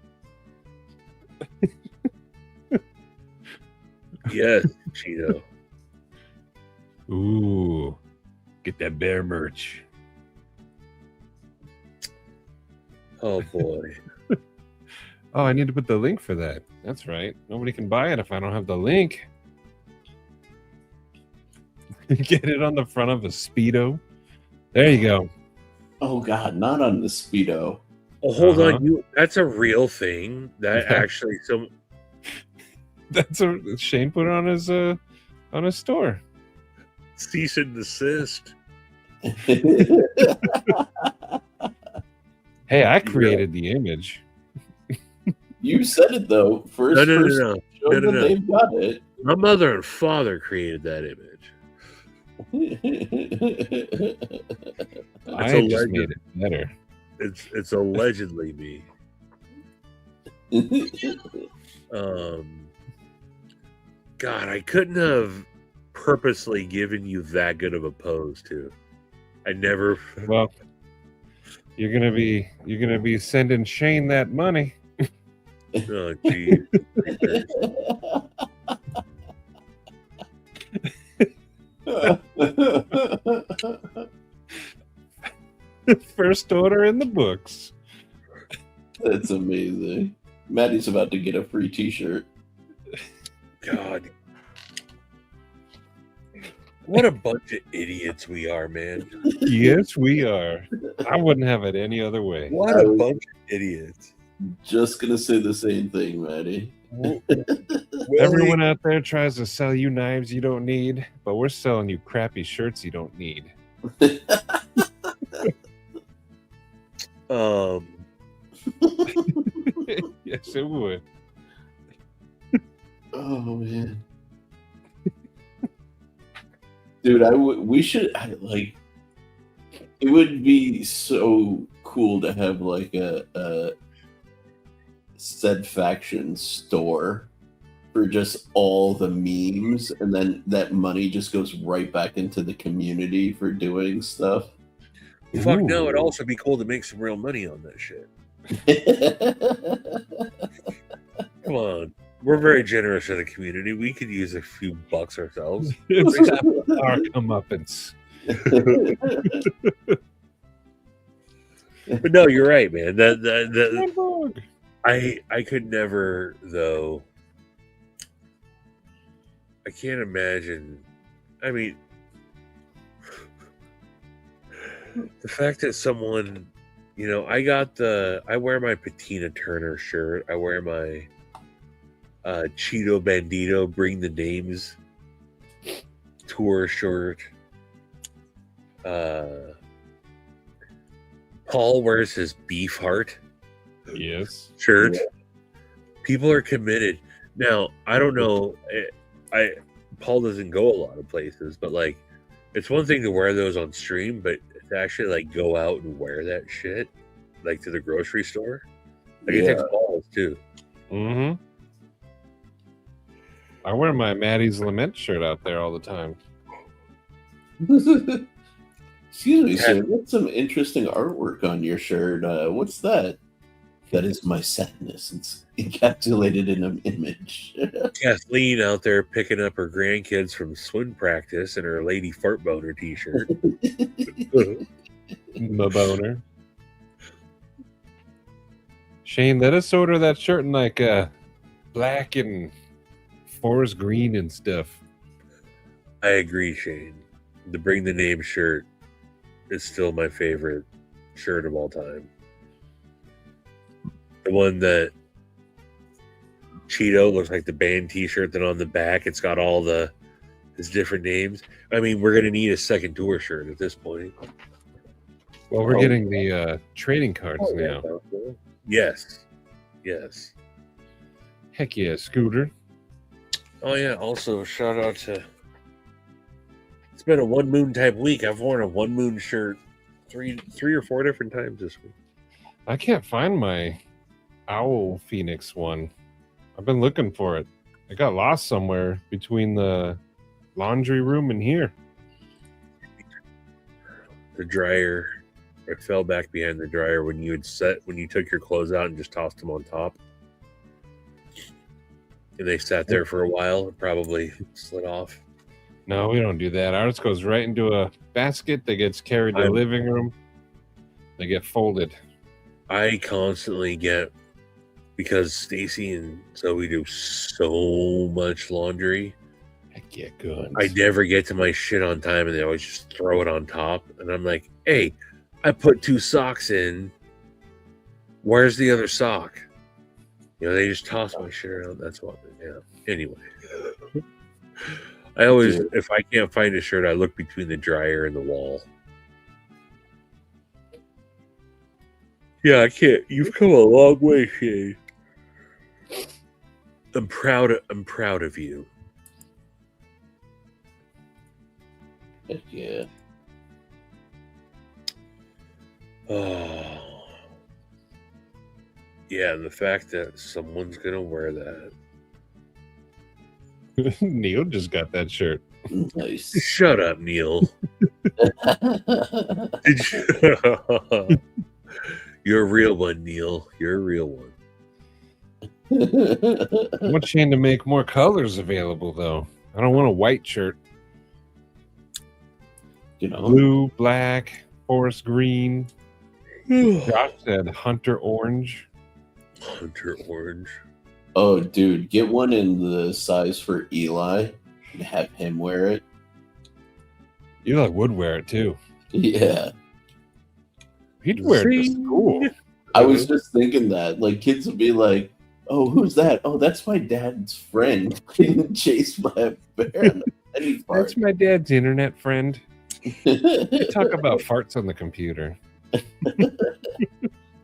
Yes, Cheeto. Ooh. Get that bear merch. Oh boy. Oh, I need to put the link for that. That's right. Nobody can buy it if I don't have the link. Get it on the front of a Speedo. There you go. Oh God, not on the Speedo. Oh, hold Uh-huh. on. That's a real thing. That actually some That's a Shane put it on his store. cease and desist. Hey, I created the image. You said it though. First No. person showed No. that they've got it. My mother and father created that image. I a just legend. made it better. It's allegedly me. God, I couldn't have purposely given you that good of a pose too. I never. Well, you're gonna be sending Shane that money. Oh, geez. First order in the books. That's amazing. Maddie's about to get a free T-shirt. God. What a bunch of idiots we are, man. Yes, we are. I wouldn't have it any other way. What a bunch of idiots. Just gonna say the same thing, Maddie. Everyone out there tries to sell you knives you don't need, but we're selling you crappy shirts you don't need. Yes, it would. Oh man, dude, we should like. It would be so cool to have like a SaidFaction store for just all the memes, and then that money just goes right back into the community for doing stuff. Fuck no, it'd also be cool to make some real money on that shit. Come on. We're very generous in the community. We could use a few bucks ourselves. It's our comeuppance. But no, you're right, man. I could never, though. I can't imagine. I mean, the fact that someone, I wear my Patina Turner shirt. I wear my Cheeto Bandito Bring the Names tour shirt. Paul wears his Beef Heart shirt. Yeah. People are committed. Now, I don't know. Paul doesn't go a lot of places, but like, it's one thing to wear those on stream, but to actually like go out and wear that shit, like to the grocery store, like it takes balls too. Mm-hmm. I wear my Maddie's Lament shirt out there all the time. Excuse me, sir. That's some interesting artwork on your shirt. What's that? That is my sadness. It's encapsulated in an image. Kathleen out there picking up her grandkids from swim practice in her Lady Fart Boner t-shirt. My boner. Shane, let us order that shirt in like black and forest green and stuff. I agree, Shane. The Bring the Name shirt is still my favorite shirt of all time. The one that Cheeto looks like the band T-shirt, then on the back it's got all his different names. I mean, we're gonna need a second tour shirt at this point. Well, we're getting the trading cards now. Yes. Heck yeah, Scooter. Oh yeah. Also, shout out to. It's been a one moon type week. I've worn a one moon shirt three or four different times this week. I can't find my Owl Phoenix one. I've been looking for it. It got lost somewhere between the laundry room and here. The dryer. It fell back behind the dryer when you took your clothes out and just tossed them on top. And they sat there for a while and probably slid off. No, we don't do that. Ours goes right into a basket that gets carried to the living room. They get folded. I constantly get, because Stacy and Zoe do so much laundry. Heck yeah, good. I never get to my shit on time and they always just throw it on top. And I'm like, hey, I put 2 socks in. Where's the other sock? You know, they just toss my shit around. That's what, yeah. Anyway. I always, if I can't find a shirt, I look between the dryer and the wall. Yeah, I can't. You've come a long way, Shane. I'm proud of you. Heck yeah. Oh. Yeah, and the fact that someone's gonna wear that. Neil just got that shirt. Nice. Shut up, Neil. You're a real one, Neil. You're a real one. I want Shane to make more colors available, though. I don't want a white shirt. You know, Blue, black, forest green. Josh said hunter orange. Hunter orange. oh, dude, get one in the size for Eli and have him wear it. Eli would wear it too. Yeah. He'd wear it to school. I was just thinking that. Like, kids would be like, oh, who's that? Oh, that's my dad's friend. He chased my bear. That's my dad's internet friend. They talk about farts on the computer.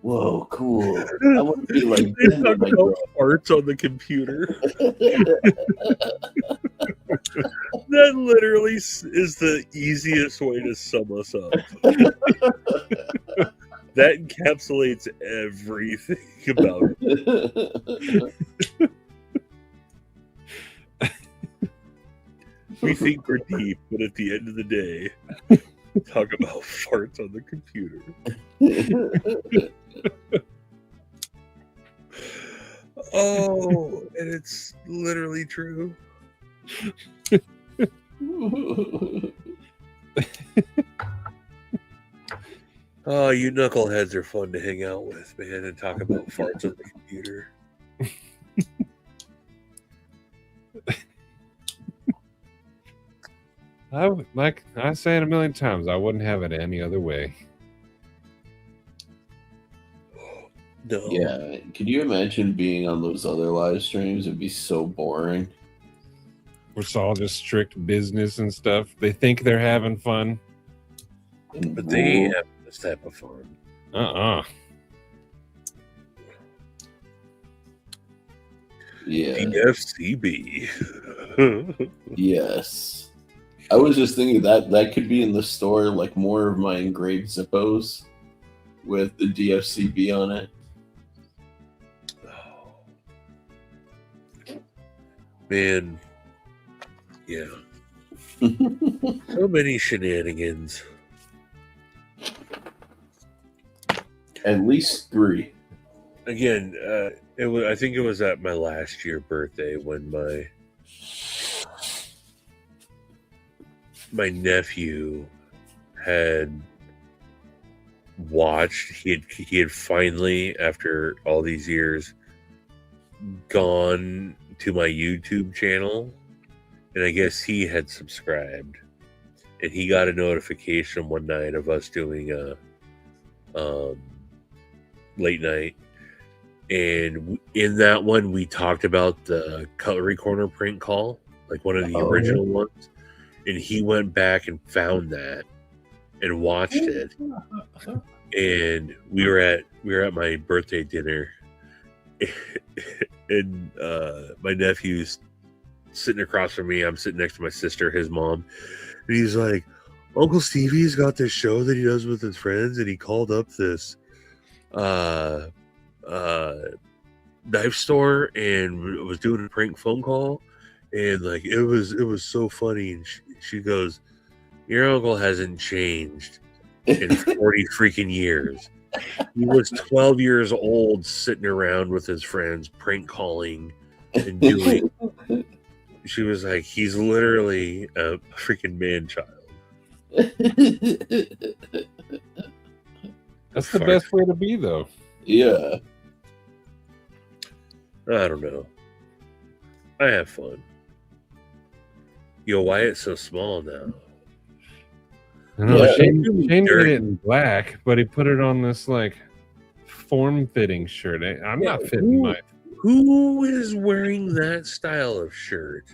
Whoa, cool. I want to be like They talk about farts on the computer. That literally is the easiest way to sum us up. That encapsulates everything about it. We think we're deep, but at the end of the day, talk about farts on the computer. Oh, and it's literally true. Oh, you knuckleheads are fun to hang out with, man, and talk about farts on the computer. Like I say it a million times, I wouldn't have it any other way. No. Yeah. Could you imagine being on those other live streams? It'd be so boring. It's all just strict business and stuff. They think they're having fun. But they ain't having this type of fun. Yeah. DFCB. Yes. I was just thinking that could be in the store, like more of my engraved Zippos with the DFCB on it. Man. Yeah. So many shenanigans. At least 3. Again, it was. I think it was at my last year birthday when my nephew had watched. He had finally, after all these years, gone to my YouTube channel and I guess he had subscribed, and he got a notification one night of us doing a late night, and in that one we talked about the Cutlery Corner prank call, like one of the original ones, and he went back and found that and watched it, and we were at my birthday dinner, and my nephew's sitting across from me. I'm sitting next to my sister, his mom, and he's like, Uncle Stevie's got this show that he does with his friends, and he called up this knife store and was doing a prank phone call, and like it was so funny. And she goes, your uncle hasn't changed in 40 freaking years. He was 12 years old sitting around with his friends prank calling and doing. She was like, he's literally a freaking man child. That's the best way to be, though. Yeah. I don't know. I have fun. Yo, why it's so small now? I know, Yeah. Shane did it in black, but he put it on this like form-fitting shirt. I'm not fitting mine. Who is wearing that style of shirt?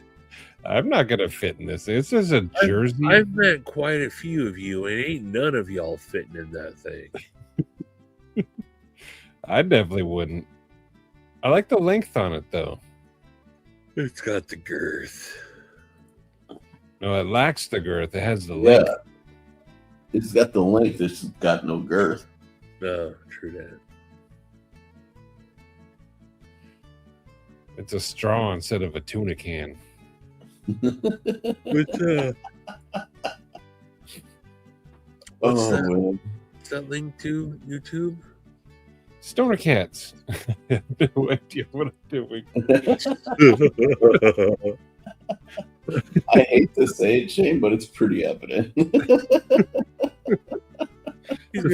I'm not gonna fit in this. This is a jersey. I've met quite a few of you, and ain't none of y'all fitting in that thing. I definitely wouldn't. I like the length on it, though. It's got the girth. No, it lacks the girth. It has the Yeah. length. It's got the length. It's got no girth. No, true that. It's a straw instead of a tuna can. What's Oh, that? man. What's that link to YouTube? Stoner cats. No idea what I'm doing. I hate to say it, Shane, but it's pretty evident. The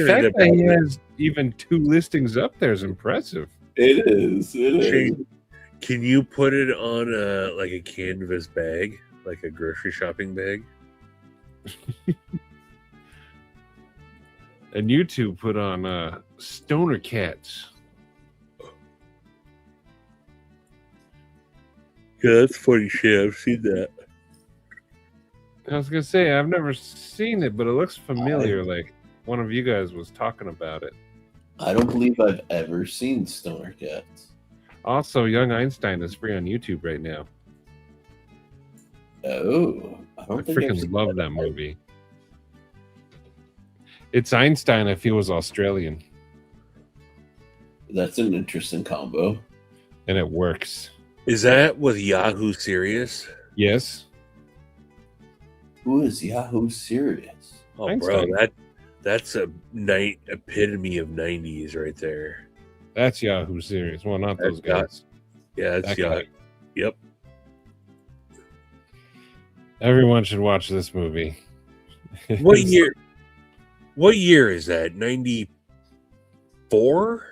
fact that he has even 2 listings up there is impressive. It is. It is. Shane, can you put it on a canvas bag, like a grocery shopping bag? And YouTube put on Stoner Cats. Yeah, that's funny shit. I've seen that. I was gonna say I've never seen it, but it looks familiar. Like one of you guys was talking about it. I don't believe I've ever seen Stoner Cats. Also, Young Einstein is free on YouTube right now. Oh, I I don't think I've freaking seen love that movie. It's Einstein if he was Australian, That's an interesting combo. and it works. Is that with Yahoo Serious? Yes, Who is Yahoo Serious? Oh, Einstein. bro, that's a night epitome of 90s right there. that's Yahoo Serious. Well, not those That's guys. Yeah, that's That Yahoo. guy. Yep. Everyone should watch this movie. What year? What year is that? 94?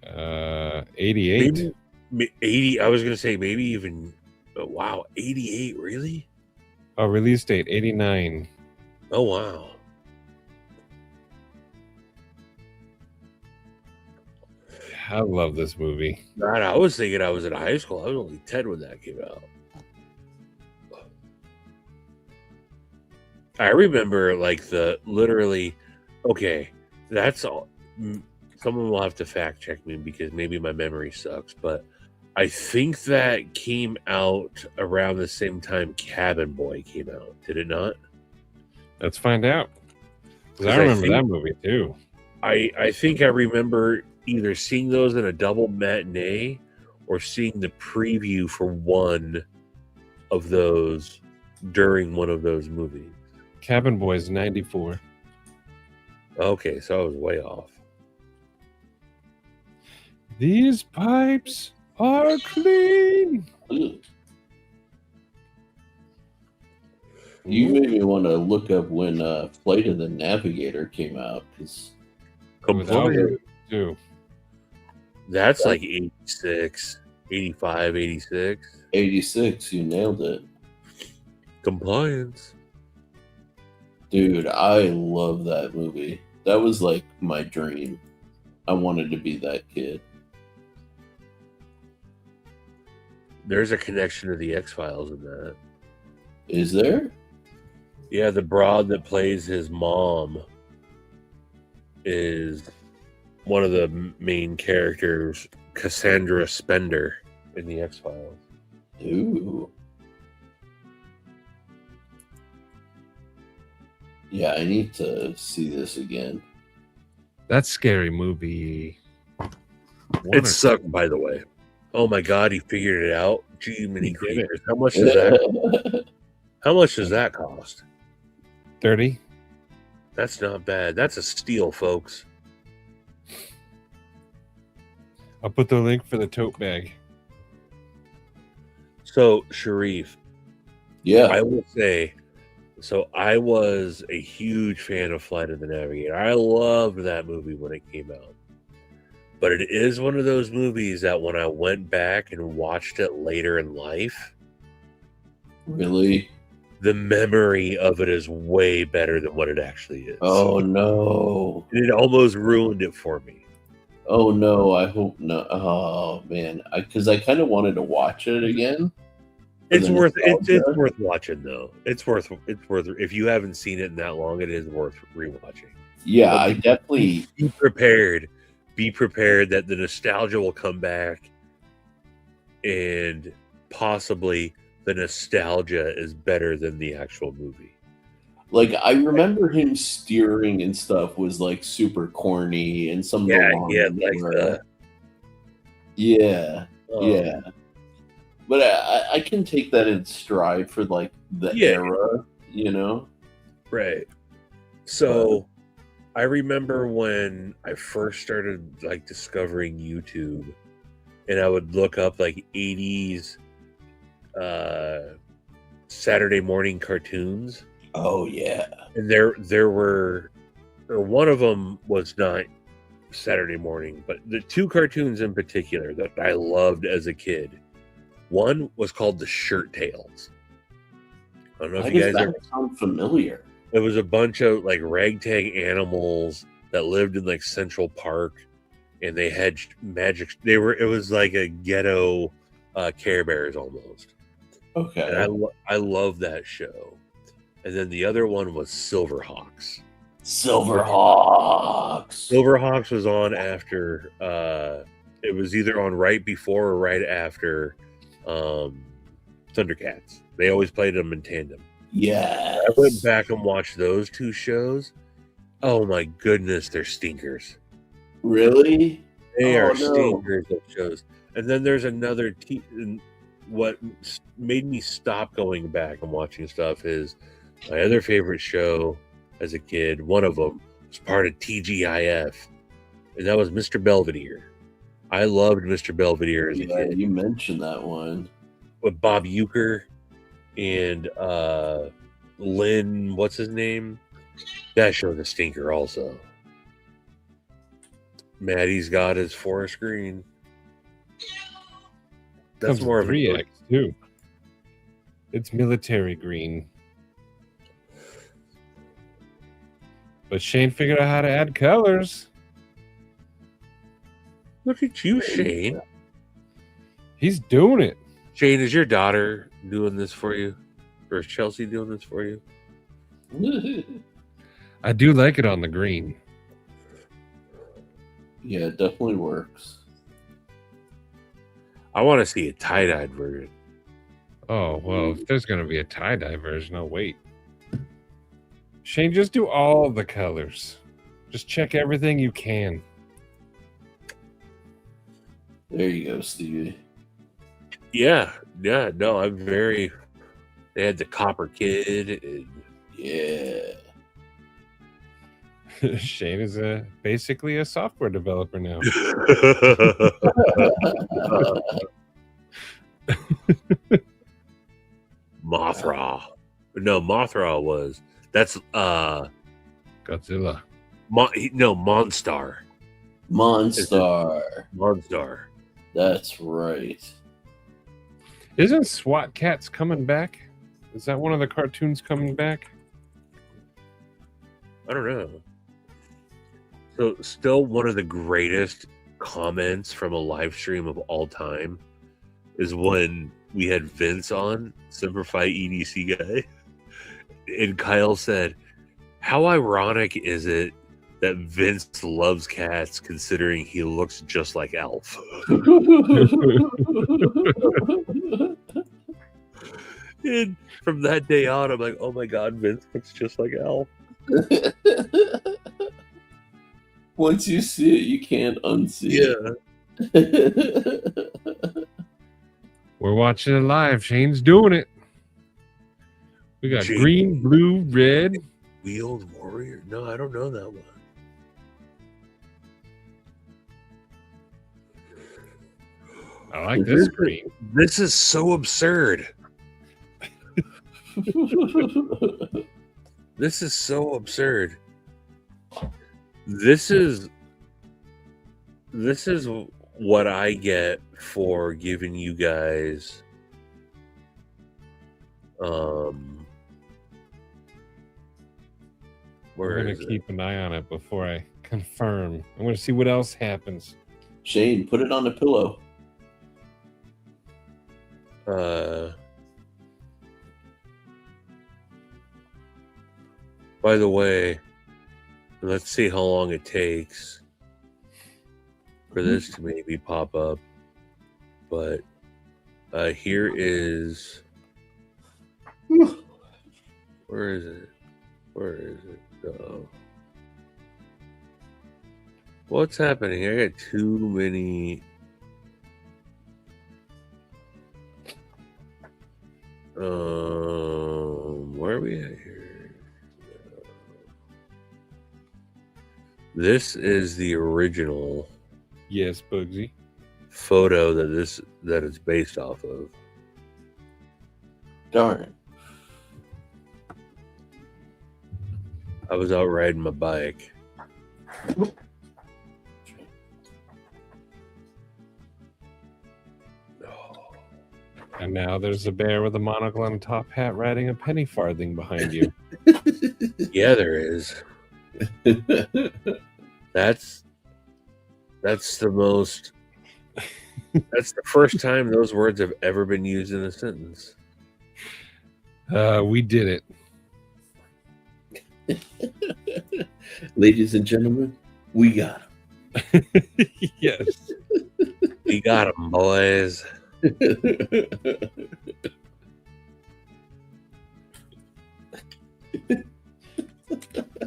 88. Maybe 80. I was gonna say maybe even. Oh, wow, 88. Really? Oh, release date 89. Oh wow. I love this movie. God, I was thinking I was in high school. I was only 10 when that came out. I remember okay, that's all. Someone will have to fact check me because maybe my memory sucks, but I think that came out around the same time Cabin Boy came out. Did it not? Let's find out. 'Cause I 'Cause I remember think- that movie too. I think I remember either seeing those in a double matinee or seeing the preview for one of those during one of those movies. Cabin Boys 94. Okay, so I was way off. These pipes are clean. Ugh. You made me want to look up when Flight of the Navigator came out because Without Completely. it, too. That's like 86, 85, 86. 86, you nailed it. Compliance. Dude, I love that movie. That was like my dream. I wanted to be that kid. There's a connection to the X-Files in that. Is there? Yeah, the broad that plays his mom is one of the main characters, Cassandra Spender, in the X-Files. Ooh. Yeah, I need to see this again. That scary movie. It sucked, by the way. Oh my god, he figured it out. Gee, many creatures. How much does that? How much does that cost? 30. That's not bad. That's a steal, folks. I'll put the link for the tote bag. So, Sharif, Yeah. I will say, so I was a huge fan of Flight of the Navigator. I loved that movie when it came out. But it is one of those movies that when I went back and watched it later in life, Really? the memory of it is way better than what it actually is. Oh no. And it almost ruined it for me. Oh no, I hope not. Oh man, because I kind of wanted to watch it again. It's the worth it's nostalgia. worth watching though. It's worth if you haven't seen it in that long, it is worth rewatching. Yeah, I definitely. Be prepared. Be prepared that the nostalgia will come back, and possibly the nostalgia is better than the actual movie. Like, I remember him steering and stuff was like super corny, and some of the lines like were- yeah, um, yeah. But I can take that in stride for like the Yeah. era, you know. right. So, I remember when I first started like discovering YouTube, and I would look up like 80s Saturday morning cartoons. Oh yeah, And there were, or one of them was not Saturday morning, but the two cartoons in particular that I loved as a kid. One was called the Shirt Tails. I don't know why if you does guys that ever. sound familiar? It was a bunch of like ragtag animals that lived in like Central Park, and they had magic. It was like a ghetto Care Bears almost. Okay, And I love that show. And then the other one was Silverhawks. Silverhawks. Silverhawks was on after. It was either on right before or right after Thundercats. They always played them in tandem. Yeah, I went back and watched those two shows. Oh my goodness, they're stinkers. Really? They Oh, are no. stinkers of shows. And then there's another. What made me stop going back and watching stuff is my other favorite show as a kid. One of them was part of TGIF, and that was Mr. Belvedere. I loved Mr. Belvedere as a Yeah, kid you mentioned that one. with Bob Euchre and Lynn. What's his name? That show's a stinker also. Maddie's got his Forest Green. That's Comes more of a 3X too. It's military green. But Shane figured out how to add colors. Look at you, Shane. He's doing it. Shane, is your daughter doing this for you? Or is Chelsea doing this for you? I do like it on the green. Yeah, it definitely works. I want to see a tie-dyed version. Oh, well, if there's going to be a tie-dye version, I'll wait. Shane, just do all the colors. Just check everything you can. There you go, Stevie. Yeah, no, I'm very... They had the Copper Kid. And... Yeah. Shane is basically a software developer now. Mothra. No, Mothra was... That's... Godzilla. Monstar. Monstar. Monstar. That's right. Isn't SWAT Cats coming back? Is that one of the cartoons coming back? I don't know. So, still one of the greatest comments from a live stream of all time is when we had Vince on, Simplify EDC guy, and Kyle said, "How ironic is it that Vince loves cats considering he looks just like Alf?" And from that day on, I'm like, oh my god, Vince looks just like Alf. Once you see it, you can't unsee it. We're watching it live. Shane's doing it. We got Shane- green, blue, red. Wheeled Warrior? No, I don't know that one. I like this green. This is so absurd. This is so absurd. This is what I get for giving you guys We're where going is to it? keep an eye on it before I confirm. I'm going to see what else happens. Shane, put it on a pillow. By the way, let's see how long it takes for this to maybe pop up. But here is. Where is it? Where is it? What's happening? I got too many. Where are we at here? This is the original Yes, Bugsy. photo that it's based off of. Darn. I was out riding my bike. And now there's a bear with a monocle and a top hat riding a penny farthing behind you. Yeah, there is. That's the most. That's the first time those words have ever been used in a sentence. We did it. Ladies and gentlemen, we got him. Yes. We got 'em, boys.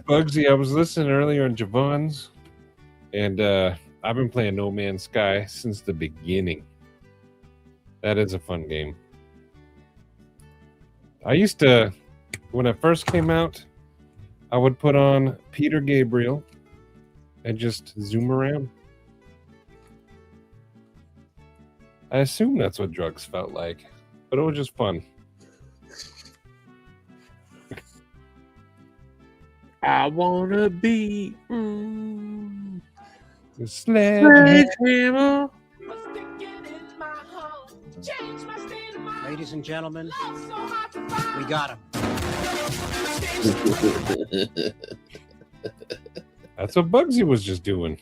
Bugsy, I was listening earlier on Javon's, and I've been playing No Man's Sky since the beginning. That is a fun game. I used to, when it first came out, I would put on Peter Gabriel and just zoom around. I assume that's what drugs felt like, but it was just fun. I wanna be The sledgehammer. Ladies and gentlemen, we got him. That's what Bugsy was just doing.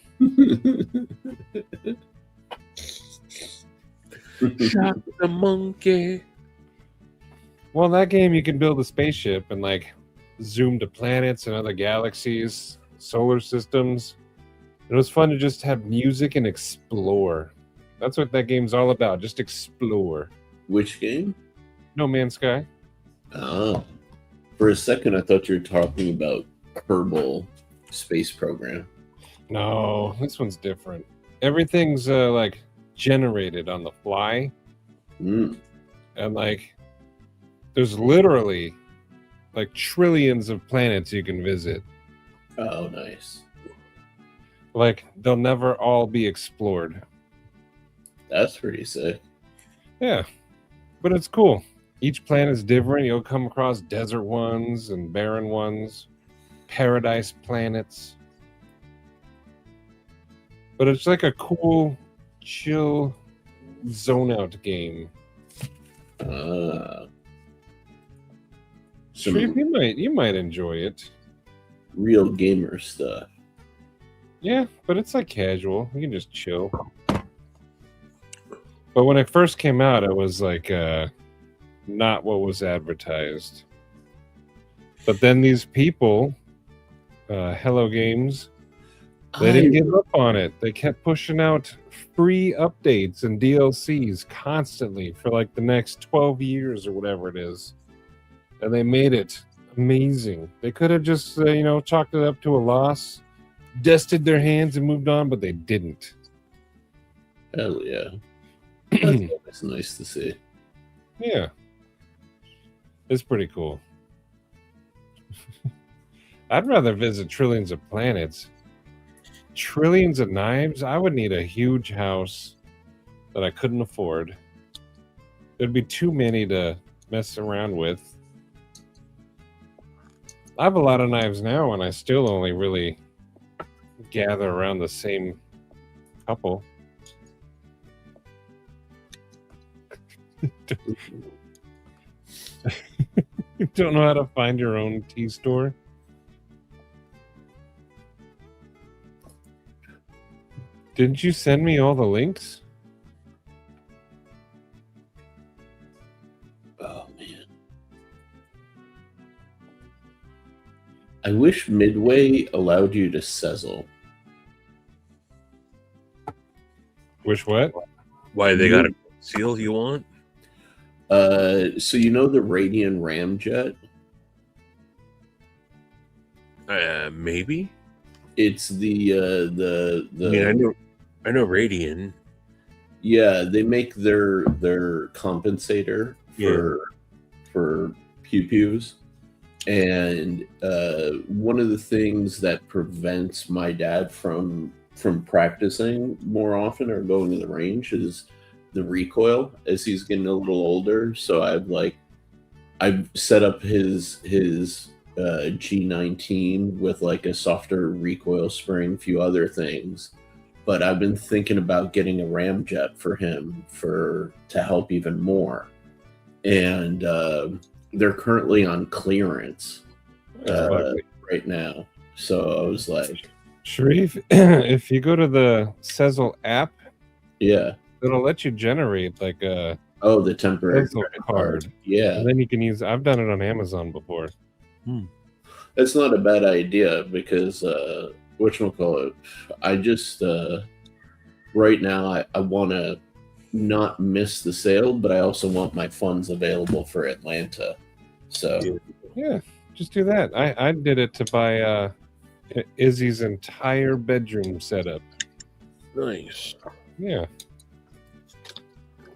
Shot the monkey. Well, that game you can build a spaceship and like zoom to planets and other galaxies, solar systems. It was fun to just have music and explore. That's what that game's all about. Just explore. Which game? No Man's Sky. Oh. For a second, I thought you were talking about Kerbal Space Program. No, this one's different. Everything's like generated on the fly. Mm. And like there's literally like trillions of planets you can visit. Oh, nice. Like they'll never all be explored. That's pretty sick. Yeah, but it's cool. Each planet's different. You'll come across desert ones and barren ones, paradise planets. But it's like a cool, chill, zone out game. Shreve, you might enjoy it. real gamer stuff. Yeah, but it's like casual. You can just chill. But when it first came out, it was like not what was advertised. But then these people, Hello Games, they didn't give up on it. They kept pushing out free updates and DLCs constantly for like the next 12 years or whatever it is. And they made it amazing. They could have just, chalked it up to a loss, dusted their hands and moved on, but they didn't. Hell yeah. That's nice to see. Yeah. It's pretty cool. I'd rather visit trillions of planets. Trillions of knives? I would need a huge house that I couldn't afford. There'd be too many to mess around with. I have a lot of knives now, and I still only really gather around the same couple. You don't know how to find your own tea store? Didn't you send me all the links? Oh, man. I wish Midway allowed you to sizzle. Wish what? Why they got a seal you want? So you know the Radian Ramjet? Maybe. It's the I mean, I know Radian. Yeah, they make their compensator for pew-pews. And one of the things that prevents my dad from practicing more often or going to the range is the recoil as he's getting a little older. So I've set up his G19 with like a softer recoil spring, a few other things. But I've been thinking about getting a ramjet for him to help even more. And they're currently on clearance right now. So I was like, Sharif, if you go to the Sezzle app, yeah, it'll let you generate like a the temporary Sezzle card. Yeah, And then you can use. I've done it on Amazon before. That's not a bad idea because whatchamacallit, I just right now I want to not miss the sale, but I also want my funds available for Atlanta. So yeah, just do that. I did it to buy Izzy's entire bedroom setup. Nice. Yeah.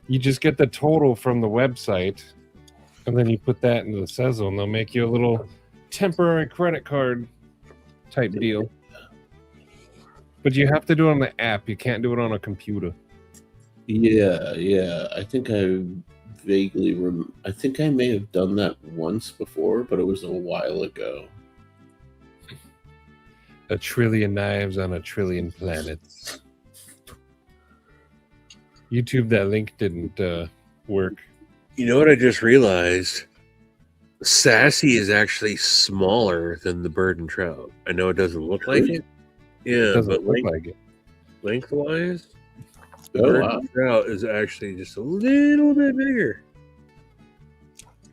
You just get the total from the website, and then you put that into the Sezzle, and they'll make you a little temporary credit card type deal. But you have to do it on the app. You can't do it on a computer. yeah, I think I vaguely I think I may have done that once before, but it was a while ago. A trillion knives on a trillion planets. YouTube, that link didn't work. You know what I just realized? Sassy is actually smaller than the bird and trout. I know it doesn't look like it. Yeah, It doesn't but look like it. lengthwise, the Oh, bird wow. and trout is actually just a little bit bigger.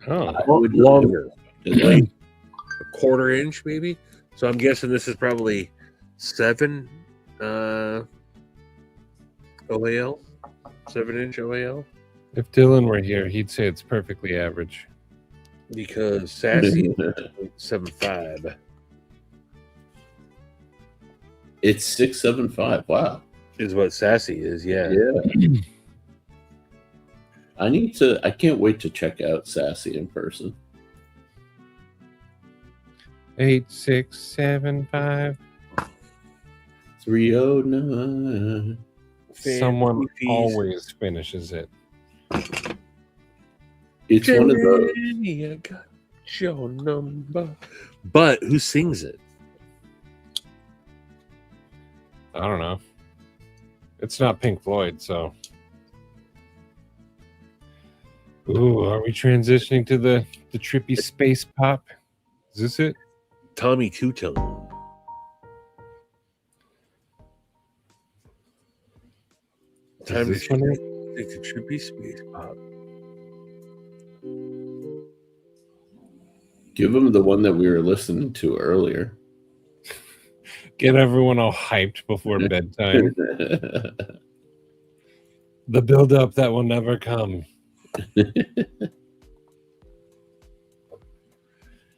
Oh, I would Longer. like, A quarter inch, maybe. So I'm guessing this is probably 7 OAL. 7-inch OAL. if Dylan were here, he'd say it's perfectly average. Because Sassy is 7.5. it's 675. Wow. Is what Sassy is, yeah. Yeah. I can't wait to check out Sassy in person. 8675. 309. Someone Fees. always finishes it. It's one of those. Jenny, I got your number. But who sings it? I don't know. It's not Pink Floyd, so Ooh, are we transitioning to the trippy space pop? Is this it? Tommy Two-Tone. Time to this one it? take the trippy space pop. Give him the one that we were listening to earlier. Get everyone all hyped before bedtime. The build-up that will never come.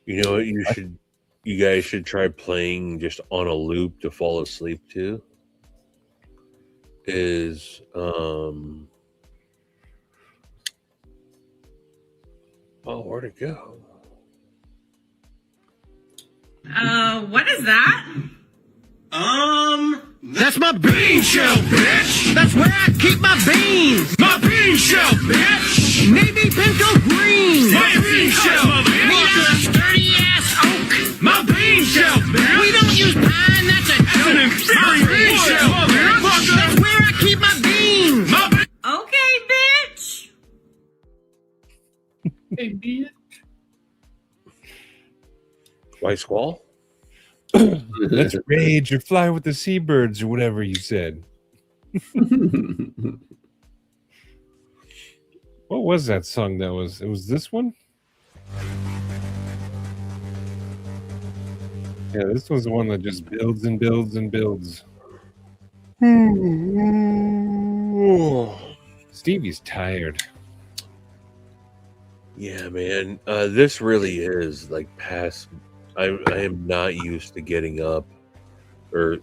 You know what you guys should try playing just on a loop to fall asleep to? Is where'd it go? What is that? That's my bean shell, bitch! That's where I keep my beans! My bean shell, bitch! Navy pinto green! My bean shell, Made out of sturdy-ass oak! My bean shell, bitch! We don't use pine, that's a joke! an inferior My bean wood, shell, bitch! motherfucker. That's where I keep my beans! My Okay, bitch. Hey, bitch. Why Squall? Let's rage or fly with the seabirds or whatever you said. What was that song that was? It was this one? Yeah, this was the one that just builds and builds and builds. Stevie's tired. Yeah, man. This really is like past. I am not used to getting up, or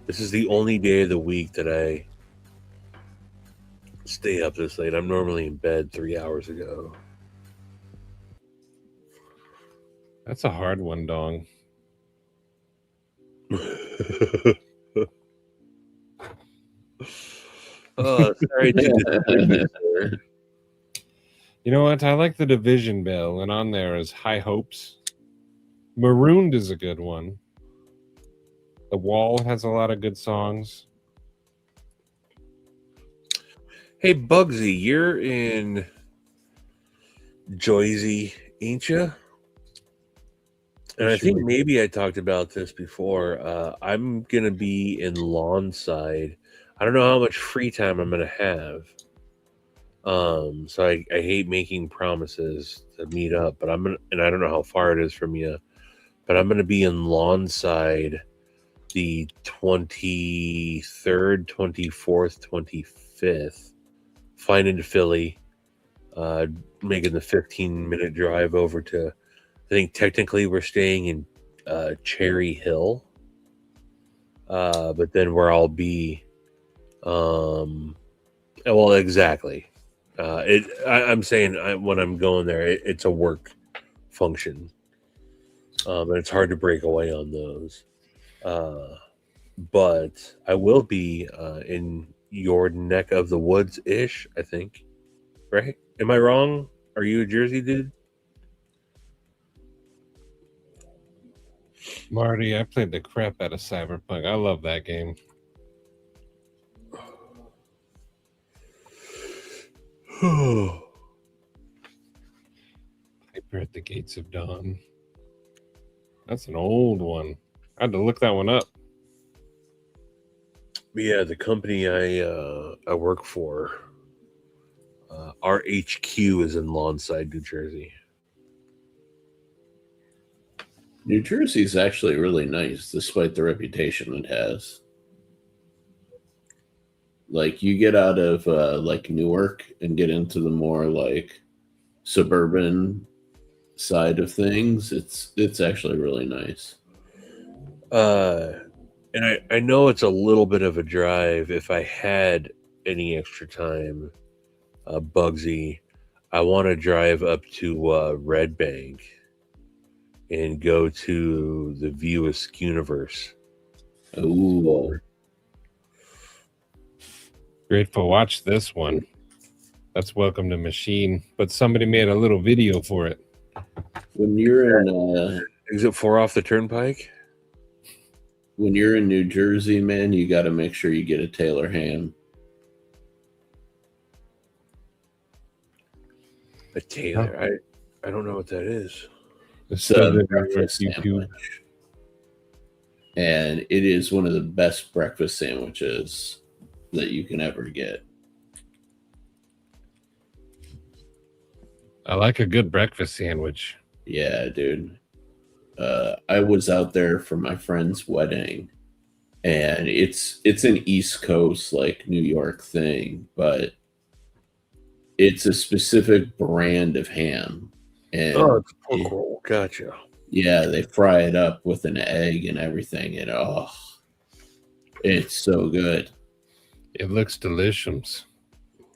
this is the only day of the week that I stay up this late. I'm normally in bed 3 hours ago. That's a hard one, Dong. Oh, sorry. You know what? I like the Division Bell, and on there is High Hopes. Marooned is a good one. The Wall has a lot of good songs. Hey, Bugsy, you're in Joyzy, ain't you? And I think maybe I talked about this before. I'm going to be in Lawnside. I don't know how much free time I'm going to have. So I hate making promises to meet up, but and I don't know how far it is from you, but I'm going to be in Lawnside the 23rd, 24th, 25th, flying into Philly, making the 15-minute drive over to, I think technically we're staying in Cherry Hill, but then where I'll be, well, exactly. I'm saying when I'm going there, it's a work function, and it's hard to break away on those. But I will be in your neck of the woods ish, I think. Right? Am I wrong? Are you a Jersey dude? Marty, I played the crap out of Cyberpunk. I love that game. Hyper at the Gates of Dawn. That's an old one. I had to look that one up. Yeah, the company I work for, our HQ is in Lawnside, New Jersey. New Jersey is actually really nice, despite the reputation it has. Like, you get out of like Newark and get into the more like suburban side of things. It's actually really nice. And I know it's a little bit of a drive. If I had any extra time, Bugsy, I want to drive up to Red Bank and go to the View of Skuniverse. Ooh. Grateful, watch this one. That's Welcome to Machine, but somebody made a little video for it. When you're in Exit 4 off the Turnpike? when you're in New Jersey, man, you got to make sure you get a Taylor ham. A Taylor. I don't know what that is. It's a breakfast sandwich. And it is one of the best breakfast sandwiches that you can ever get. I like a good breakfast sandwich. Yeah, dude. I was out there for my friend's wedding, and it's an East Coast, like New York thing, but it's a specific brand of ham. And it's a pork roll. Gotcha. Yeah, they fry it up with an egg and everything, and it's so good. It looks delicious.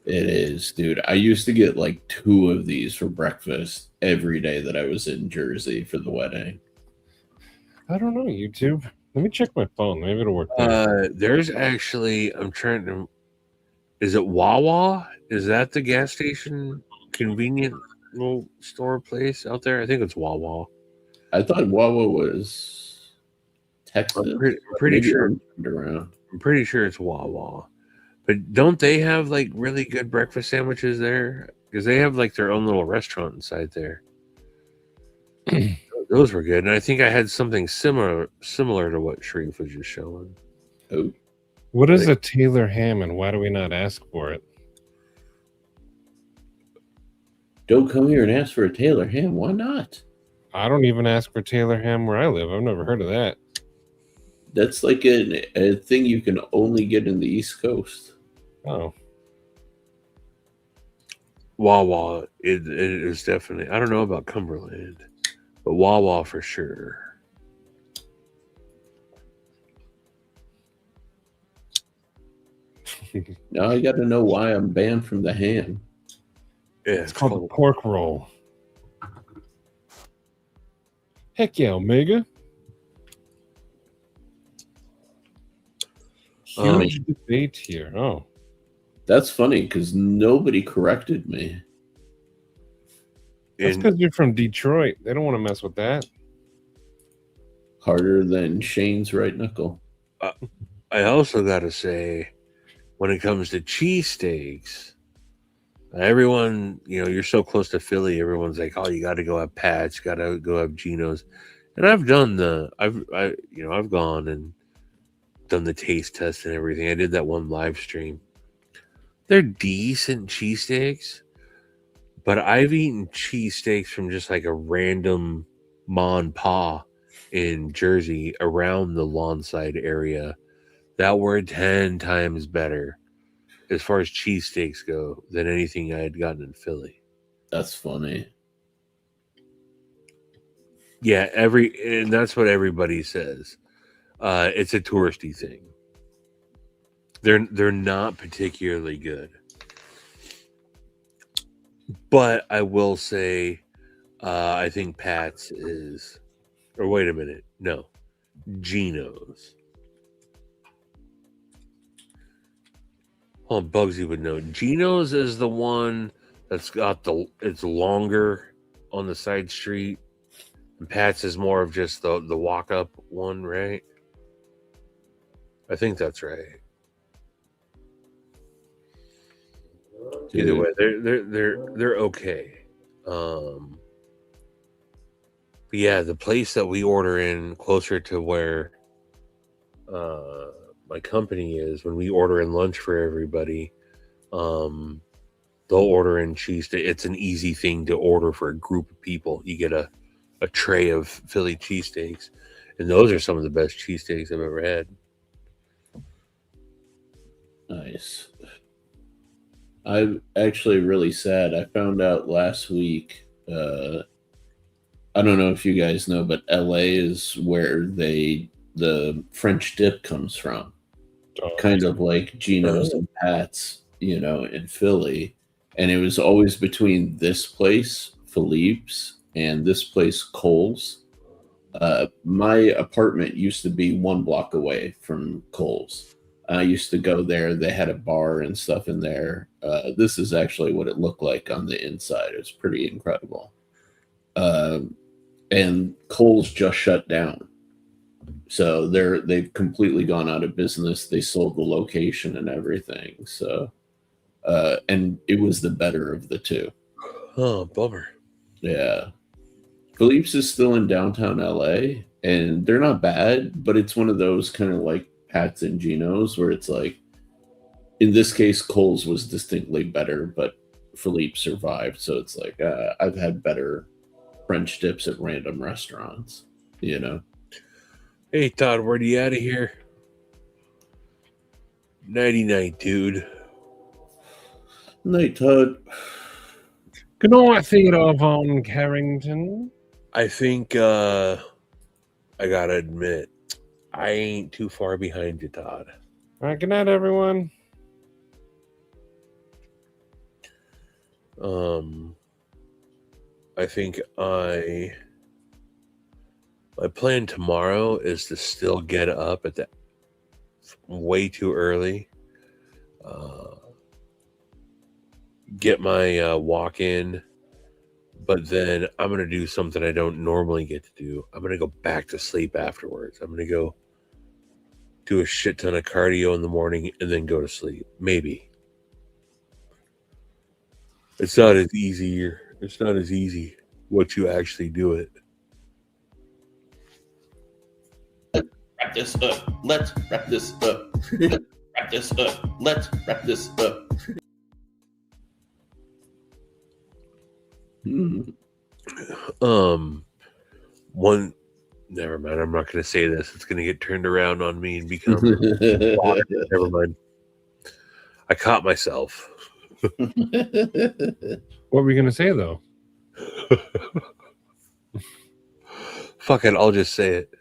It is, dude. I used to get like 2 of these for breakfast every day that I was in Jersey for the wedding. I don't know, YouTube. Let me check my phone. Maybe it'll work. There's actually, I'm trying to, is it Wawa? Is that the gas station convenient little store place out there? I think it's Wawa. I thought Wawa was Texas. I'm pretty sure. Around. I'm pretty sure it's Wawa. But don't they have like really good breakfast sandwiches there? Because they have like their own little restaurant inside there. Those were good, and I think I had something similar to what Sharif was just showing. Oh, what is a Taylor ham, and why do we not ask for it? Don't come here and ask for a Taylor ham. Why not? I don't even ask for Taylor ham where I live. I've never heard of that. That's like a thing you can only get in the East Coast. Oh. Wawa, it is definitely, I don't know about Cumberland, but Wawa for sure. Now I got to know why I'm banned from the ham. Yeah, it's called the pork roll. Heck yeah, Omega. Huge debate here. Oh. That's funny because nobody corrected me. That's because you're from Detroit. They don't want to mess with that. Harder than Shane's right knuckle. I also got to say, when it comes to cheesesteaks, everyone, you're so close to Philly. Everyone's like, "Oh, you got to go have Pat's, got to go have Geno's," and I've done I've gone and done the taste test and everything. I did that one live stream. They're decent cheesesteaks, but I've eaten cheesesteaks from just like a random Mon Pa in Jersey around the Lawnside area that were 10 times better as far as cheesesteaks go than anything I had gotten in Philly. That's funny. Yeah, and that's what everybody says. It's a touristy thing. They're not particularly good. But I will say, I think Pat's is, or wait a minute, no, Geno's. Bugsy would know. Geno's is the one that's got it's longer on the side street. And Pat's is more of just the walk up one, right? I think that's right. Either way, they're okay. But yeah, the place that we order in closer to where my company is, when we order in lunch for everybody, they'll order in cheese. It's an easy thing to order for a group of people. You get a tray of Philly cheesesteaks, and those are some of the best cheesesteaks I've ever had. Nice. I'm actually really sad. I found out last week. I don't know if you guys know, but LA is where the French dip comes from. Kind of like Geno's and Pat's, in Philly. And it was always between this place, Philippe's, and this place, Kohl's. My apartment used to be 1 block away from Kohl's. I used to go there. They had a bar and stuff in there. This is actually what it looked like on the inside. It's pretty incredible. And Kohl's just shut down. So they've completely gone out of business. They sold the location and everything. So, and it was the better of the two. Oh, bummer. Yeah. Philippe's is still in downtown LA, and they're not bad, but it's one of those kind of like Pat's and Geno's where it's like, in this case, Cole's was distinctly better, but Philippe survived. So it's like, I've had better French dips at random restaurants, you know? Hey, Todd, where are you out of here? Nighty-night, dude. Night, Todd. Good night, Theodore Von Carrington. I think I gotta admit, I ain't too far behind you, Todd. All right, good night, everyone. I think my plan tomorrow is to still get up at the way too early. Get my walk in, but then I'm gonna do something I don't normally get to do. I'm gonna go back to sleep afterwards. I'm gonna go do a shit ton of cardio in the morning and then go to sleep. Maybe. It's not as easy. It's not as easy once you actually do it. Wrap this up. Let's wrap this up. Wrap this up. Let's wrap this up. One. Never mind. I'm not going to say this. It's going to get turned around on me and become. Never mind. I caught myself. What were you going to say, though? Fuck it. I'll just say it.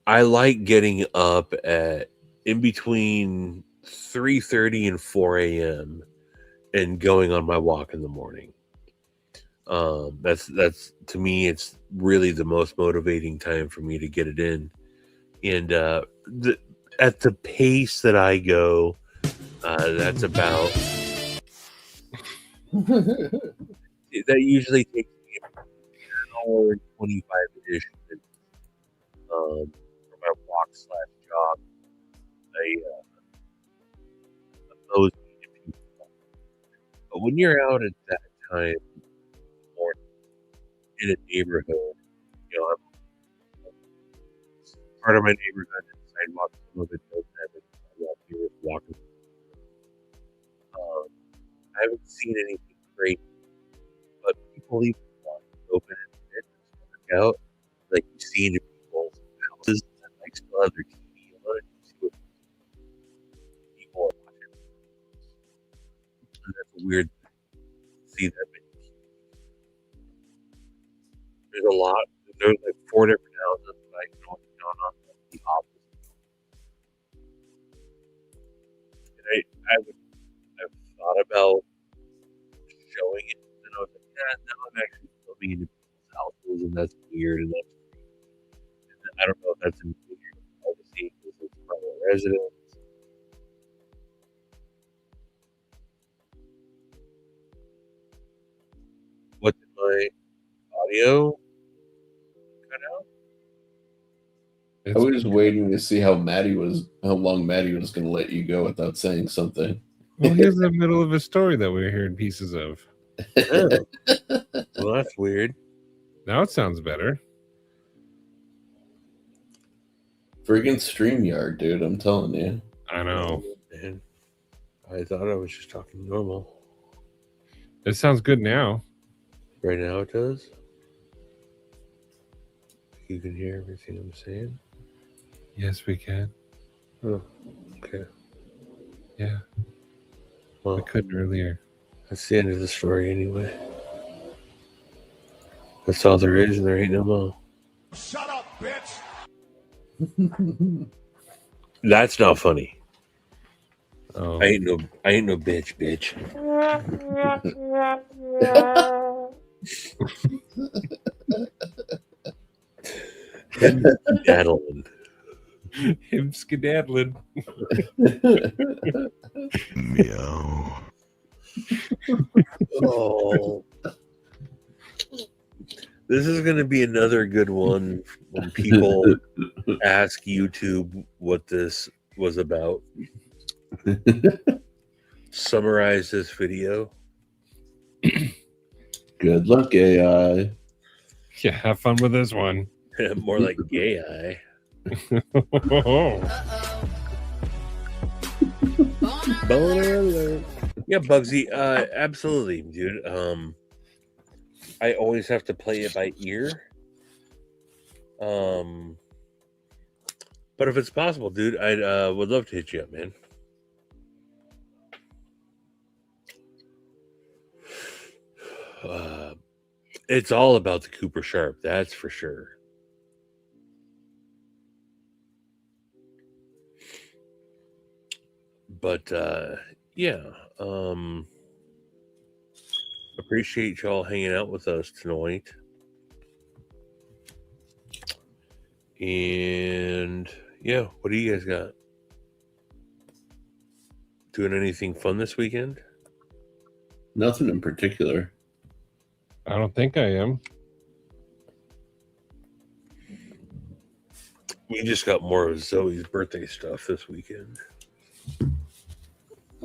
I like getting up at in between 3:30 and 4 a.m. and going on my walk in the morning. That's to me, it's really the most motivating time for me to get it in. And at the pace that I go, that's about that usually takes me an hour and 25-ish minutes for my walk / jog. But when you're out at that time in a neighborhood, you know, part of my neighborhood and sidewalk, some of it does have a sidewalk here with walking. I haven't seen anything great, but people leave the walk open and work out, like you see in people's houses that like still have their TV on. You see what people are watching. And that's weird to see that many people. There's a lot. There's like 4 different houses that I can only count on the opposite. And I've thought about showing it, and I was like, yeah, now I'm actually filming into people's houses, and that's weird, and that's and I don't know if that's in privacy because it's private residence. What did my audio cut out? I was waiting to see how long Maddie was going to let you go without saying something. Well, here's the middle of a story that we're hearing pieces of. Well, that's weird. Now it sounds better. Friggin' StreamYard, dude, I'm telling you. I know. Man, I thought I was just talking normal. It sounds good now. Right now it does. You can hear everything I'm saying? Yes, we can. Oh, okay. Yeah. Well, I couldn't earlier. that's the end of the story anyway. That's all there is, and there ain't no more. Shut up, bitch! That's not funny. Oh. I ain't no bitch. Daddling. Him skedaddling. Meow. Oh. This is going to be another good one when people ask YouTube what this was about. Summarize this video. Good luck, AI. Yeah, have fun with this one. More like gay eye. Boner alert. Yeah, Bugsy. Absolutely, dude. I always have to play it by ear. But if it's possible, dude, I would love to hit you up, man. It's all about the Cooper Sharp, that's for sure. But yeah, appreciate y'all hanging out with us tonight. And yeah, what do you guys got? Doing anything fun this weekend? Nothing in particular. I don't think I am. We just got more of Zoe's birthday stuff this weekend.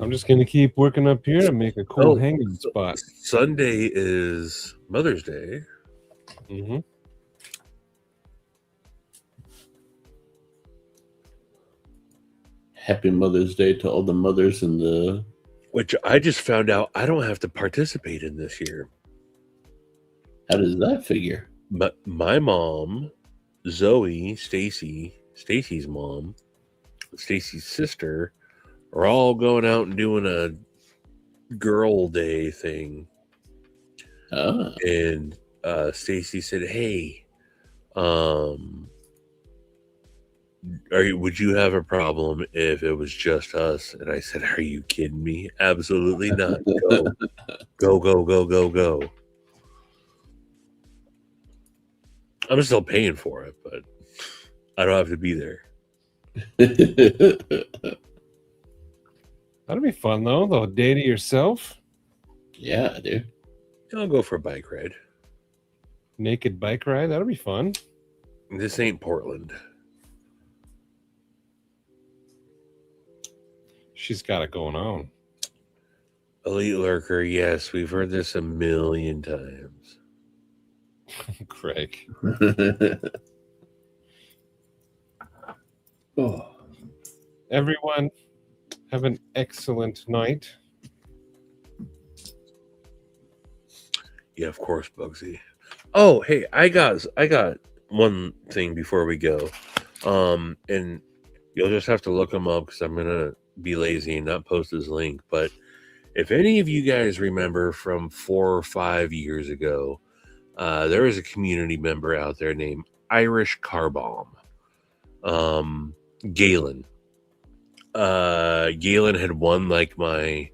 I'm just gonna keep working up here to make a cool hanging spot. Sunday is Mother's Day. Mm-hmm. Happy Mother's Day to all the mothers in the... Which I just found out I don't have to participate in this year. How does that figure? But my mom, Zoe, Stacy's mom, Stacy's sister, are all going out and doing a girl day thing. Ah. And Stacy said, "Hey, would you have a problem if it was just us?" And I said, "Are you kidding me? Absolutely not. Go. I'm still paying for it, but I don't have to be there." That'll be fun though. The day to yourself. Yeah, dude. I'll go for a bike ride. Naked bike ride. That'll be fun. This ain't Portland. She's got it going on. Elite Lurker, yes, we've heard this a million times. Craig. Oh. Everyone, have an excellent night. Yeah, of course, Bugsy. Oh, hey, I got one thing before we go. And you'll just have to look them up because I'm gonna be lazy and not post his link. But if any of you guys remember from 4 or 5 years ago, there was a community member out there named Irish Car Bomb. Galen. Galen had won like my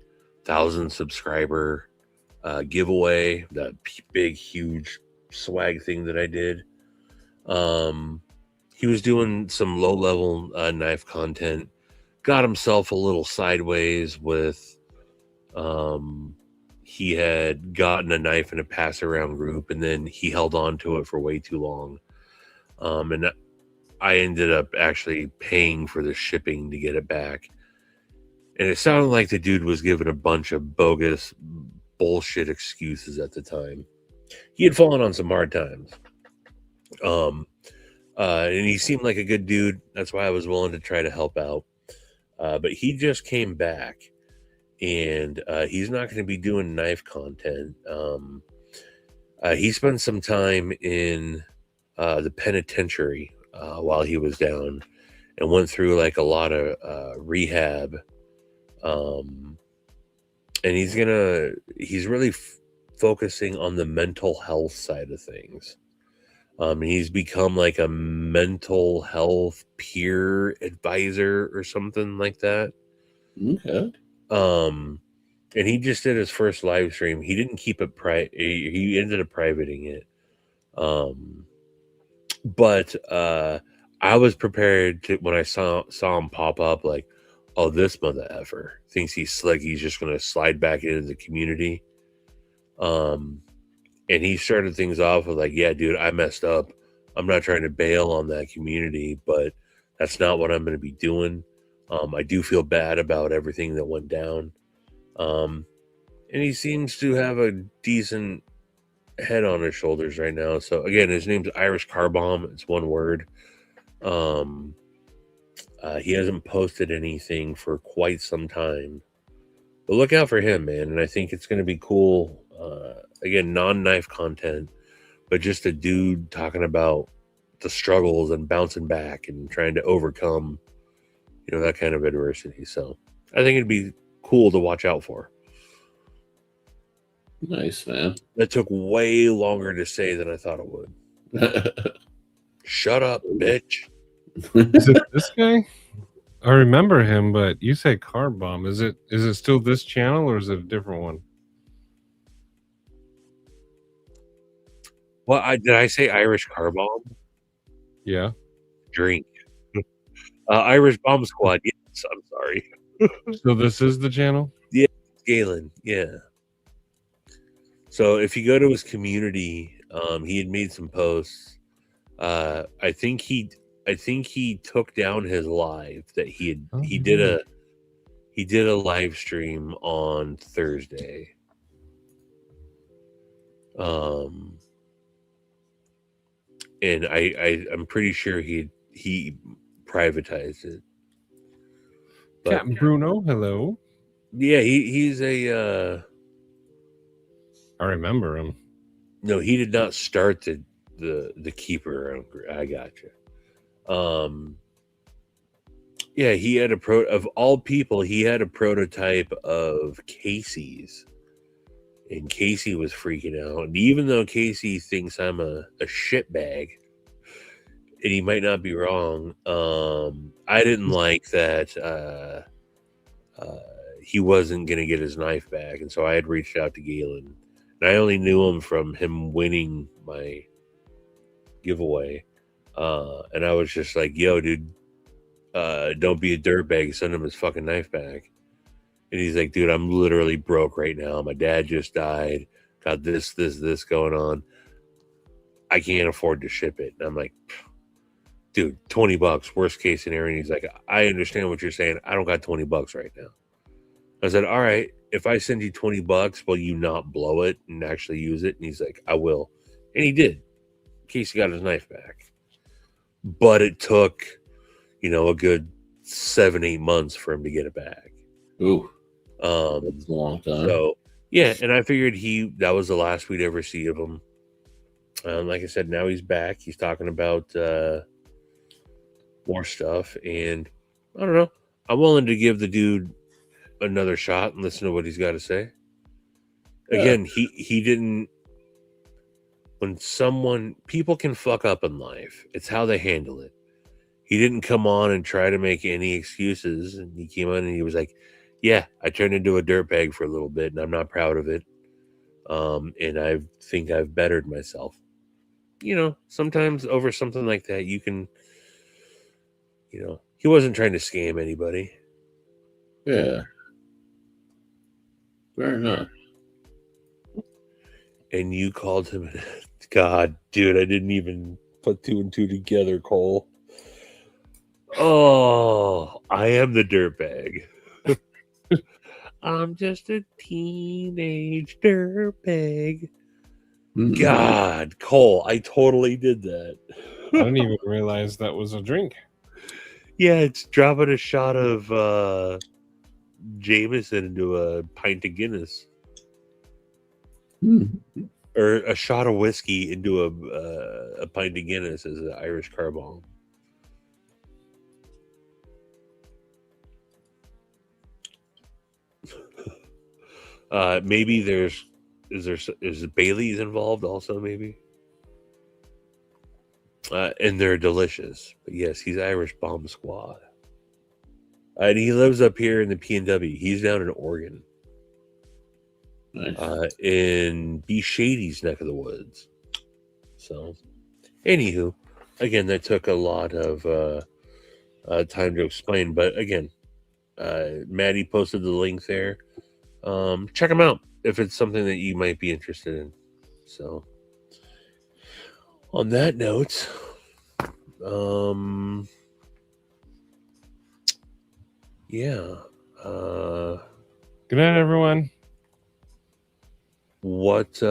1,000 subscriber giveaway, that big, huge swag thing that I did. He was doing some low-level knife content, got himself a little sideways with he had gotten a knife in a pass-around group, and then he held on to it for way too long. And I ended up actually paying for the shipping to get it back. And it sounded like the dude was given a bunch of bogus bullshit excuses at the time. He had fallen on some hard times. And he seemed like a good dude. That's why I was willing to try to help out. But he just came back, and he's not going to be doing knife content. He spent some time in the penitentiary while he was down, and went through like a lot of rehab. And he's really focusing on the mental health side of things. He's become like a mental health peer advisor or something like that. Okay. And he just did his first live stream. He didn't keep it private. He ended up privating it. But I was prepared to, when I saw him pop up, like, oh, this mother effer thinks he's slick. He's just going to slide back into the community. And he started things off with like, yeah, dude, I messed up. I'm not trying to bail on that community, but that's not what I'm going to be doing. I do feel bad about everything that went down. And he seems to have a decent head on his shoulders right now. So again, his name's Irish Car Bomb. It's one word. He hasn't posted anything for quite some time. But look out for him, man. And I think it's going to be cool. Again, non-knife content, but just a dude talking about the struggles and bouncing back and trying to overcome, that kind of adversity. So I think it'd be cool to watch out for. Nice, man. That took way longer to say than I thought it would. Shut up, bitch. Is it this guy? I remember him, but you say Car Bomb. Is it still this channel or is it a different one? Well, did I say Irish Car Bomb? Yeah. Drink. Irish Bomb Squad. Yes, I'm sorry. So this is the channel? Yeah, Galen. Yeah. So if you go to his community, he had made some posts. I think he took down his live that he did a live stream on Thursday. And I'm pretty sure he privatized it. But, Captain Bruno, hello. Yeah, he's a. I remember him. No, he did not start the keeper. I got you. Yeah, he had of all people, he had a prototype of Casey's, and Casey was freaking out. And even though Casey thinks I'm a shitbag, and he might not be wrong, I didn't like that he wasn't going to get his knife back. And so I had reached out to Galen. And I only knew him from him winning my giveaway. And I was just like, yo, dude, don't be a dirtbag. Send him his fucking knife back. And he's like, dude, I'm literally broke right now. My dad just died. Got this going on. I can't afford to ship it. And I'm like, dude, $20, worst case scenario. And he's like, I understand what you're saying. I don't got $20 right now. I said, all right, if I send you $20, will you not blow it and actually use it? And he's like, I will. And he did. Casey got his knife back. But it took, a good 7-8 months for him to get it back. Ooh. That's a long time. So, yeah, and I figured that was the last we'd ever see of him. Like I said, now he's back. He's talking about more stuff. And I don't know. I'm willing to give the dude another shot and listen to what he's got to say. Again, he didn't. When people can fuck up in life, it's how they handle it. He didn't come on and try to make any excuses. And he came on and he was like, yeah, I turned into a dirtbag for a little bit and I'm not proud of it. And I think I've bettered myself. Sometimes over something like that, you can, he wasn't trying to scam anybody. Yeah. Fair enough. And you called him, God, dude, I didn't even put 2 and 2 together, Cole. Oh, I am the dirtbag. I'm just a teenage dirtbag. God, Cole, I totally did that. I didn't even realize that was a drink. Yeah, it's dropping a shot of Jameson into a pint of Guinness. Or a shot of whiskey into a pint of Guinness as an Irish Car Bomb. Maybe is Bailey's involved also, maybe? And they're delicious. But yes, he's Irish Bomb Squad. And he lives up here in the PNW. He's down in Oregon. Nice. In B. Shady's neck of the woods. So, anywho, again, that took a lot of time to explain. But again, Maddie posted the link there. Check them out if it's something that you might be interested in. So, on that note, yeah. Good night, everyone. What did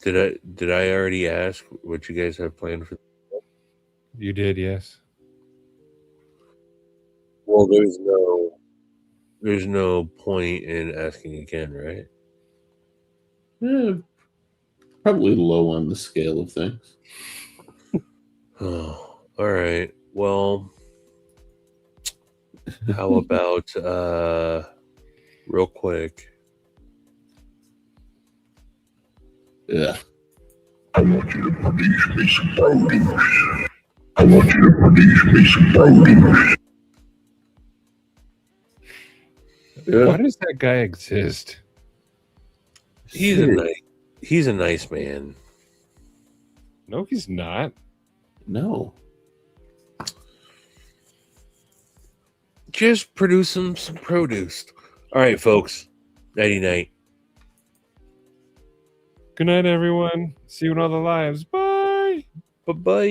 I already ask what you guys have planned for? You did, yes. Well, there's no point in asking again, right? Probably low on the scale of things. Oh, all right. Well, how about real quick? Yeah. I want you to produce me some produce. I want you to produce me some produce. Yeah. Why does that guy exist? He's a nice man. No, he's not. No. Just produce him some produce. All right, folks. Nighty night. Good night, everyone. See you in all the lives. Bye. Bye-bye.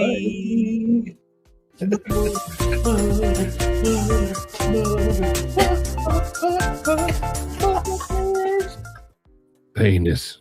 Penis.